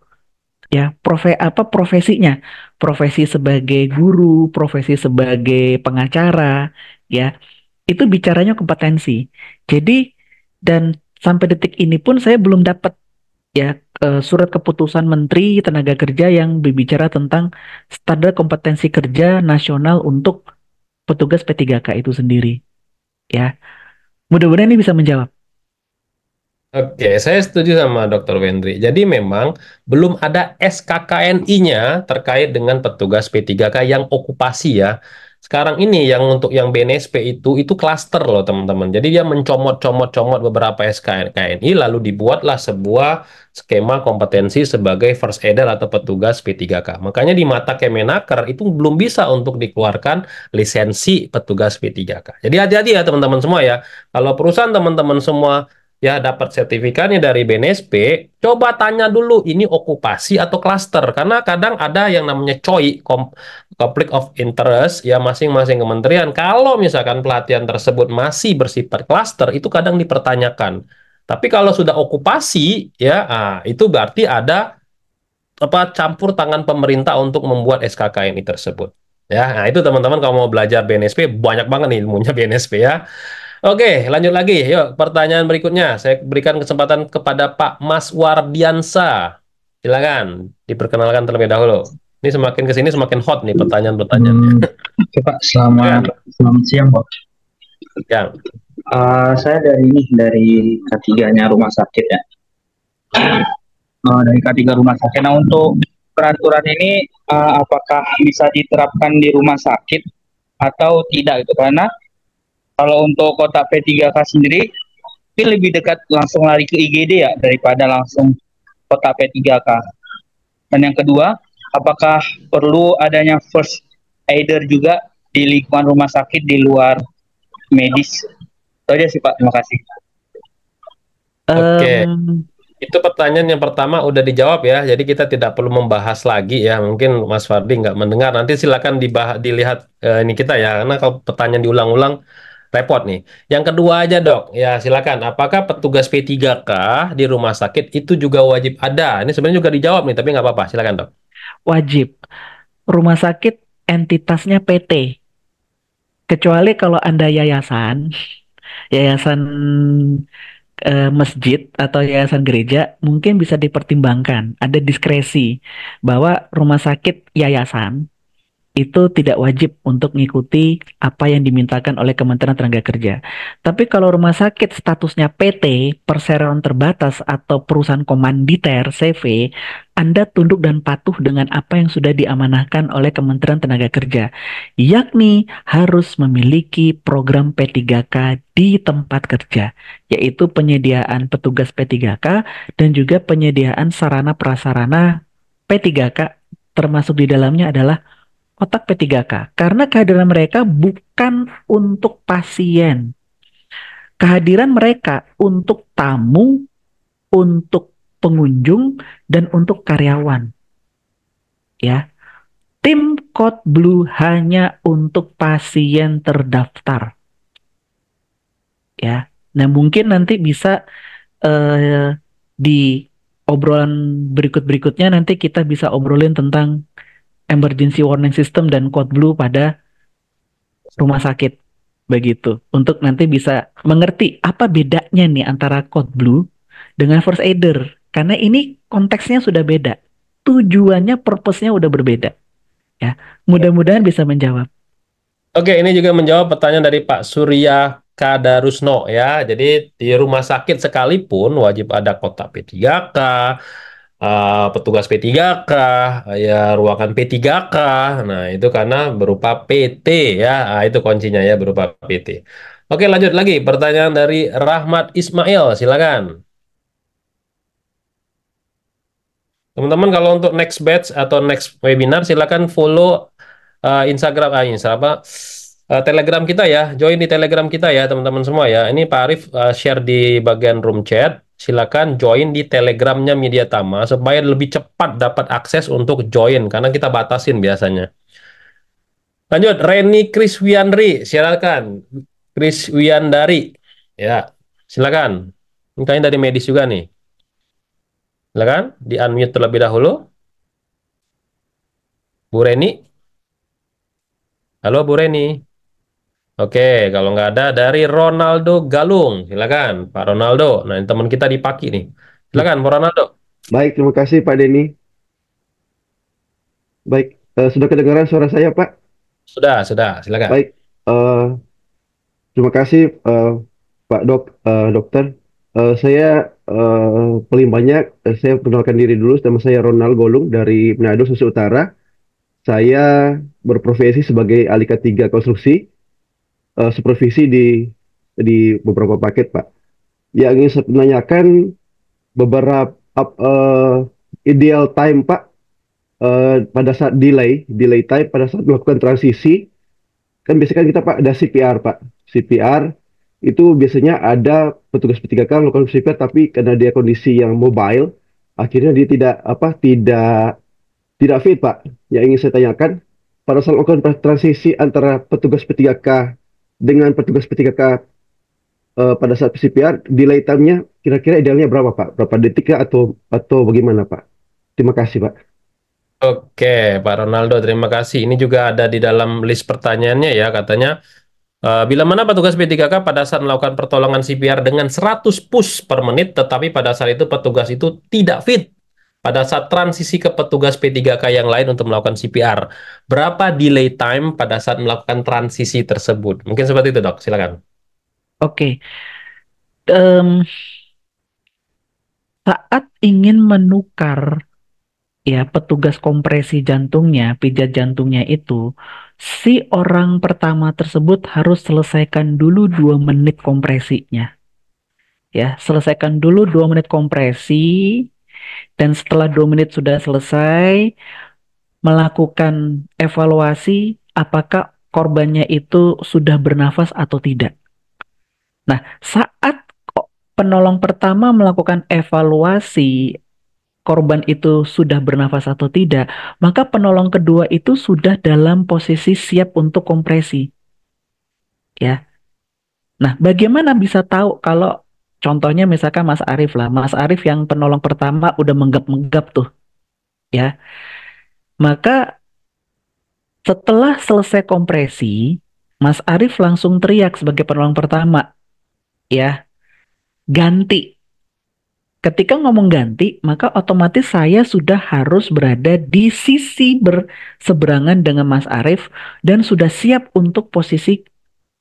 ya. Profesinya, profesi sebagai guru, profesi sebagai pengacara ya. Itu bicaranya kompetensi. Jadi dan sampai detik ini pun saya belum dapat ya surat keputusan Menteri Tenaga Kerja yang berbicara tentang standar kompetensi kerja nasional untuk petugas P3K itu sendiri ya. Mudah-mudahan ini bisa menjawab. Oke, saya setuju sama Dr. Wendri. Jadi memang belum ada SKKNI-nya terkait dengan petugas P3K yang okupasi ya. Sekarang ini yang untuk yang BNSP itu klaster loh teman-teman. Jadi dia mencomot-comot-comot beberapa SKKNI lalu dibuatlah sebuah skema kompetensi sebagai first aider atau petugas P3K. Makanya di mata Kemenaker itu belum bisa untuk dikeluarkan lisensi petugas P3K. Jadi hati-hati ya teman-teman semua ya. Kalau perusahaan teman-teman semua ya dapat sertifikatnya dari BNSP, coba tanya dulu ini okupasi atau klaster, karena kadang ada yang namanya conflict of interest ya masing-masing kementerian. Kalau misalkan pelatihan tersebut masih bersifat klaster, itu kadang dipertanyakan. Tapi kalau sudah okupasi ya, itu berarti ada campur tangan pemerintah untuk membuat SKKNI tersebut. Ya, nah itu teman-teman kalau mau belajar BNSP banyak banget nih ilmunya BNSP ya. Oke, lanjut lagi. Yuk, pertanyaan berikutnya. Saya berikan kesempatan kepada Pak Mas Wardiansa. Silakan, diperkenalkan terlebih dahulu. Ini semakin ke sini semakin hot nih pertanyaan-pertanyaannya. Oke Pak, selamat siang Pak. Ya, Saya dari K3-nya rumah sakit ya. Dari K3 rumah sakit. Nah untuk peraturan ini apakah bisa diterapkan di rumah sakit atau tidak gitu? Karena kalau untuk kotak P3K sendiri, itu lebih dekat langsung lari ke IGD ya daripada langsung kotak P3K. Dan yang kedua, apakah perlu adanya first aider juga di lingkungan rumah sakit di luar medis? Itu aja sih Pak, terima kasih. oke. Itu pertanyaan yang pertama udah dijawab ya. Jadi kita tidak perlu membahas lagi ya. Mungkin Mas Fardi nggak mendengar. Nanti silakan dilihat ini kita ya. Karena kalau pertanyaan diulang-ulang repot nih. Yang kedua aja dok. Ya silakan. Apakah petugas P3K di rumah sakit itu juga wajib ada? Ini sebenarnya juga dijawab nih. Tapi nggak apa-apa. Silakan dok. Wajib. Rumah sakit entitasnya PT. Kecuali kalau Anda yayasan, yayasan masjid atau yayasan gereja mungkin bisa dipertimbangkan. Ada diskresi bahwa rumah sakit yayasan itu tidak wajib untuk mengikuti apa yang dimintakan oleh Kementerian Tenaga Kerja. Tapi kalau rumah sakit statusnya PT, perseroan terbatas atau perusahaan komanditer CV, Anda tunduk dan patuh dengan apa yang sudah diamanahkan oleh Kementerian Tenaga Kerja, yakni harus memiliki program P3K di tempat kerja, yaitu penyediaan petugas P3K dan juga penyediaan sarana prasarana P3K, termasuk di dalamnya adalah kotak P3K. Karena kehadiran mereka bukan untuk pasien. Kehadiran mereka untuk tamu, untuk pengunjung, dan untuk karyawan. Ya, tim Code Blue hanya untuk pasien terdaftar. Ya, nah mungkin nanti bisa di obrolan berikut-berikutnya nanti kita bisa obrolin tentang emergency warning system dan Code Blue pada rumah sakit begitu. Untuk nanti bisa mengerti apa bedanya nih antara Code Blue dengan first aider. Karena ini konteksnya sudah beda. Tujuannya, purpose-nya udah berbeda. Ya, mudah-mudahan bisa menjawab. Oke, ini juga menjawab pertanyaan dari Pak Surya Kadarusno ya. Jadi di rumah sakit sekalipun wajib ada kotak P3K, petugas P3K, ya ruangan P3K. Nah, itu karena berupa PT ya. Nah, itu kuncinya ya berupa PT. Oke, lanjut lagi pertanyaan dari Rahmat Ismail, silakan. Teman-teman kalau untuk next batch atau next webinar silakan follow Telegram kita ya, join di Telegram kita ya teman-teman semua ya. Ini Pak Arif share di bagian room chat. silakan join di Telegramnya Mediatama supaya lebih cepat dapat akses untuk join karena kita batasin biasanya. Lanjut, Reni Kriswiandri, silakan. Kriswiandari, ya, silakan. Ini kayaknya dari medis juga nih. Silakan, di unmute terlebih dahulu. Bu Reni, halo Bu Reni. Oke, kalau nggak ada dari Ronaldo Galung, silakan Pak Ronaldo. Nah, ini teman kita di Paki nih. Silakan Pak Ronaldo. Baik, terima kasih Pak Denny. Baik, sudah kedengaran suara saya Pak? Sudah, silakan. Baik, eh, terima kasih Pak Dokter. Saya paling banyak, saya perkenalkan diri dulu. Nama saya Ronald Golung dari Manado, Sulawesi Utara. Saya berprofesi sebagai ahli K3 konstruksi, supervisi di beberapa paket Pak. Yang ingin saya menanyakan beberapa ideal time Pak, pada saat delay time pada saat melakukan transisi. Kan biasanya kan kita Pak ada CPR Pak. CPR itu biasanya ada petugas P3K melakukan CPR, tapi karena dia kondisi yang mobile, akhirnya dia tidak fit Pak. Yang ingin saya tanyakan, pada saat melakukan transisi antara petugas P3K dengan petugas P3K pada saat CPR, delay time-nya kira-kira idealnya berapa Pak? Berapa detik ya, atau bagaimana Pak? Terima kasih Pak. Oke, Pak Ronaldo, terima kasih. Ini juga ada di dalam list pertanyaannya ya, katanya bila mana petugas P3K pada saat melakukan pertolongan CPR dengan 100 push per menit, tetapi pada saat itu petugas itu tidak fit pada saat transisi ke petugas P3K yang lain untuk melakukan CPR. Berapa delay time pada saat melakukan transisi tersebut? Mungkin seperti itu, Dok. Silakan. Oke. Em, Saat ingin menukar ya petugas kompresi jantungnya, pijat jantungnya itu, si orang pertama tersebut harus selesaikan dulu 2 menit kompresinya. Ya, selesaikan dulu 2 menit kompresi, dan setelah 2 menit sudah selesai, melakukan evaluasi apakah korbannya itu sudah bernafas atau tidak. Nah, saat penolong pertama melakukan evaluasi korban itu sudah bernafas atau tidak, maka penolong kedua itu sudah dalam posisi siap untuk kompresi. Ya. Nah, bagaimana bisa tahu kalau contohnya misalkan Mas Arief lah, Mas Arief yang penolong pertama udah menggap-menggap tuh, ya. Maka setelah selesai kompresi, Mas Arief langsung teriak sebagai penolong pertama, ya, ganti. Ketika ngomong ganti, maka otomatis saya sudah harus berada di sisi berseberangan dengan Mas Arief dan sudah siap untuk posisi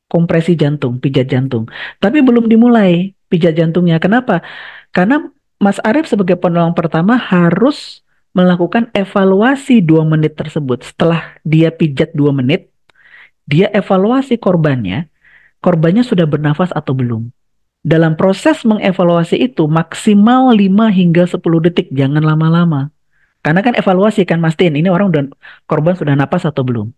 kompresi jantung, pijat jantung. Tapi belum dimulai pijat jantungnya. Kenapa? Karena Mas Arief sebagai penolong pertama harus melakukan evaluasi 2 menit tersebut. Setelah dia pijat 2 menit, dia evaluasi korbannya sudah bernafas atau belum. Dalam proses mengevaluasi itu maksimal 5 hingga 10 detik, jangan lama-lama. Karena kan evaluasi kan mastiin ini korban sudah napas atau belum.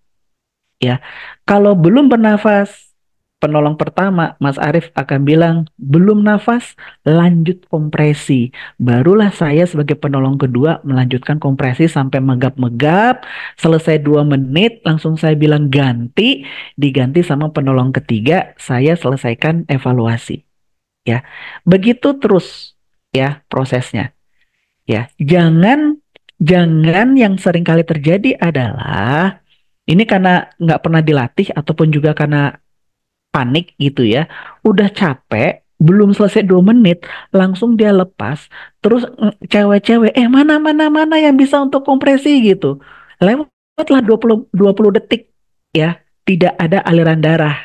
Ya. Kalau belum bernafas, penolong pertama Mas Arief akan bilang belum nafas, lanjut kompresi. Barulah saya sebagai penolong kedua melanjutkan kompresi sampai megap-megap, selesai 2 menit langsung saya bilang ganti, diganti sama penolong ketiga, saya selesaikan evaluasi. Ya, begitu terus ya prosesnya. Ya, jangan yang sering kali terjadi adalah ini karena nggak pernah dilatih ataupun juga karena panik gitu ya, udah capek, belum selesai 2 menit, langsung dia lepas, terus cewek-cewek, mana yang bisa untuk kompresi gitu. Lewatlah 20 detik ya, tidak ada aliran darah,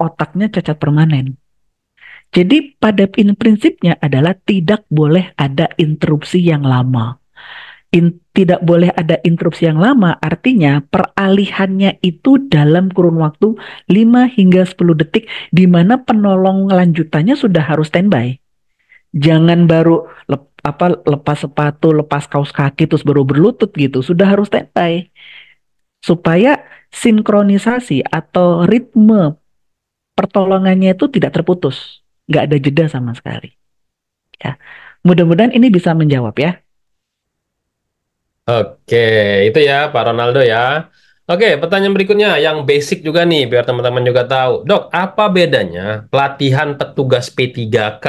otaknya cacat permanen. Jadi pada prinsipnya adalah tidak boleh ada interupsi yang lama. Tidak boleh ada interupsi yang lama, artinya peralihannya itu dalam kurun waktu 5 hingga 10 detik, di mana penolong lanjutannya sudah harus standby. Jangan baru lepas sepatu, lepas kaos kaki, terus baru berlutut gitu, sudah harus standby. Supaya sinkronisasi atau ritme pertolongannya itu tidak terputus, nggak ada jeda sama sekali. Ya. Mudah-mudahan ini bisa menjawab ya. Oke, itu ya Pak Ronaldo ya. Oke, pertanyaan berikutnya yang basic juga nih, biar teman-teman juga tahu. Dok, apa bedanya pelatihan petugas P3K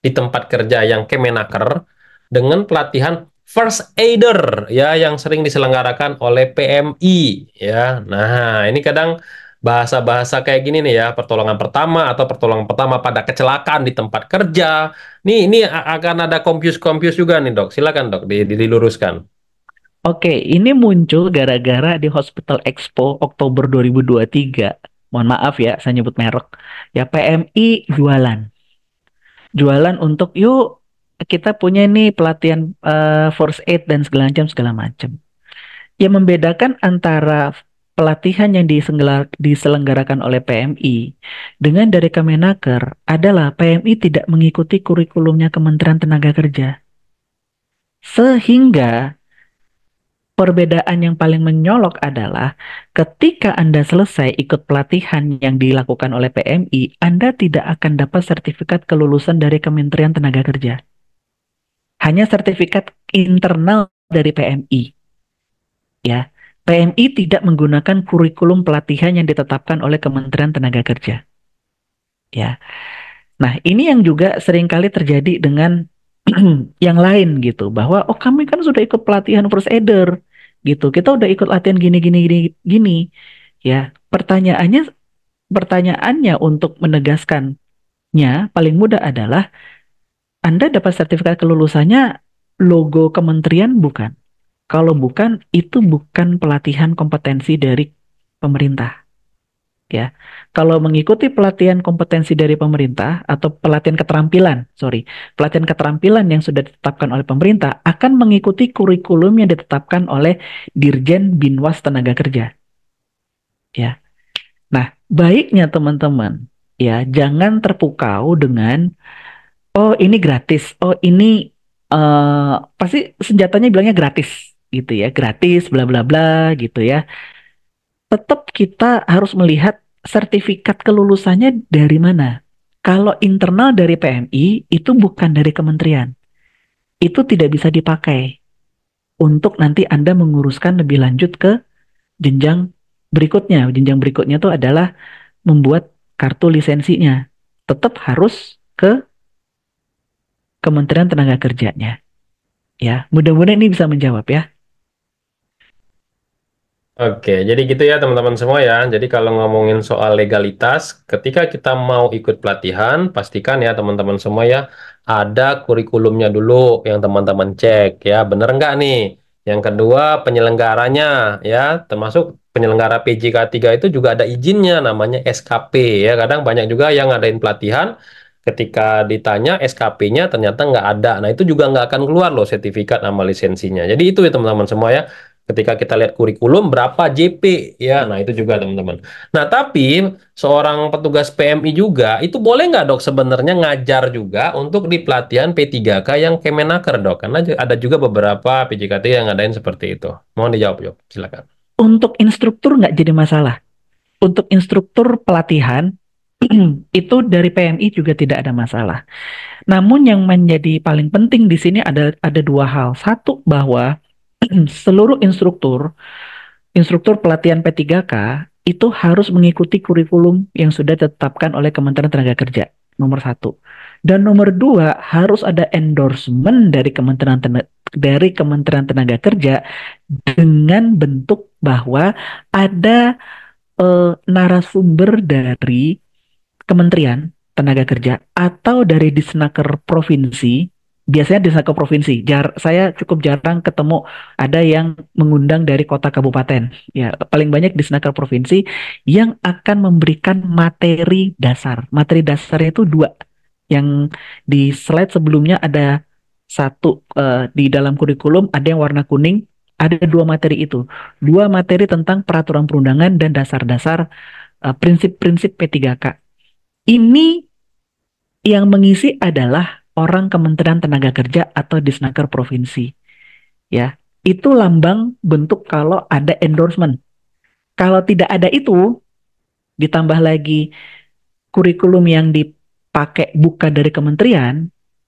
di tempat kerja yang Kemenaker dengan pelatihan first aider ya yang sering diselenggarakan oleh PMI ya. Nah, ini kadang bahasa-bahasa kayak gini nih ya, pertolongan pertama atau pertolongan pertama pada kecelakaan di tempat kerja. Ini akan ada confuse-confuse juga nih, Dok. Silakan, Dok, diluruskan. Oke, ini muncul gara-gara di Hospital Expo Oktober 2023. Mohon maaf ya, saya nyebut merek. Ya, PMI jualan. Jualan untuk yuk kita punya nih pelatihan first aid dan segala macam. Yang membedakan antara pelatihan yang diselenggarakan oleh PMI dengan dari Kemenaker adalah PMI tidak mengikuti kurikulumnya Kementerian Tenaga Kerja. Sehingga perbedaan yang paling menyolok adalah ketika Anda selesai ikut pelatihan yang dilakukan oleh PMI, Anda tidak akan dapat sertifikat kelulusan dari Kementerian Tenaga Kerja. Hanya sertifikat internal dari PMI. Ya, PMI tidak menggunakan kurikulum pelatihan yang ditetapkan oleh Kementerian Tenaga Kerja. Ya. Nah, ini yang juga seringkali terjadi dengan yang lain gitu, bahwa oh kami kan sudah ikut pelatihan first aider gitu. Kita udah ikut latihan gini. Ya, pertanyaannya untuk menegaskannya paling mudah adalah Anda dapat sertifikat kelulusannya logo kementerian bukan? Kalau bukan, itu bukan pelatihan kompetensi dari pemerintah. Ya, kalau mengikuti pelatihan kompetensi dari pemerintah atau pelatihan keterampilan yang sudah ditetapkan oleh pemerintah akan mengikuti kurikulum yang ditetapkan oleh Dirjen Binwas Tenaga Kerja. Ya, nah baiknya teman-teman, ya jangan terpukau dengan oh ini gratis, oh ini pasti senjatanya bilangnya gratis, gitu ya, gratis, bla bla bla, gitu ya. Tetap kita harus melihat sertifikat kelulusannya dari mana. Kalau internal dari PMI, itu bukan dari kementerian. Itu tidak bisa dipakai untuk nanti Anda menguruskan lebih lanjut ke jenjang berikutnya. Jenjang berikutnya itu adalah membuat kartu lisensinya. Tetap harus ke Kementerian Tenaga Kerjanya. Ya, mudah-mudahan ini bisa menjawab ya. Oke, jadi gitu ya teman-teman semua ya. Jadi kalau ngomongin soal legalitas, ketika kita mau ikut pelatihan, pastikan ya teman-teman semua ya, ada kurikulumnya dulu yang teman-teman cek ya, bener nggak nih? Yang kedua, penyelenggaranya ya, termasuk penyelenggara PJK3 itu juga ada izinnya namanya SKP ya. Kadang banyak juga yang ngadain pelatihan, ketika ditanya SKP-nya ternyata nggak ada. Nah itu juga nggak akan keluar loh sertifikat sama lisensinya. Jadi itu ya teman-teman semua ya. Ketika kita lihat kurikulum berapa JP ya, nah itu juga teman-teman. Nah tapi seorang petugas PMI juga itu boleh nggak dok sebenarnya ngajar juga untuk di pelatihan P3K yang Kemenaker dok? Karena ada juga beberapa PJKT yang ngadain seperti itu. Mohon dijawab yuk, silakan. Untuk instruktur nggak jadi masalah. Untuk instruktur pelatihan, itu dari PMI juga tidak ada masalah. Namun yang menjadi paling penting di sini ada dua hal. Satu, bahwa seluruh instruktur pelatihan P3K itu harus mengikuti kurikulum yang sudah ditetapkan oleh Kementerian Tenaga Kerja. Nomor satu. Dan nomor dua, harus ada endorsement dari Kementerian Tenaga Kerja dengan bentuk bahwa ada narasumber dari Kementerian Tenaga Kerja atau dari Disnaker provinsi. Biasanya Disnaker provinsi. Saya cukup jarang ketemu ada yang mengundang dari kota kabupaten. Ya, paling banyak Disnaker provinsi yang akan memberikan materi dasar. Materi dasarnya itu dua. Yang di slide sebelumnya ada satu di dalam kurikulum ada yang warna kuning, ada dua materi itu. Dua materi tentang peraturan perundangan dan dasar-dasar prinsip-prinsip P3K. Ini yang mengisi adalah orang Kementerian Tenaga Kerja atau Disnaker provinsi. Ya, itu lambang bentuk kalau ada endorsement. Kalau tidak ada itu, ditambah lagi kurikulum yang dipakai bukan dari kementerian,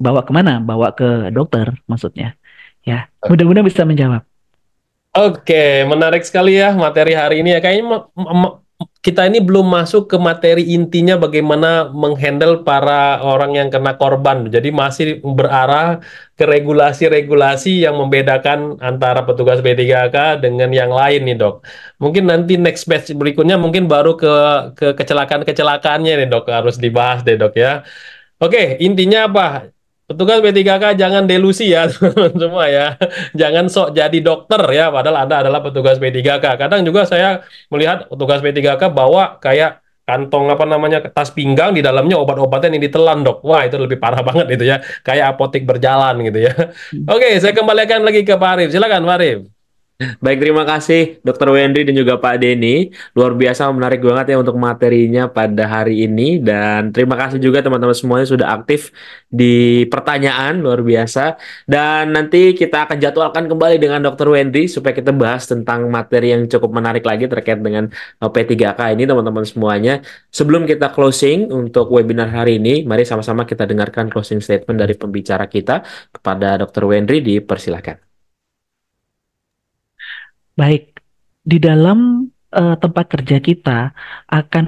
bawa kemana? Bawa ke dokter maksudnya. Ya, mudah-mudahan bisa menjawab. Oke, menarik sekali ya materi hari ini ya. Kayaknya kita ini belum masuk ke materi intinya bagaimana menghandle para orang yang kena korban. Jadi masih berarah ke regulasi-regulasi yang membedakan antara petugas B3K dengan yang lain nih, Dok. Mungkin nanti next batch berikutnya mungkin baru ke kecelakaan-kecelakaannya nih, Dok. Harus dibahas deh, Dok ya. Oke, intinya apa? Petugas P3K jangan delusi ya, teman-teman semua ya. Jangan sok jadi dokter ya, padahal Anda adalah petugas P3K. Kadang juga saya melihat petugas P3K bawa kayak kantong apa namanya tas pinggang di dalamnya obat-obatan yang ditelan, Dok. Wah, itu lebih parah banget itu ya. Kayak apotek berjalan gitu ya. Oke, saya kembalikan lagi ke Pak Arif. Silakan Pak Arif. Baik, terima kasih Dr. Wendri dan juga Pak Denny. Luar biasa menarik banget ya untuk materinya pada hari ini. Dan terima kasih juga teman-teman semuanya sudah aktif di pertanyaan, luar biasa. Dan nanti kita akan jadwalkan kembali dengan Dr. Wendri supaya kita bahas tentang materi yang cukup menarik lagi terkait dengan P3K ini teman-teman semuanya. Sebelum kita closing untuk webinar hari ini, mari sama-sama kita dengarkan closing statement dari pembicara kita kepada Dr. Wendri, dipersilakan. Baik, di dalam tempat kerja kita akan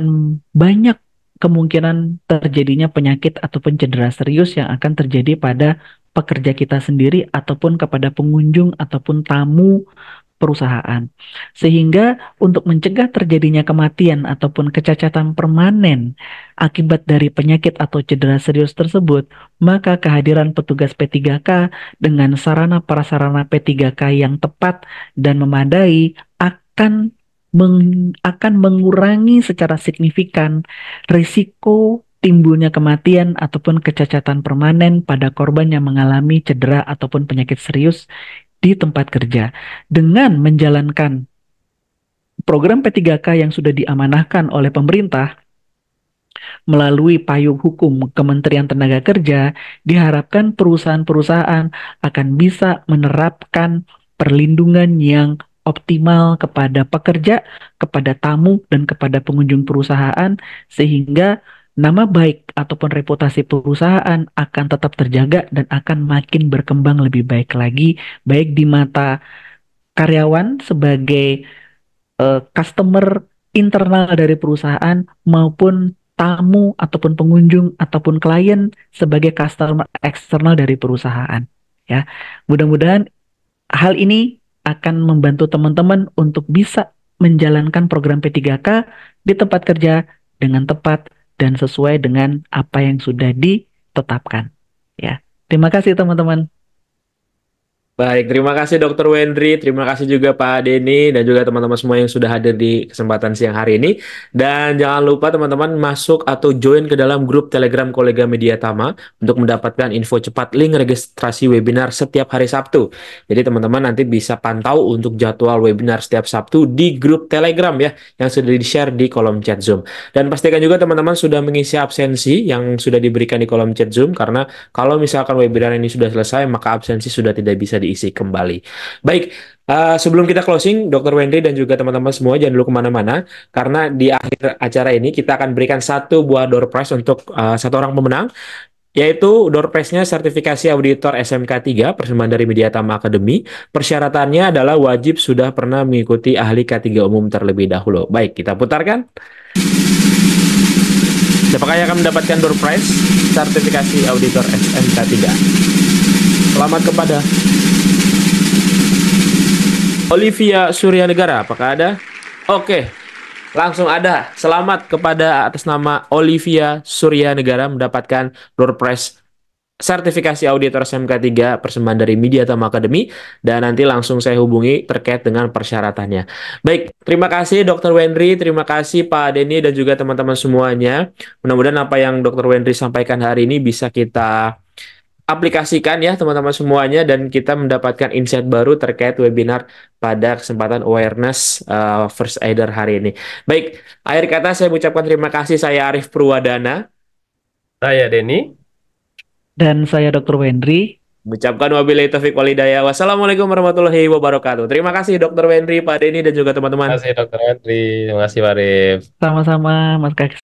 banyak kemungkinan terjadinya penyakit ataupun cedera serius yang akan terjadi pada pekerja kita sendiri ataupun kepada pengunjung ataupun tamu perusahaan. Sehingga untuk mencegah terjadinya kematian ataupun kecacatan permanen akibat dari penyakit atau cedera serius tersebut, maka kehadiran petugas P3K dengan sarana prasarana P3K yang tepat dan memadai akan mengurangi secara signifikan risiko timbulnya kematian ataupun kecacatan permanen pada korban yang mengalami cedera ataupun penyakit serius di tempat kerja. Dengan menjalankan program P3K yang sudah diamanahkan oleh pemerintah melalui payung hukum Kementerian Tenaga Kerja, diharapkan perusahaan-perusahaan akan bisa menerapkan perlindungan yang optimal kepada pekerja, kepada tamu, dan kepada pengunjung perusahaan, sehingga nama baik ataupun reputasi perusahaan akan tetap terjaga dan akan makin berkembang lebih baik lagi, baik di mata karyawan sebagai customer internal dari perusahaan maupun tamu ataupun pengunjung ataupun klien sebagai customer eksternal dari perusahaan. Ya, mudah-mudahan hal ini akan membantu teman-teman untuk bisa menjalankan program P3K di tempat kerja dengan tepat dan sesuai dengan apa yang sudah ditetapkan. Ya, terima kasih teman-teman. Baik, terima kasih Dr. Wendri, terima kasih juga Pak Denny dan juga teman-teman semua yang sudah hadir di kesempatan siang hari ini. Dan jangan lupa teman-teman masuk atau join ke dalam grup Telegram Kolega Media Tama untuk mendapatkan info cepat link registrasi webinar setiap hari Sabtu. Jadi teman-teman nanti bisa pantau untuk jadwal webinar setiap Sabtu di grup Telegram ya, yang sudah di-share di kolom chat Zoom. Dan pastikan juga teman-teman sudah mengisi absensi yang sudah diberikan di kolom chat Zoom, karena kalau misalkan webinar ini sudah selesai, maka absensi sudah tidak bisa diisi kembali. Baik, sebelum kita closing, Dr. Wendri dan juga teman-teman semua jangan dulu kemana-mana, karena di akhir acara ini kita akan berikan satu buah door prize untuk satu orang pemenang, yaitu door prize-nya sertifikasi auditor SMK 3 persembahan dari Media Tama Academy. Persyaratannya adalah wajib sudah pernah mengikuti ahli K3 umum terlebih dahulu. Baik, kita putarkan. Siapakah yang akan mendapatkan door prize sertifikasi auditor SMK 3? Selamat kepada Olivia Suryanegara. Apakah ada? Oke, langsung ada. Selamat kepada atas nama Olivia Suryanegara mendapatkan door prize sertifikasi auditor SMK 3 persembahan dari Media Tama Academy, dan nanti langsung saya hubungi terkait dengan persyaratannya. Baik, terima kasih Dr. Wendri, terima kasih Pak Denny dan juga teman-teman semuanya. Mudah-mudahan apa yang Dr. Wendri sampaikan hari ini bisa kita aplikasikan ya teman-teman semuanya, dan kita mendapatkan insight baru terkait webinar pada kesempatan awareness first aider hari ini. Baik, akhir kata saya mengucapkan terima kasih. Saya Arif Purwadana. Saya Denny. Dan saya Dr. Wendri. Mengucapkan wabillahi taufiq walhidayah. Wassalamualaikum warahmatullahi wabarakatuh. Terima kasih Dr. Wendri, Pak Denny dan juga teman-teman. Terima kasih Dr. Wendri. Terima kasih Pak Arif. Sama-sama Mas Kak